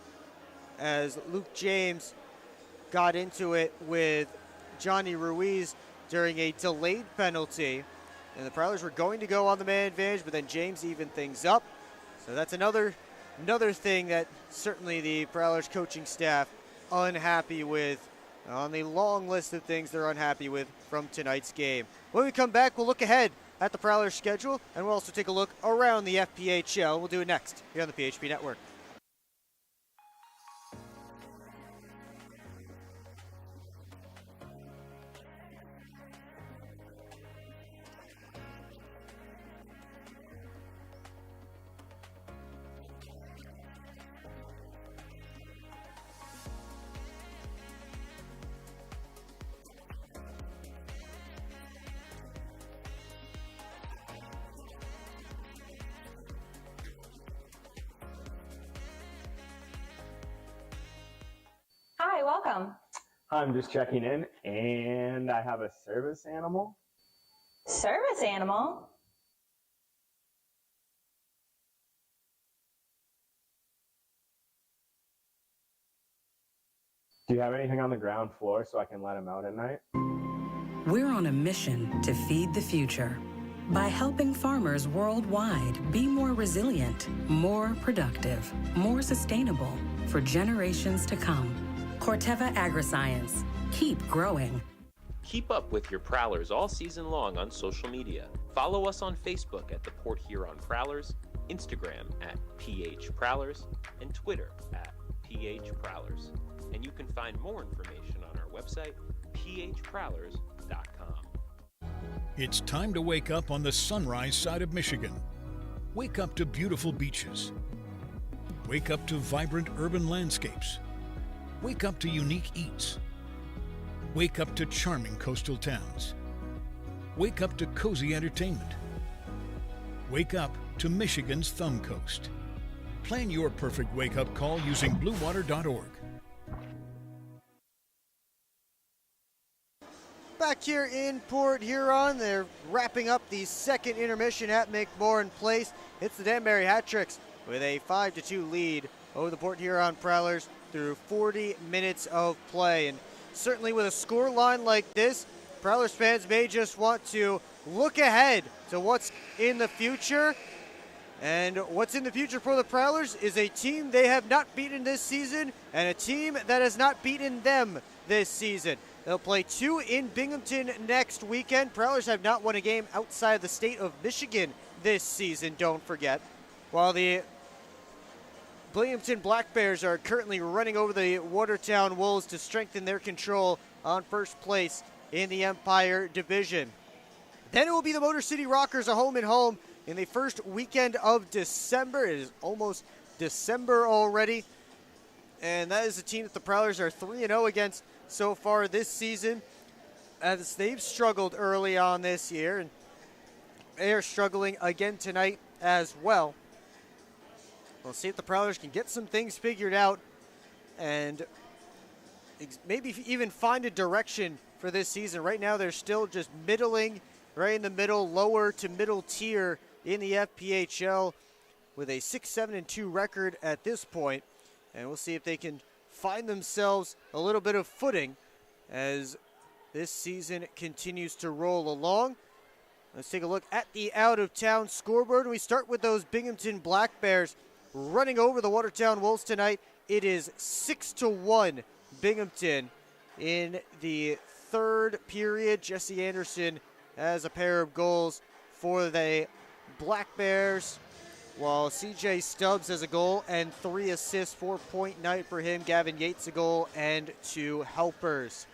as Luke James got into it with Johnny Ruiz during a delayed penalty. And the Prowlers were going to go on the man advantage, but then James evened things up. So that's another thing that certainly the Prowlers coaching staff unhappy with on the long list of things they're unhappy with from tonight's game. When we come back, we'll look ahead at the Prowlers schedule, and we'll also take a look around the FPHL. We'll do it next here on the PHP Network. Hi, welcome. I'm just checking in, and I have a service animal. Service animal? have anything on the ground floor so I can let him out at night? We're on a mission to feed the future by helping farmers worldwide be more resilient, more productive, more sustainable for generations to come. Corteva Agriscience. Keep growing. Keep up with your Prowlers all season long on social media. Follow us on Facebook at the Port Huron Prowlers, Instagram at PH Prowlers, and Twitter at PH Prowlers. And you can find more information on our website, phprowlers.com. It's time to wake up on the sunrise side of Michigan. Wake up to beautiful beaches. Wake up to vibrant urban landscapes. Wake up to unique eats. Wake up to charming coastal towns. Wake up to cozy entertainment. Wake up to Michigan's Thumb Coast. Plan your perfect wake-up call using bluewater.org. Back here in Port Huron, they're wrapping up the second intermission at McMorran Place. It's the Danbury Hat Tricks with a 5-2 lead over the Port Huron Prowlers through 40 minutes of play. And certainly with a score line like this, Prowlers fans may just want to look ahead to what's in the future. And what's in the future for the Prowlers is a team they have not beaten this season and a team that has not beaten them this season. They'll play 2 in Binghamton next weekend. Prowlers have not won a game outside the state of Michigan this season, don't forget. While the Binghamton Black Bears are currently running over the Watertown Wolves to strengthen their control on first place in the Empire Division. Then it will be the Motor City Rockers, a home and home in the first weekend of December. It is almost December already. And that is a team that the Prowlers are 3-0 against so far this season, as they've struggled early on this year, and they are struggling again tonight as well. We'll see if the Prowlers can get some things figured out and maybe even find a direction for this season. Right now they're still just middling, right in the middle, lower to middle tier in the FPHL with a 6-7-2 record at this point. And we'll see if they can find themselves a little bit of footing as this season continues to roll along. Let's take a look at the out-of-town scoreboard. We start with those Binghamton Black Bears running over the Watertown Wolves tonight. It is 6-1 Binghamton in the third period. Jesse Anderson has a pair of goals for the Black Bears, while CJ Stubbs has a goal and 3 assists, 4-point night for him. Gavin Yates a goal and 2 helpers.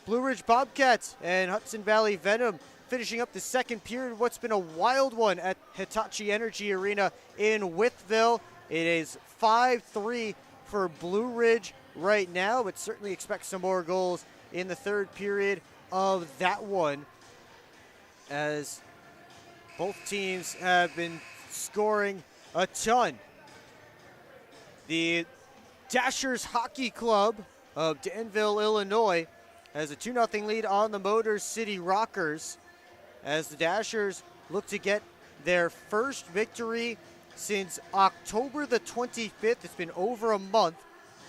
Blue Ridge Bobcats and Hudson Valley Venom finishing up the second period. What's been a wild one at Hitachi Energy Arena in Wytheville. It is 5-3 for Blue Ridge right now, but certainly expect some more goals in the third period of that one, as both teams have been scoring a ton. The Dashers Hockey Club of Danville, Illinois has a 2-0 lead on the Motor City Rockers, as the Dashers look to get their first victory since October the 25th. It's been over a month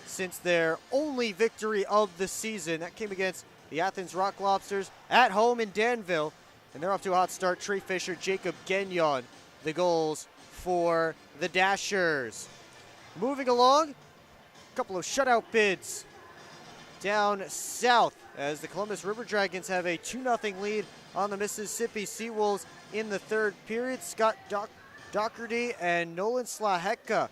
since their only victory of the season. That came against the Athens Rock Lobsters at home in Danville, and they're off to a hot start. Trey Fisher, Jacob Gagnon, the goals for the Dashers. Moving along, a couple of shutout bids down south, as the Columbus River Dragons have a 2-0 lead on the Mississippi Seawolves in the third period. Scott Doherty and Nolan Slaheka,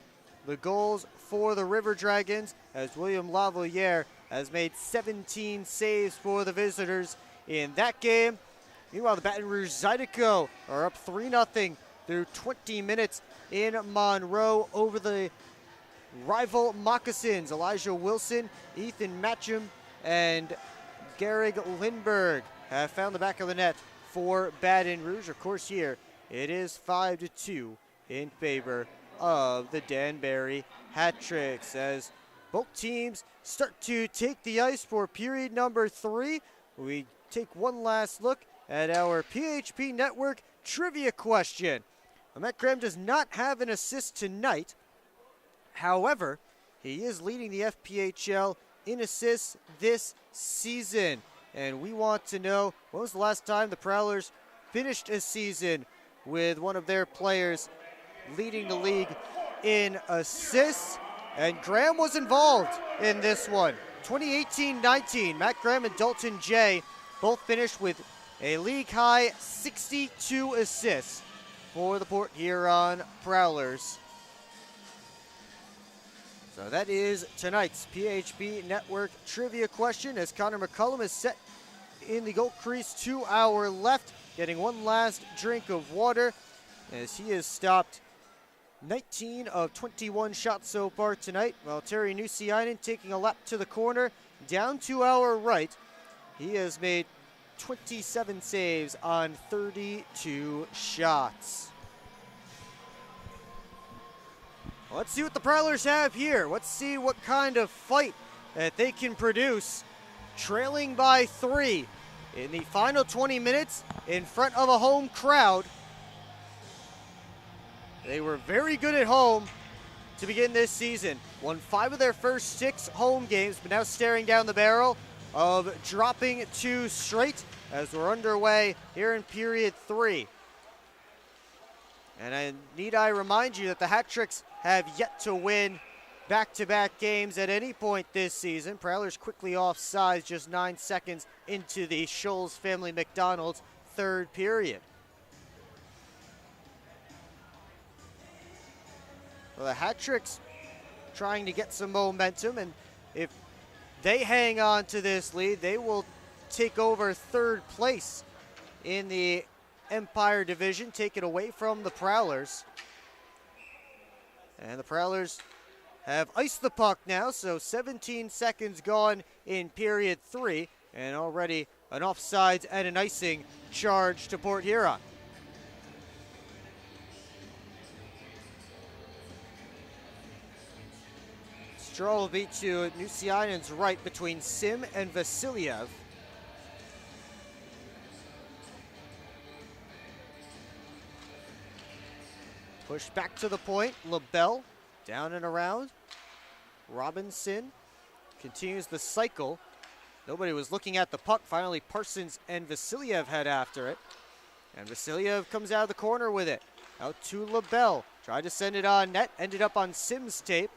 the goals for the River Dragons, as William Lavaliere has made 17 saves for the visitors in that game. Meanwhile, the Baton Rouge Zydeco are up 3-0 through 20 minutes in Monroe over the rival Moccasins. Elijah Wilson, Ethan Matcham, and Gehrig Lindberg have found the back of the net for Baton Rouge. Of course, here it is 5-2 in favor of the Danbury Hat Tricks, as both teams start to take the ice for period number 3. We take one last look at our PHP Network trivia question. Matt Graham does not have an assist tonight. However, he is leading the FPHL in assists this season. And we want to know, when was the last time the Prowlers finished a season with one of their players leading the league in assists? And Graham was involved in this one. 2018-19, Matt Graham and Dalton Jay both finished with a league-high 62 assists for the Port Huron Prowlers. So that is tonight's PHP Network trivia question, as Connor McCullum is set in the goal crease to our left, getting one last drink of water as he has stopped 19 of 21 shots so far tonight, while Terry Nusiainen taking a lap to the corner down to our right. He has made 27 saves on 32 shots. Let's see what the Prowlers have here. Let's see what kind of fight that they can produce, trailing by 3 in the final 20 minutes in front of a home crowd. They were very good at home to begin this season. Won 5 of their first 6 home games, but now staring down the barrel of dropping 2 straight as we're underway here in period 3. And need I remind you that the Hat-Tricks have yet to win back-to-back games at any point this season. Prowlers quickly offsides just 9 seconds into the Scholes family McDonald's third period. Well, the Hat-Tricks trying to get some momentum, and if they hang on to this lead, they will take over third place in the Empire Division, take it away from the Prowlers. And the Prowlers have iced the puck now, so 17 seconds gone in period 3, and already an offsides and an icing charge to Port Huron. Straw will be to Nusiainen's right between Sim and Vasiliev. Push back to the point. LaBelle down and around. Robinson continues the cycle. Nobody was looking at the puck. Finally, Parsons and Vasiliev head after it. And Vasiliev comes out of the corner with it. Out to LaBelle. Tried to send it on net. Ended up on Sims' tape.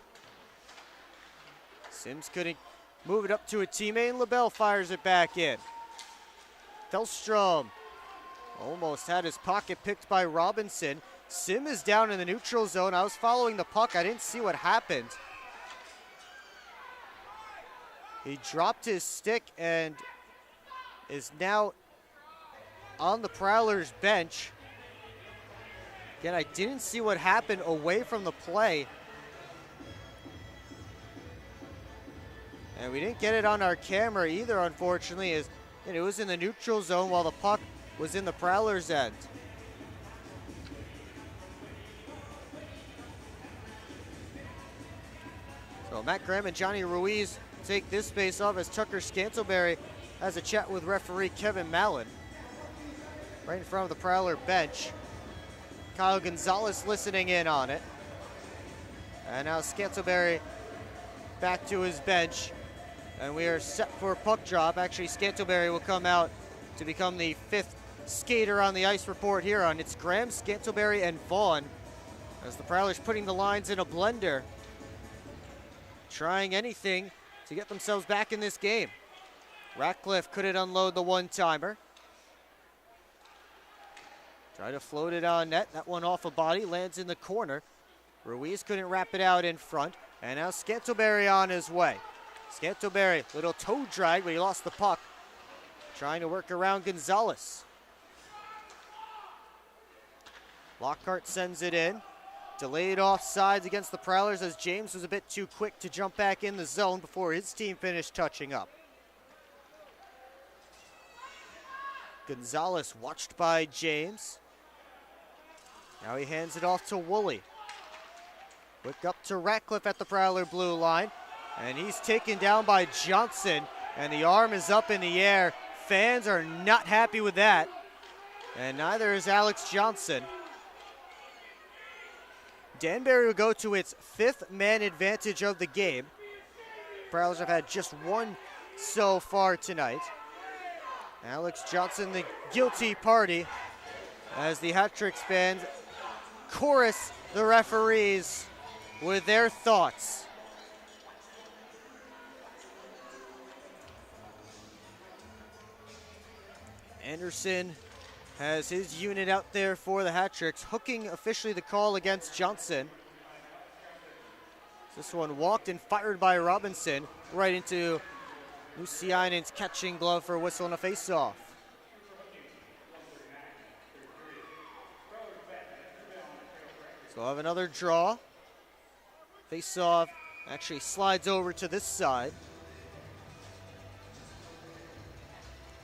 Sims couldn't move it up to a teammate, and LaBelle fires it back in. Thelstrom almost had his pocket picked by Robinson. Sim is down in the neutral zone. I was following the puck. I didn't see what happened. He dropped his stick and is now on the Prowlers bench. Again, I didn't see what happened away from the play. And we didn't get it on our camera either, unfortunately, as it was in the neutral zone while the puck was in the Prowlers' end. So Matt Graham and Johnny Ruiz take this face off as Tucker Scantleberry has a chat with referee Kevin Mallon right in front of the Prowler bench. Kyle Gonzalez listening in on it. And now Scantleberry back to his bench. And we are set for a puck drop. Actually, Scantleberry will come out to become the 5th skater on the ice for Port Huron. It's Graham, Scantleberry, and Vaughn as the Prowlers putting the lines in a blender, trying anything to get themselves back in this game. Ratcliffe couldn't unload the one-timer. Try to float it on net. That one off a body, lands in the corner. Ruiz couldn't wrap it out in front. And now Scantleberry on his way. Scantleberry, little toe drag, but he lost the puck. Trying to work around Gonzalez. Lockhart sends it in. Delayed offsides against the Prowlers as James was a bit too quick to jump back in the zone before his team finished touching up. Gonzalez watched by James. Now he hands it off to Woolley. Quick up to Ratcliffe at the Prowler blue line. And he's taken down by Johnson. And the arm is up in the air. Fans are not happy with that. And neither is Alex Johnson. Danbury will go to its 5th man advantage of the game. Prowlers have had just one so far tonight. Alex Johnson, the guilty party, as the Hat Tricks fans chorus the referees with their thoughts. Anderson has his unit out there for the Hat Tricks, hooking officially the call against Johnson. This one walked and fired by Robinson right into Lucianen's catching glove for a whistle and a face-off. So we'll have another draw. Face-off actually slides over to this side.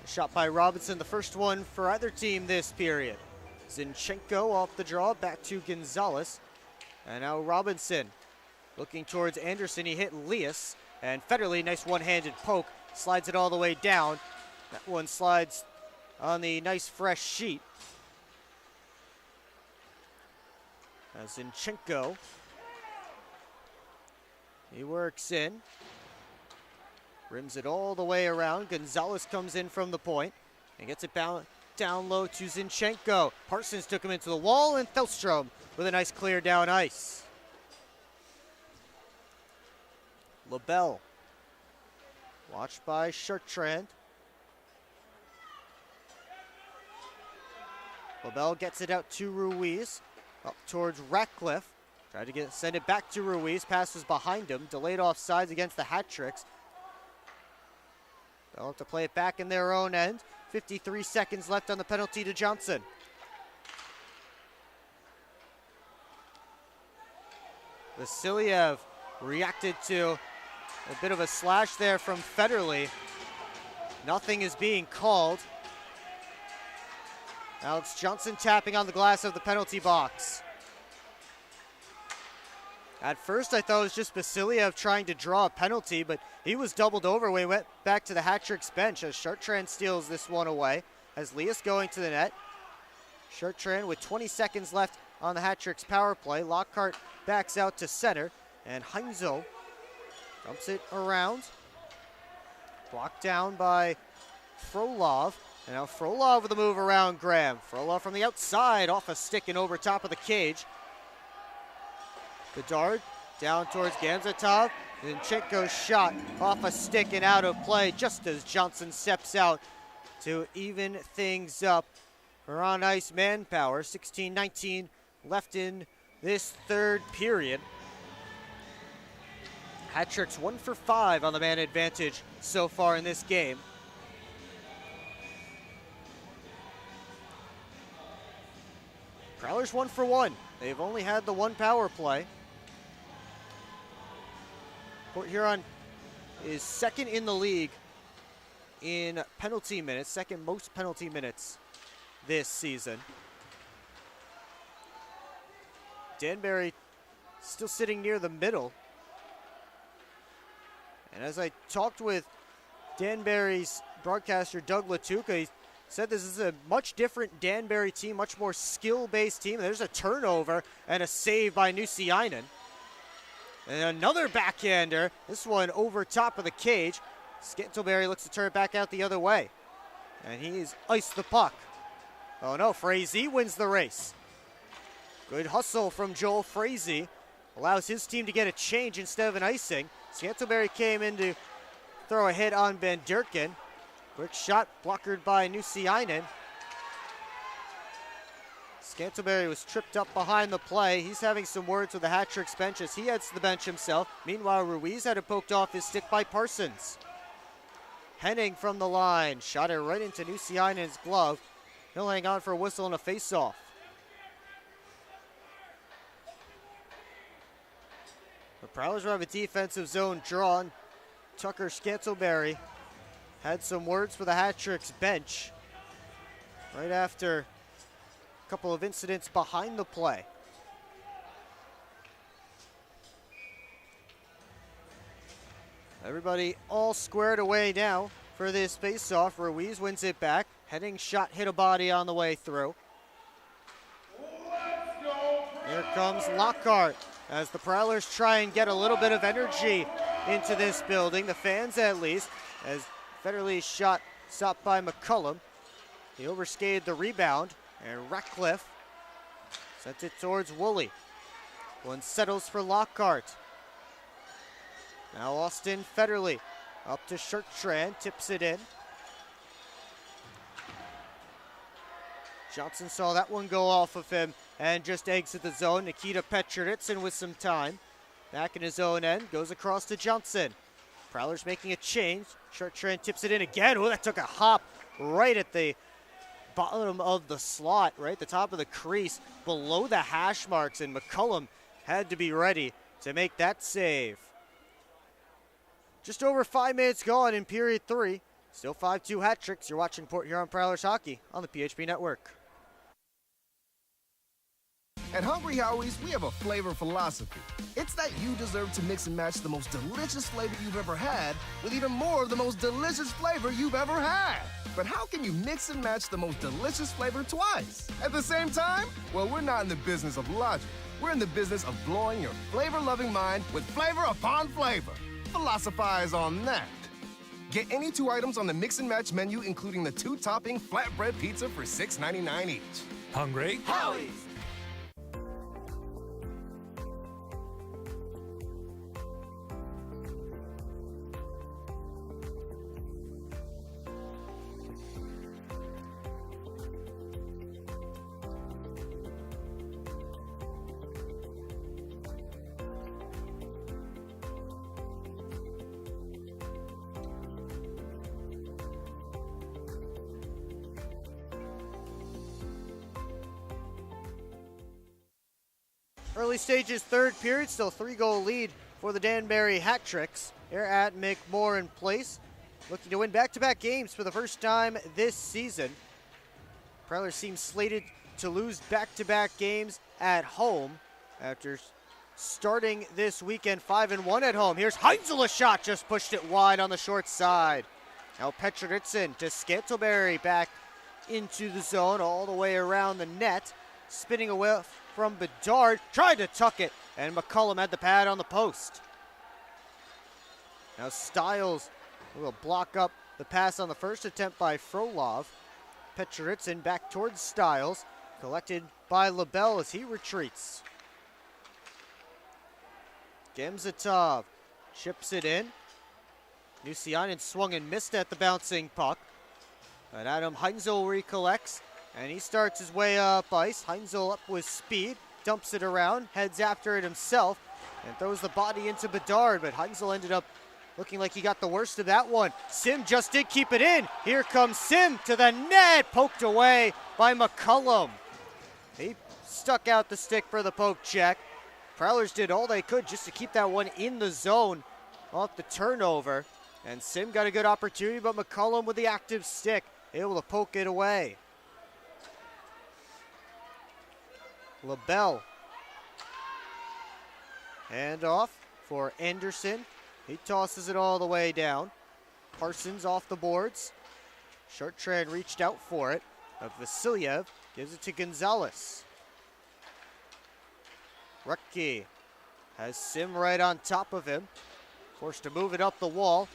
A shot by Robinson, the first one for either team this period. Zinchenko off the draw, back to Gonzalez. And now Robinson looking towards Anderson. He hit Leas. And Federley, nice one-handed poke, slides it all the way down. That one slides on the nice fresh sheet. As Zinchenko, he works in. Rims it all the way around. Gonzalez comes in from the point and gets it down low to Zinchenko. Parsons took him into the wall, and Thelstrom with a nice clear down ice. LaBelle, watched by Chartrand. LaBelle gets it out to Ruiz, up towards Ratcliffe. Tried to send it back to Ruiz, pass was behind him, delayed offsides against the Hat Tricks. They'll have to play it back in their own end. 53 seconds left on the penalty to Johnson. Vasiliev reacted to a bit of a slash there from Federley. Nothing is being called. Alex Johnson tapping on the glass of the penalty box. At first, I thought it was just Vasiliev trying to draw a penalty, but he was doubled over when he went back to the Hat Tricks bench as Chartrand steals this one away. As Leas going to the net. Chartrand with 20 seconds left on the Hat Tricks power play. Lockhart backs out to center, and Heinzel dumps it around. Blocked down by Frolov. And now Frolov with a move around Graham. Frolov from the outside, off a stick and over top of the cage. Bedard down towards Gamzatov. Zinchenko's shot off a stick and out of play just as Johnson steps out to even things up. We're on ice manpower. 16-19 left in this third period. Hat Tricks 1 for 5 on the man advantage so far in this game. Prowlers 1 for 1. They've only had the one power play. Port Huron is second in the league in penalty minutes, second most penalty minutes this season. Danbury still sitting near the middle. And as I talked with Danbury's broadcaster, Doug Latuca, he said this is a much different Danbury team, much more skill-based team. There's a turnover and a save by Nusiainen. And another backhander, this one over top of the cage. Scantleberry looks to turn it back out the other way. And he's iced the puck. Oh no, Frazee wins the race. Good hustle from Joel Frazee. Allows his team to get a change instead of an icing. Scantleberry came in to throw a hit on Van Durken. Quick shot blockered by Nusiainen. Scantleberry was tripped up behind the play. He's having some words with the Hat Tricks bench as he heads to the bench himself. Meanwhile, Ruiz had it poked off his stick by Parsons. Henning from the line. Shot it right into Nusiainen's glove. He'll hang on for a whistle and a face-off. The Prowlers will have a defensive zone drawn. Tucker Scantleberry had some words for the Hat Tricks bench right after a couple of incidents behind the play. Everybody all squared away now for this face-off. Ruiz wins it back. Heading shot hit a body on the way through. Here comes Lockhart. as the Prowlers try and get a little bit of energy into this building, the fans at least, as Federley's shot stopped by McCullum. He overskated the rebound, and Ratcliffe sent it towards Woolley. One settles for Lockhart. Now Austin Federley up to Shertrand, tips it in. Johnson saw that one go off of him and just exit the zone. Nikita Petrovitsin with some time. Back in his own end, goes across to Johnson. Prowlers making a change. Shertrand tips it in again. Oh, that took a hop right at the bottom of the slot, right the top of the crease, below the hash marks, and McCullum had to be ready to make that save. Just over 5 minutes gone in period 3. Still 5-2 hat tricks. You're watching Port Huron Prowlers hockey on the PHP Network. At Hungry Howie's, we have a flavor philosophy. It's that you deserve to mix and match the most delicious flavor you've ever had with even more of the most delicious flavor you've ever had. But how can you mix and match the most delicious flavor twice at the same time? Well, we're not in the business of logic. We're in the business of blowing your flavor-loving mind with flavor upon flavor. Philosophize on that. Get any 2 items on the mix and match menu, including the 2-topping flatbread pizza for $6.99 each. Hungry? Howie's! Early stages, third period, still 3-goal lead for the Danbury Hat Tricks here at McMorran Place. Looking to win back-to-back games for the first time this season. Prowlers seem slated to lose back-to-back games at home after starting this weekend 5-1 at home. Here's Heinzel, a shot, just pushed it wide on the short side. Now Petrovitsin to Scantlebury, back into the zone all the way around the net. Spinning away from Bedard, tried to tuck it, and McCullum had the pad on the post. Now Stiles will block up the pass on the first attempt by Frolov. Petrovitsin back towards Stiles, collected by LaBelle as he retreats. Gemzatov chips it in. Nusianen swung and missed at the bouncing puck. But Adam Heinzel recollects, and he starts his way up ice. Heinzel up with speed, dumps it around, heads after it himself, and throws the body into Bedard, but Heinzel ended up looking like he got the worst of that one. Sim just did keep it in. Here comes Sim to the net, poked away by McCullum. He stuck out the stick for the poke check. Prowlers did all they could just to keep that one in the zone off the turnover. And Sim got a good opportunity, but McCullum with the active stick, able to poke it away. LaBelle. Hand off for Anderson. He tosses it all the way down. Parsons off the boards. Shertrand reached out for it, but Vasilyev gives it to Gonzalez. Rucky has Sim right on top of him. Forced to move it up the wall.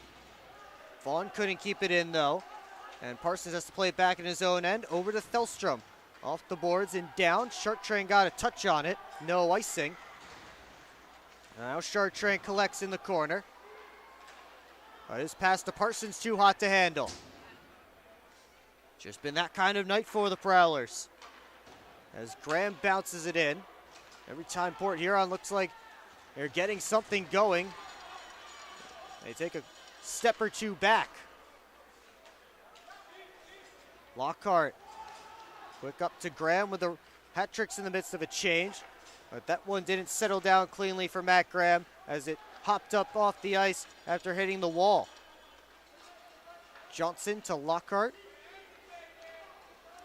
Vaughn couldn't keep it in though. And Parsons has to play it back in his own end. Over to Thelstrom. Off the boards and down. Shertrand got a touch on it. No icing. Now Shertrand collects in the corner. His pass to Parsons, too hot to handle. Just been that kind of night for the Prowlers. As Graham bounces it in. Every time Port Huron looks like they're getting something going, they take a step or two back. Lockhart, quick up to Graham with the hat tricks in the midst of a change. But that one didn't settle down cleanly for Matt Graham as it hopped up off the ice after hitting the wall. Johnson to Lockhart.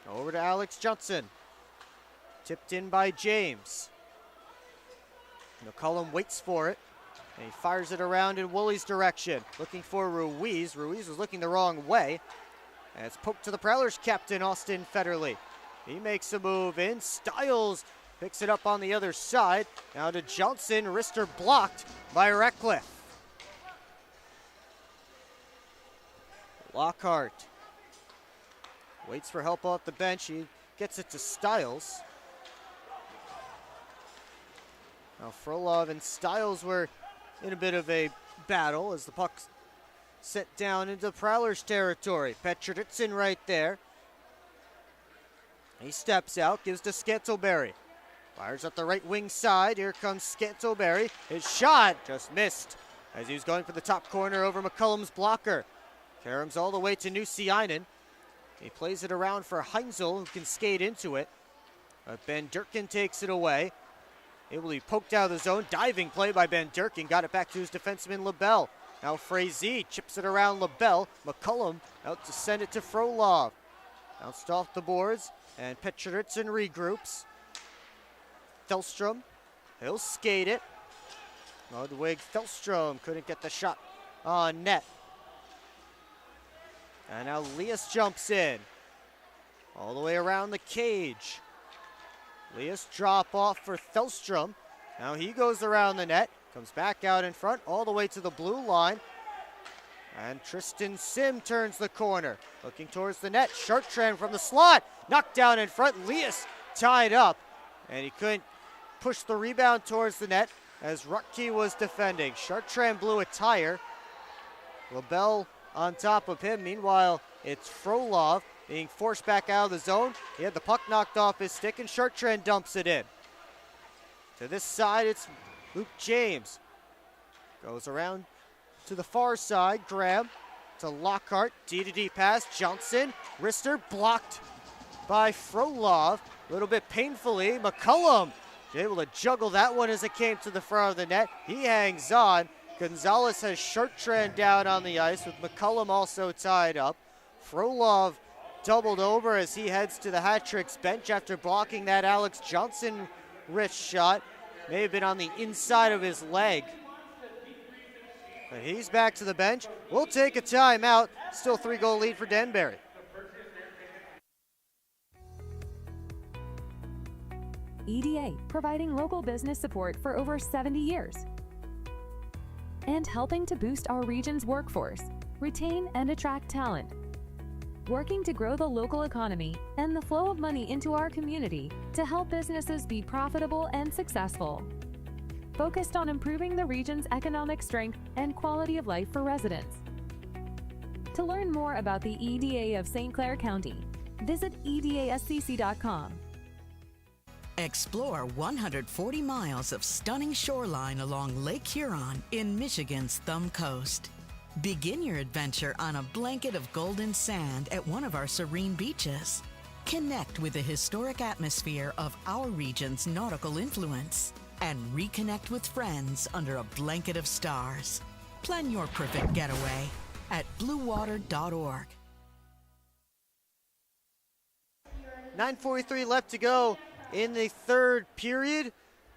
Over to Alex Johnson. Tipped in by James. McCullum waits for it, and he fires it around in Woolley's direction, looking for Ruiz. Ruiz was looking the wrong way, and it's poked to the Prowlers captain, Austin Federley. He makes a move in. Stiles picks it up on the other side. Now to Johnson, wrister blocked by Ratcliffe. Lockhart waits for help off the bench. He gets it to Stiles. Now Frolov and Stiles were in a bit of a battle as the puck's sent down into Prowlers territory. Petroditsin right there. He steps out, gives to Scantleberry. Fires up the right wing side. Here comes Scantleberry. His shot just missed as he was going for the top corner over McCullum's blocker. Karams all the way to Nusiainen. He plays it around for Heinzel, who can skate into it. But Ben Durkin takes it away. Able to be poked out of the zone. Diving play by Ben Durkin. Got it back to his defenseman LaBelle. Now Frazee chips it around LaBelle. McCullum out to send it to Frolov. Bounced off the boards. And Petroditsin regroups. Thelstrom, he'll skate it. Ludwig Thelstrom couldn't get the shot on net. And now Lias jumps in. All the way around the cage. Lias drop off for Thelstrom. Now he goes around the net. Comes back out in front all the way to the blue line. And Tristan Sim turns the corner. Looking towards the net. Chartrand from the slot. Knocked down in front. Lias tied up. And he couldn't push the rebound towards the net as Rutke was defending. Chartrand blew a tire. LaBelle on top of him. Meanwhile, it's Frolov being forced back out of the zone. He had the puck knocked off his stick and Chartrand dumps it in. To this side, it's Luke James. Goes around to the far side. Graham to Lockhart. D-to-D pass. Johnson. Wrister blocked by Frolov. A little bit painfully. McCullum able to juggle that one as it came to the front of the net. He hangs on. Gonzalez has Chartrand down on the ice with McCullum also tied up. Frolov doubled over as he heads to the hat-tricks bench after blocking that Alex Johnson wrist shot. May have been on the inside of his leg. But he's back to the bench. We'll take a timeout. Still 3-goal lead for Danbury. EDA, providing local business support for over 70 years. And helping to boost our region's workforce, retain and attract talent. Working to grow the local economy and the flow of money into our community to help businesses be profitable and successful. Focused on improving the region's economic strength and quality of life for residents. To learn more about the EDA of St. Clair County, visit edascc.com. Explore 140 miles of stunning shoreline along Lake Huron in Michigan's Thumb Coast. Begin your adventure on a blanket of golden sand at one of our serene beaches. Connect with the historic atmosphere of our region's nautical influence and reconnect with friends under a blanket of stars. Plan your perfect getaway at bluewater.org. 9:43 left to go in the third period.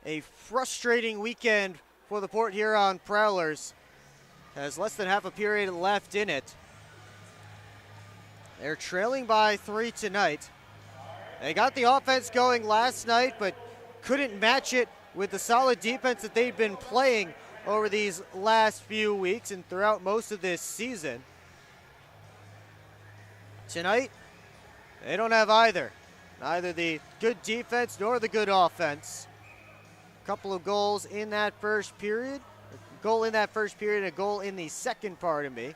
A frustrating weekend for the Port Huron Prowlers. Has less than half a period left in it. They're trailing by 3 tonight. They got the offense going last night, but couldn't match it with the solid defense that they've been playing over these last few weeks and throughout most of this season. Tonight, they don't have either. Neither the good defense nor the good offense. A couple of goals in that first period. A goal in that first period, a goal in the second, pardon me.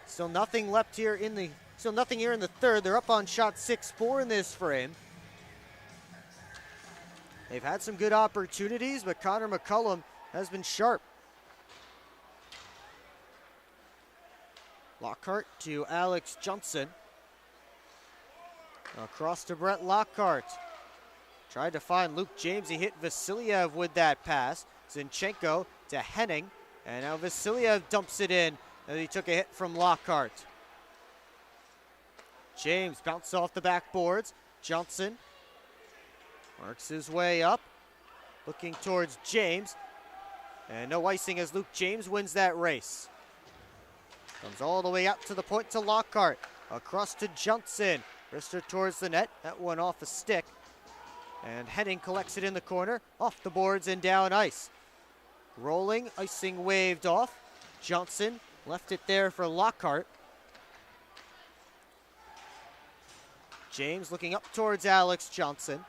Still nothing left here in the third. They're up on shot 6-4 in this frame. They've had some good opportunities, but Connor McCullum has been sharp. Lockhart to Alex Johnson. Across to Brett Lockhart. Tried to find Luke James. He hit Vasiliev with that pass. Zinchenko to Henning. And now Vasiliev dumps it in as he took a hit from Lockhart. James bounced off the backboards. Johnson works his way up. Looking towards James. And no icing as Luke James wins that race. Comes all the way out to the point to Lockhart. Across to Johnson. Wrister towards the net. That one off a stick. And Henning collects it in the corner, off the boards and down ice. Rolling, icing waved off. Johnson left it there for Lockhart. James looking up towards Alex Johnson.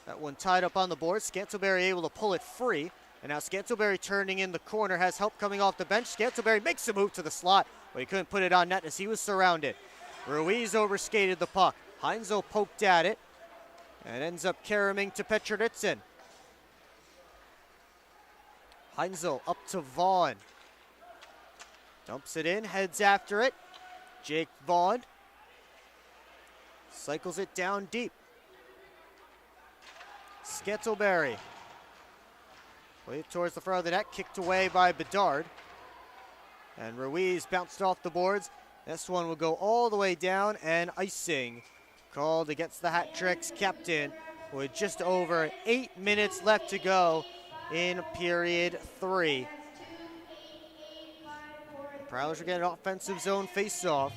That one tied up on the board. Scantlebury able to pull it free. And now Scantlebury turning in the corner, has help coming off the bench. Scantlebury makes a move to the slot, but he couldn't put it on net as he was surrounded. Ruiz overskated the puck. Heinzel poked at it and ends up caroming to Petrovitsin. Heinzel up to Vaughn. Dumps it in, heads after it. Jake Vaughn cycles it down deep. Scantlebury played towards the front of the net, kicked away by Bedard. And Ruiz bounced off the boards. This one will go all the way down, and icing called against the Hat Tricks captain with just over 8 minutes left to go in period 3. The Prowlers are getting an offensive zone face-off.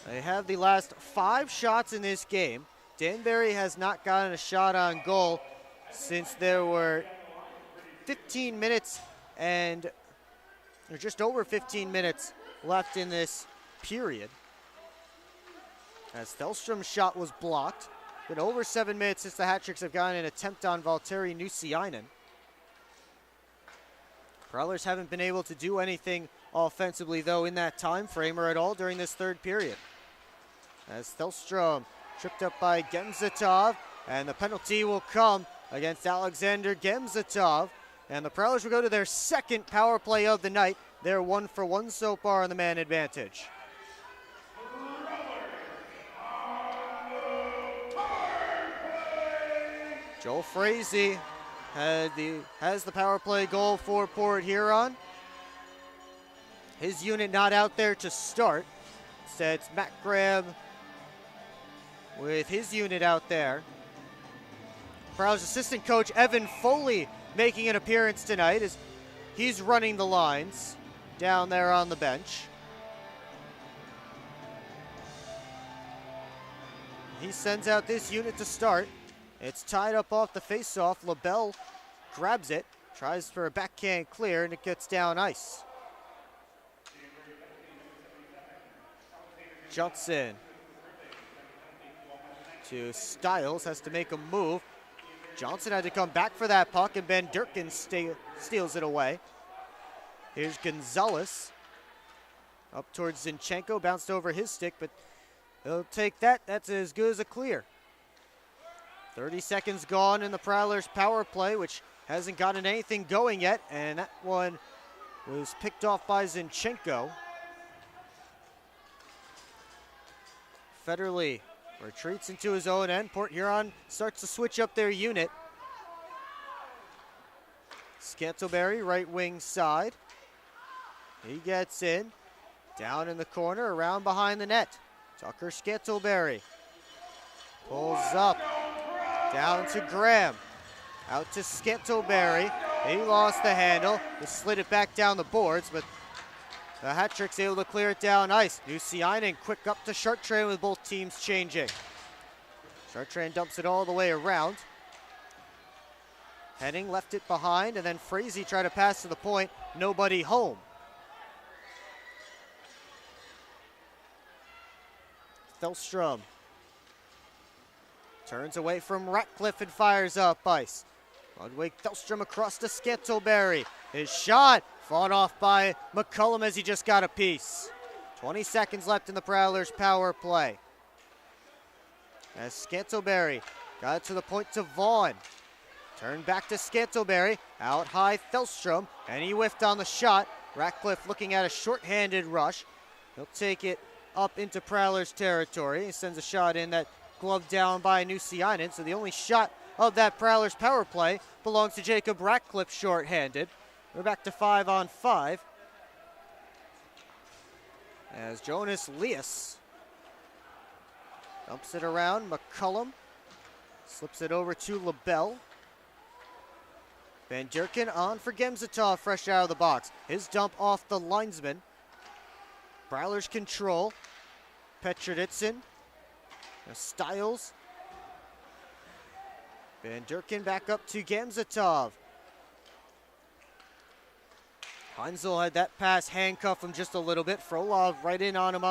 They have the last 5 shots in this game. Danbury has not gotten a shot on goal since there were 15 minutes and or just over 15 minutes left in this period. As Thelstrom's shot was blocked. Been over 7 minutes since the Hat Tricks have gotten an attempt on Valtteri Nusiainen. Prowlers haven't been able to do anything offensively, though, in that time frame or at all during this third period. As Thelstrom tripped up by Gemzatov, and the penalty will come against Alexander Gemzatov. And the Prowlers will go to their second power play of the night. They're 1 for 1 so far on the man advantage. Joel Frazee has the power play goal for Port Huron. His unit not out there to start. Instead, it's Matt Graham with his unit out there. Prowlers assistant coach Evan Foley making an appearance tonight as he's running the lines down there on the bench. He sends out this unit to start. It's tied up off the faceoff. LaBelle grabs it, tries for a backhand clear, and it gets down ice. Johnson to Stiles, has to make a move. Johnson had to come back for that puck, and Ben Durkin steals it away. Here's Gonzalez up towards Zinchenko, bounced over his stick, but he'll take that. That's as good as a clear. 30 seconds gone in the Prowlers power play, which hasn't gotten anything going yet, and that one was picked off by Zinchenko. Federley retreats into his own end. Port Huron starts to switch up their unit. Scantlebury, right wing side. He gets in. Down in the corner, around behind the net. Tucker Scantlebury pulls up. Down to Graham. Out to Scantlebury. He lost the handle. He slid it back down the boards, but the Hat Tricks able to clear it down ice. Nusiainen quick up to Chartrain with both teams changing. Chartrain dumps it all the way around. Henning left it behind, and then Frazee tried to pass to the point. Nobody home. Thelstrom turns away from Ratcliffe and fires up ice. Ludwig Thelstrom across to Scantlebury. His shot fought off by McCullum as he just got a piece. 20 seconds left in the Prowlers power play. As Scantlebury got it to the point to Vaughn. Turned back to Scantlebury. Out high Thelstrom, and he whiffed on the shot. Ratcliffe looking at a short-handed rush. He'll take it up into Prowlers territory. He sends a shot in that gloved down by Nusiainen, so the only shot of that Prowlers power play belongs to Jacob Ratcliffe short-handed. We're back to 5-on-5. As Jonas Leas dumps it around, McCullum slips it over to LaBelle. Van Durkin on for Gemzatov, fresh out of the box. His dump off the linesman. Prowlers control. Petrovitsin. Stiles Van Durkin back up to Gamzatov. Heinzel had that pass handcuff him just a little bit. Frolov right in on him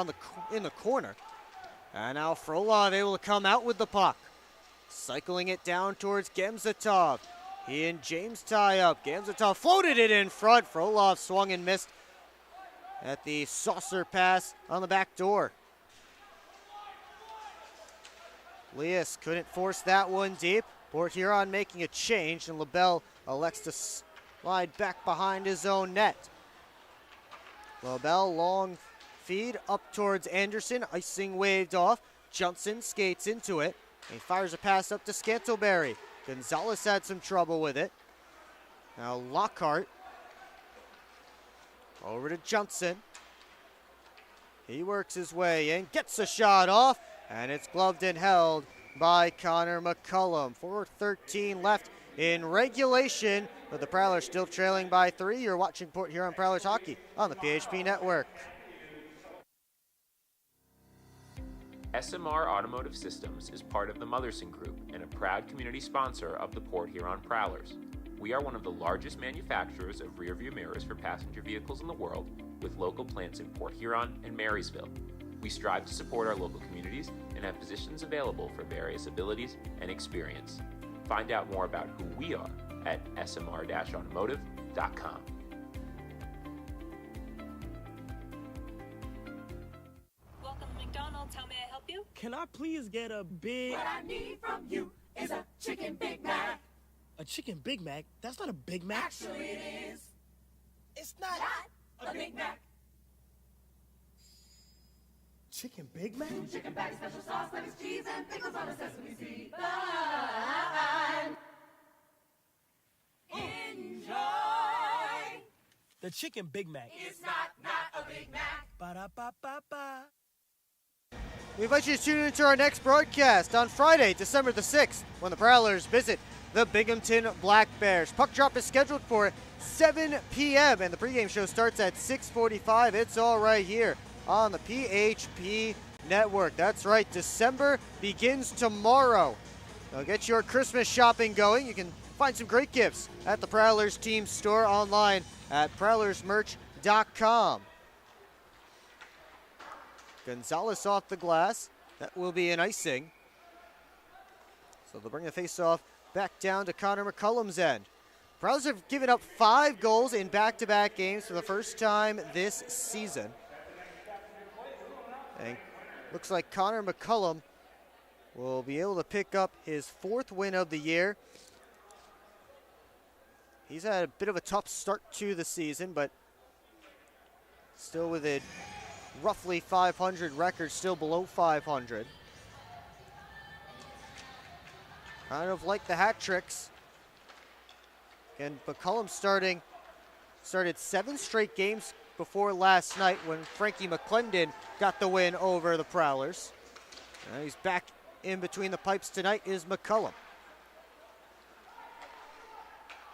in the corner. And now Frolov able to come out with the puck. Cycling it down towards Gamzatov. He and James tie up. Gamzatov floated it in front. Frolov swung and missed at the saucer pass on the back door. Leas couldn't force that one deep. Port Huron making a change, and LaBelle elects to slide back behind his own net. LaBelle long feed up towards Anderson. Icing waved off. Johnson skates into it. He fires a pass up to Scantlebury. Gonzalez had some trouble with it. Now Lockhart over to Johnson. He works his way in, gets a shot off, and it's gloved and held by Connor McCullum. 4:13 left in regulation, but the Prowlers still trailing by 3. You're watching Port Huron Prowlers hockey on the PHP Network. SMR Automotive Systems is part of the Motherson Group and a proud community sponsor of the Port Huron Prowlers. We are one of the largest manufacturers of rearview mirrors for passenger vehicles in the world, with local plants in Port Huron and Marysville. We strive to support our local communities and have positions available for various abilities and experience. Find out more about who we are at smr-automotive.com. Welcome to McDonald's. How may I help you? Can I please get a big... What I need from you is a chicken Big Mac. A chicken Big Mac? That's not a Big Mac. Actually, it is. It's not a Big Mac. Chicken Big Mac? 2 chicken bags, special sauce, lettuce, cheese, and pickles on a sesame seed bun. Enjoy. The chicken Big Mac. It's not a Big Mac. Ba-da-ba-ba-ba. We invite you to tune into our next broadcast on Friday, December the 6th, when the Prowlers visit the Binghamton Black Bears. Puck drop is scheduled for 7 p.m. and the pregame show starts at 6:45. It's all right here on the PHP Network. That's right, December begins tomorrow. Now get your Christmas shopping going. You can find some great gifts at the Prowlers team store online at prowlersmerch.com. Gonzalez off the glass. That will be an icing. So they'll bring the face-off back down to Connor McCullum's end. Prowlers have given up 5 goals in back-to-back games for the first time this season. And looks like Connor McCullum will be able to pick up his 4th win of the year. He's had a bit of a tough start to the season, but still with a roughly 500 record, still below 500. Kind of like the hat tricks. And McCullum started 7 straight games before last night when Frankie McClendon got the win over the Prowlers. Now he's back in between the pipes tonight is McCullum.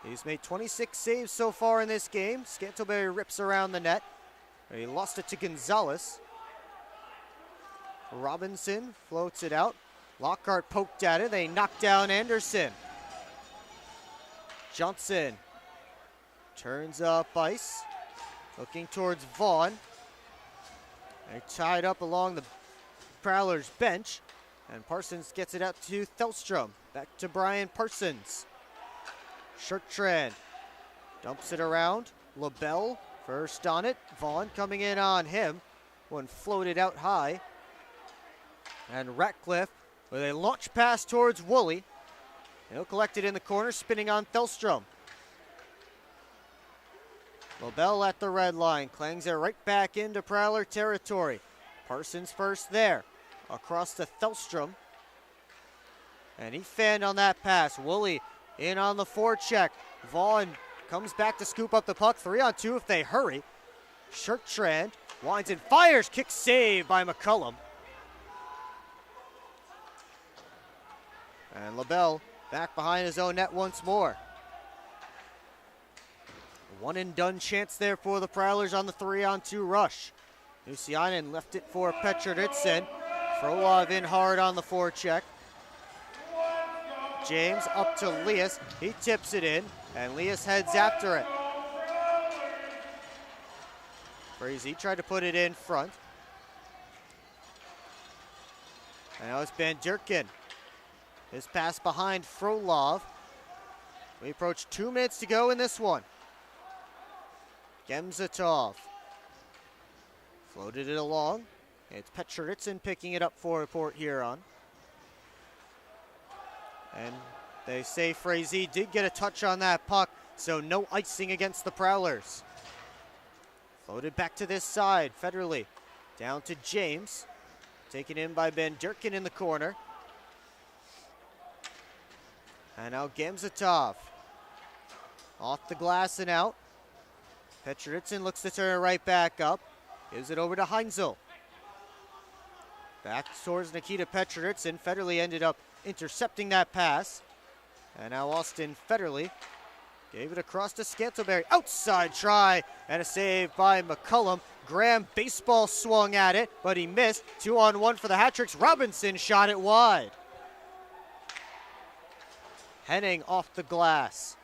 He's made 26 saves so far in this game. Scantlebury rips around the net. He lost it to Gonzalez. Robinson floats it out. Lockhart poked at it. They knock down Anderson. Johnson turns up ice. Looking towards Vaughn. They're tied up along the Prowlers bench. And Parsons gets it out to Thelstrom. Back to Brian Parsons. Shertrand dumps it around. LaBelle first on it. Vaughn coming in on him. One floated out high. And Ratcliffe with a launch pass towards Woolley. He'll collect it in the corner, spinning on Thelstrom. LaBelle at the red line. Clangs it right back into Prowler territory. Parsons first there. Across to Thelstrom. And he fanned on that pass. Woolley in on the forecheck. Vaughn comes back to scoop up the puck. 3-on-2 if they hurry. Shertrand winds and fires. Kick save by McCullum. And LaBelle back behind his own net once more. One and done chance there for the Prowlers on the 3-on-2 rush. Nusianen left it for Petroditsen. Frolov in hard on the forecheck. James up to Leas. He tips it in, and Leas heads after it. Frazee tried to put it in front. And now it's Van Durkin. His pass behind Frolov. We approach 2 minutes to go in this one. Gemzatov floated it along. It's Petrovitsin picking it up for Port Huron. And they say Frazee did get a touch on that puck, so no icing against the Prowlers. Floated back to this side, Federley. Down to James. Taken in by Ben Durkin in the corner. And now Gemzatov. Off the glass and out. Petrovitsin looks to turn it right back up. Gives it over to Heinzel. Back towards Nikita Petrovitsin. Federley ended up intercepting that pass. And now Austin Federley gave it across to Scantlebury. Outside try and a save by McCullum. Graham baseball swung at it, but he missed. 2-on-1 for the Hat-Tricks. Robinson shot it wide. Henning off the glass.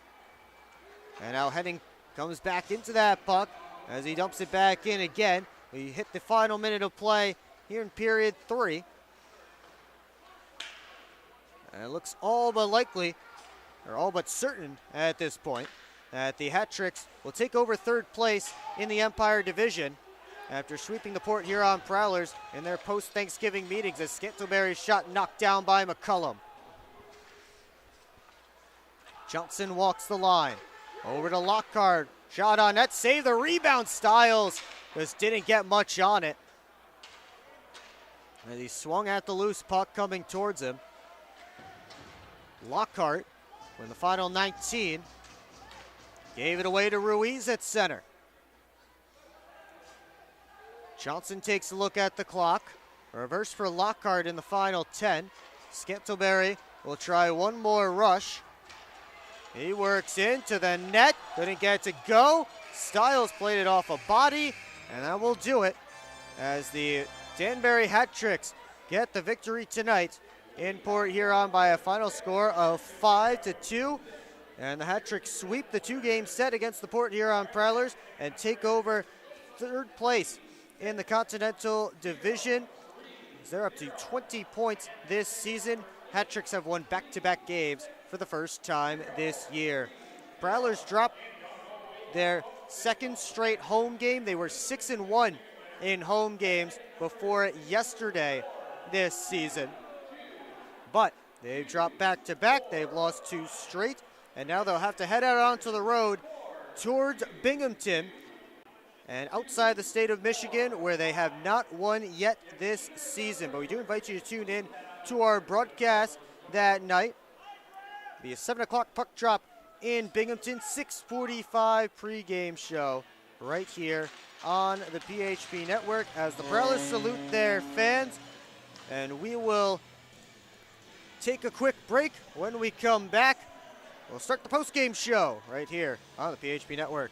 And now Henning comes back into that puck as he dumps it back in again. We hit the final minute of play here in period 3. And it looks all but likely, or all but certain at this point, that the Hat-Tricks will take over third place in the Empire Division after sweeping the Port Huron Prowlers in their post-Thanksgiving meetings as Scantlebury's shot knocked down by McCullum. Johnson walks the line. Over to Lockhart. Shot on net. Save the rebound. Styles just didn't get much on it. As he swung at the loose puck coming towards him. Lockhart, with the final 19, gave it away to Ruiz at center. Johnson takes a look at the clock. Reverse for Lockhart in the final 10. Scantlebury will try one more rush. He works into the net. Couldn't get it to go. Styles played it off a body, and that will do it as the Danbury Hat-Tricks get the victory tonight in Port Huron by a final score of 5-2. And the Hat-Tricks sweep the 2-game set against the Port Huron Prowlers and take over third place in the Continental Division. They're up to 20 points this season. Hat-Tricks have won back-to-back games for the first time this year. Prowlers dropped their second straight home game. They were 6-1 in home games before yesterday this season. But they've dropped back-to-back. They've lost 2 straight. And now they'll have to head out onto the road towards Binghamton and outside the state of Michigan, where they have not won yet this season. But we do invite you to tune in to our broadcast that night. It'll be a 7 o'clock puck drop in Binghamton, 6:45 pregame show right here on the PHP Network as the Prowlers salute their fans. And we will take a quick break. When we come back, we'll start the postgame show right here on the PHP Network.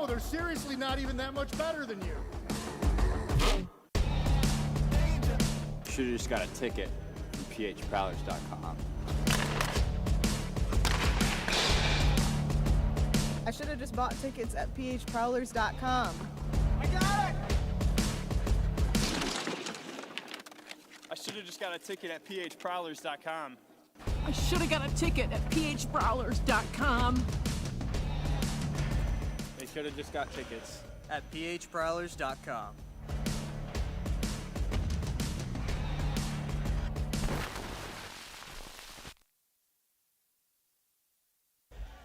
They're seriously not even that much better than you. Should have just got a ticket from phprowlers.com. I should have just bought tickets at phprowlers.com. I got it! I should have just got a ticket at phprowlers.com. I should have got a ticket at phprowlers.com. They should have just got tickets at phprowlers.com.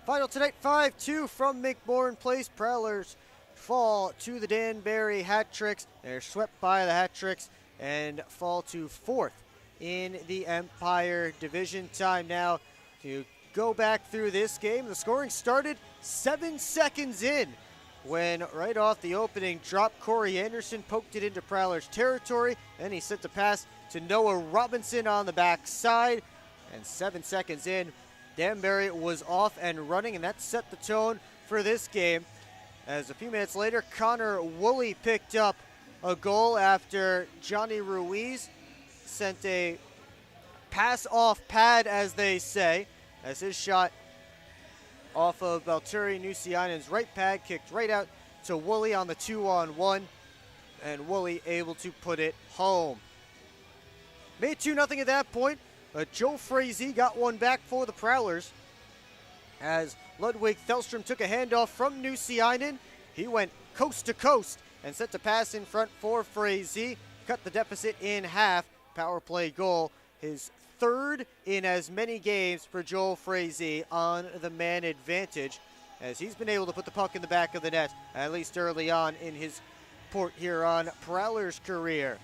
Final tonight, 5-2 from McMorran Place. Prowlers fall to the Danbury Hat-Tricks. They're swept by the Hat-Tricks and fall to 4th in the Empire Division. Time now to go back through this game. The scoring started 7 seconds in when right off the opening drop, Corey Anderson poked it into Prowlers territory, and he sent the pass to Noah Robinson on the backside. And 7 seconds in, Danbury was off and running, and that set the tone for this game. As a few minutes later, Connor Woolley picked up a goal after Johnny Ruiz sent a pass off pad, as they say, as his shot off of Valtteri Nusiainen's right pad kicked right out to Woolley on the 2-on-1, and Woolley able to put it home. Made 2-0 at that point, but Joe Frazee got one back for the Prowlers as Ludwig Thelstrom took a handoff from Nusiainen. He went coast to coast and set the pass in front for Frazee, cut the deficit in half. Power play goal, his third in as many games for Joel Frazee on the man advantage, as he's been able to put the puck in the back of the net, at least early on in his Port Huron Prowlers career.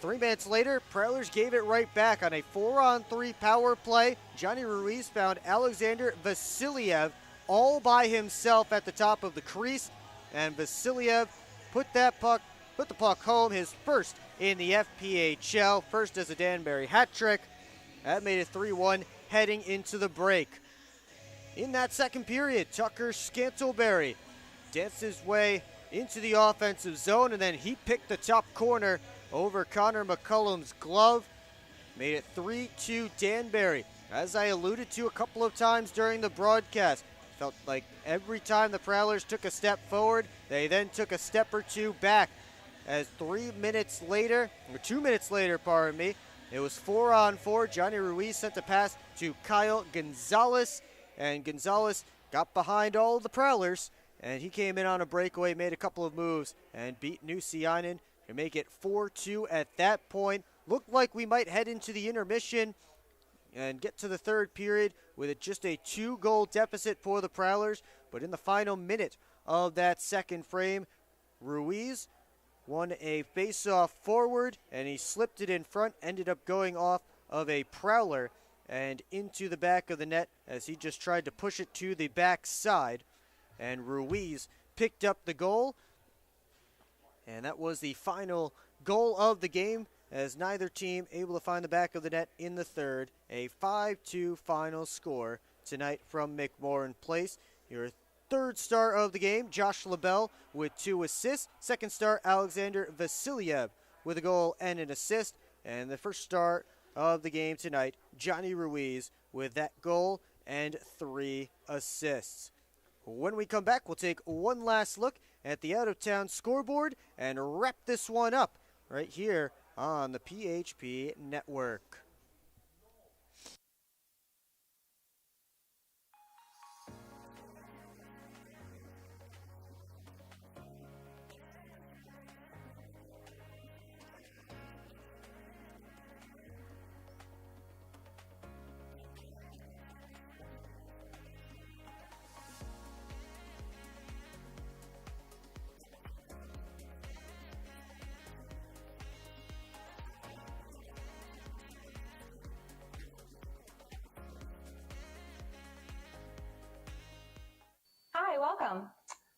3 minutes later, Prowlers gave it right back on a 4-on-3 power play. Johnny Ruiz found Alexander Vasiliev all by himself at the top of the crease, and Vasiliev put the puck home, his first in the FPHL, first as a Danbury hat trick. That made it 3-1 heading into the break. In that second period, Tucker Scantleberry danced his way into the offensive zone, and then he picked the top corner over Connor McCullum's glove. Made it 3-2 Danbury. As I alluded to a couple of times during the broadcast, felt like every time the Prowlers took a step forward, they then took a step or two back. As 2 minutes later, pardon me, it was 4-on-4. Johnny Ruiz sent a pass to Kyle Gonzalez, and Gonzalez got behind all of the Prowlers, and he came in on a breakaway, made a couple of moves, and beat Nusiainen to make it 4-2 at that point. Looked like we might head into the intermission and get to the third period with just a 2-goal deficit for the Prowlers, but in the final minute of that second frame, Ruiz won a face-off forward, and he slipped it in front, ended up going off of a Prowler and into the back of the net as he just tried to push it to the back side, and Ruiz picked up the goal, and that was the final goal of the game, as neither team able to find the back of the net in the third. A 5-2 final score tonight from McMorran Place. Your third star of the game, Josh LaBelle with 2 assists. Second star, Alexander Vasiliev with a goal and an assist. And the first star of the game tonight, Johnny Ruiz with that goal and 3 assists. When we come back, we'll take one last look at the out-of-town scoreboard and wrap this one up right here on the PHP Network. Hi, welcome.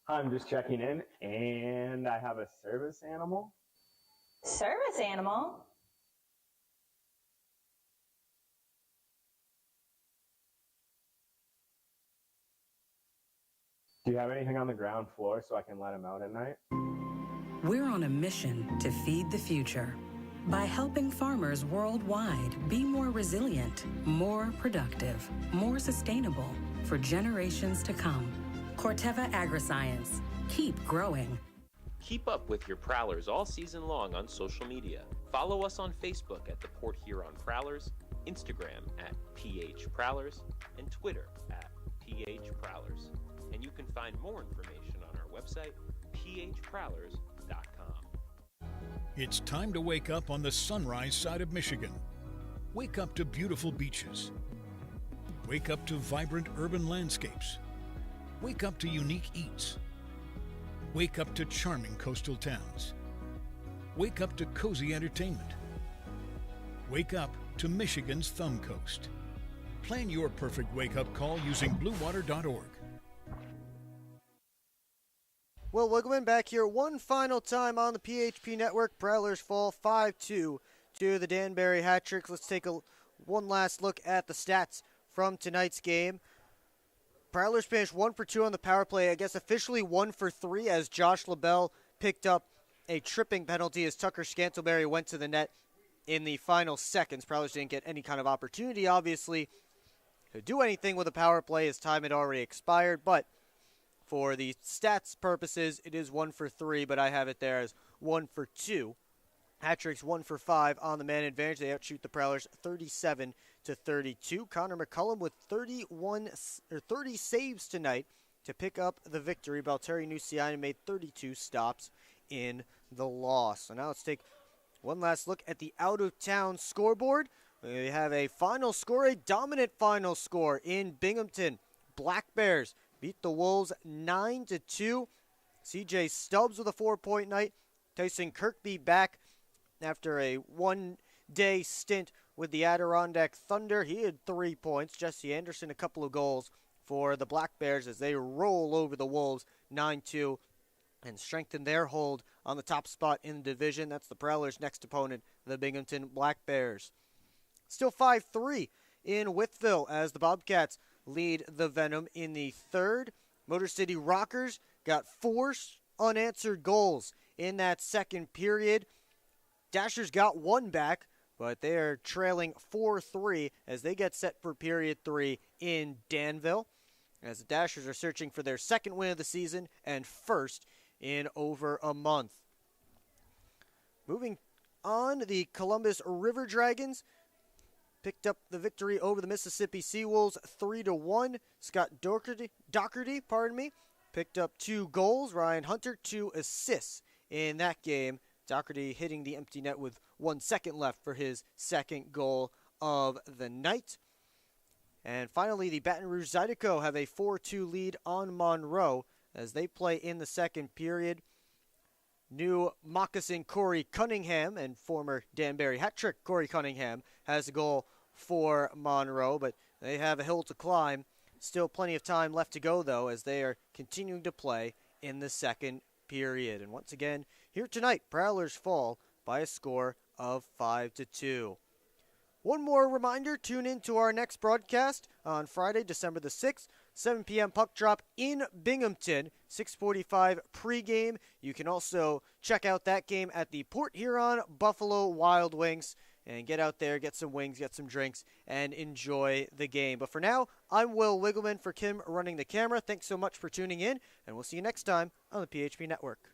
I'm just checking in, and I have a service animal. Service animal? Do you have anything on the ground floor so I can let him out at night? We're on a mission to feed the future by helping farmers worldwide be more resilient, more productive, more sustainable for generations to come. Corteva Agriscience. Keep growing. Keep up with your Prowlers all season long on social media. Follow us on Facebook at the Port Huron Prowlers, Instagram at PH Prowlers, and Twitter at PH Prowlers. And you can find more information on our website, phprowlers.com. It's time to wake up on the sunrise side of Michigan. Wake up to beautiful beaches. Wake up to vibrant urban landscapes. Wake up to unique eats. Wake up to charming coastal towns. Wake up to cozy entertainment. Wake up to Michigan's Thumb Coast. Plan your perfect wake-up call using bluewater.org. Will Wiggleman back here one final time on the PHP Network. Prowlers fall 5-2 to the Danbury Hat Tricks. Let's take one last look at the stats from tonight's game. Prowlers finished 1 for 2 on the power play. I guess officially 1 for 3 as Josh LaBelle picked up a tripping penalty as Tucker Scantleberry went to the net in the final seconds. Prowlers didn't get any kind of opportunity, obviously, to do anything with a power play as time had already expired, but for the stats purposes, it is 1 for 3, but I have it there as 1 for 2. Hat-tricks 1 for 5 on the man advantage. They outshoot the Prowlers 37-32. Connor McCullum with 30 saves tonight to pick up the victory. Valtteri Nuciani made 32 stops in the loss. So now let's take one last look at the out-of-town scoreboard. We have a final score, a dominant final score in Binghamton. Black Bears beat the Wolves 9-2. CJ Stubbs with a 4-point night. Tyson Kirkby back after a one-day stint with the Adirondack Thunder. He had 3 points. Jesse Anderson, a couple of goals for the Black Bears as they roll over the Wolves 9-2 and strengthen their hold on the top spot in the division. That's the Prowlers' next opponent, the Binghamton Black Bears. Still 5-3 in Wytheville as the Bobcats lead the Venom in the third. Motor City Rockers got 4 unanswered goals in that second period. Dashers got 1 back, but they are trailing 4-3 as they get set for period 3 in Danville, as the Dashers are searching for their second win of the season and first in over a month. Moving on, the Columbus River Dragons picked up the victory over the Mississippi Seawolves 3-1. Scott Doherty, picked up 2 goals. Ryan Hunter 2 assists in that game. Doherty hitting the empty net with 1 second left for his second goal of the night. And finally, the Baton Rouge Zydeco have a 4-2 lead on Monroe as they play in the second period. New moccasin Corey Cunningham and former Danbury hat-trick Corey Cunningham has a goal for Monroe, but they have a hill to climb. Still plenty of time left to go, though, as they are continuing to play in the second period. And once again, here tonight, Prowlers fall by a score of 5-2. One more reminder, tune in to our next broadcast on Friday, December the 6th, 7 p.m. puck drop in Binghamton, 6:45 pregame. You can also check out that game at the Port Huron Buffalo Wild Wings and get out there, get some wings, get some drinks, and enjoy the game. But for now, I'm Will Wiggleman for Kim running the camera. Thanks so much for tuning in, and we'll see you next time on the PHP Network.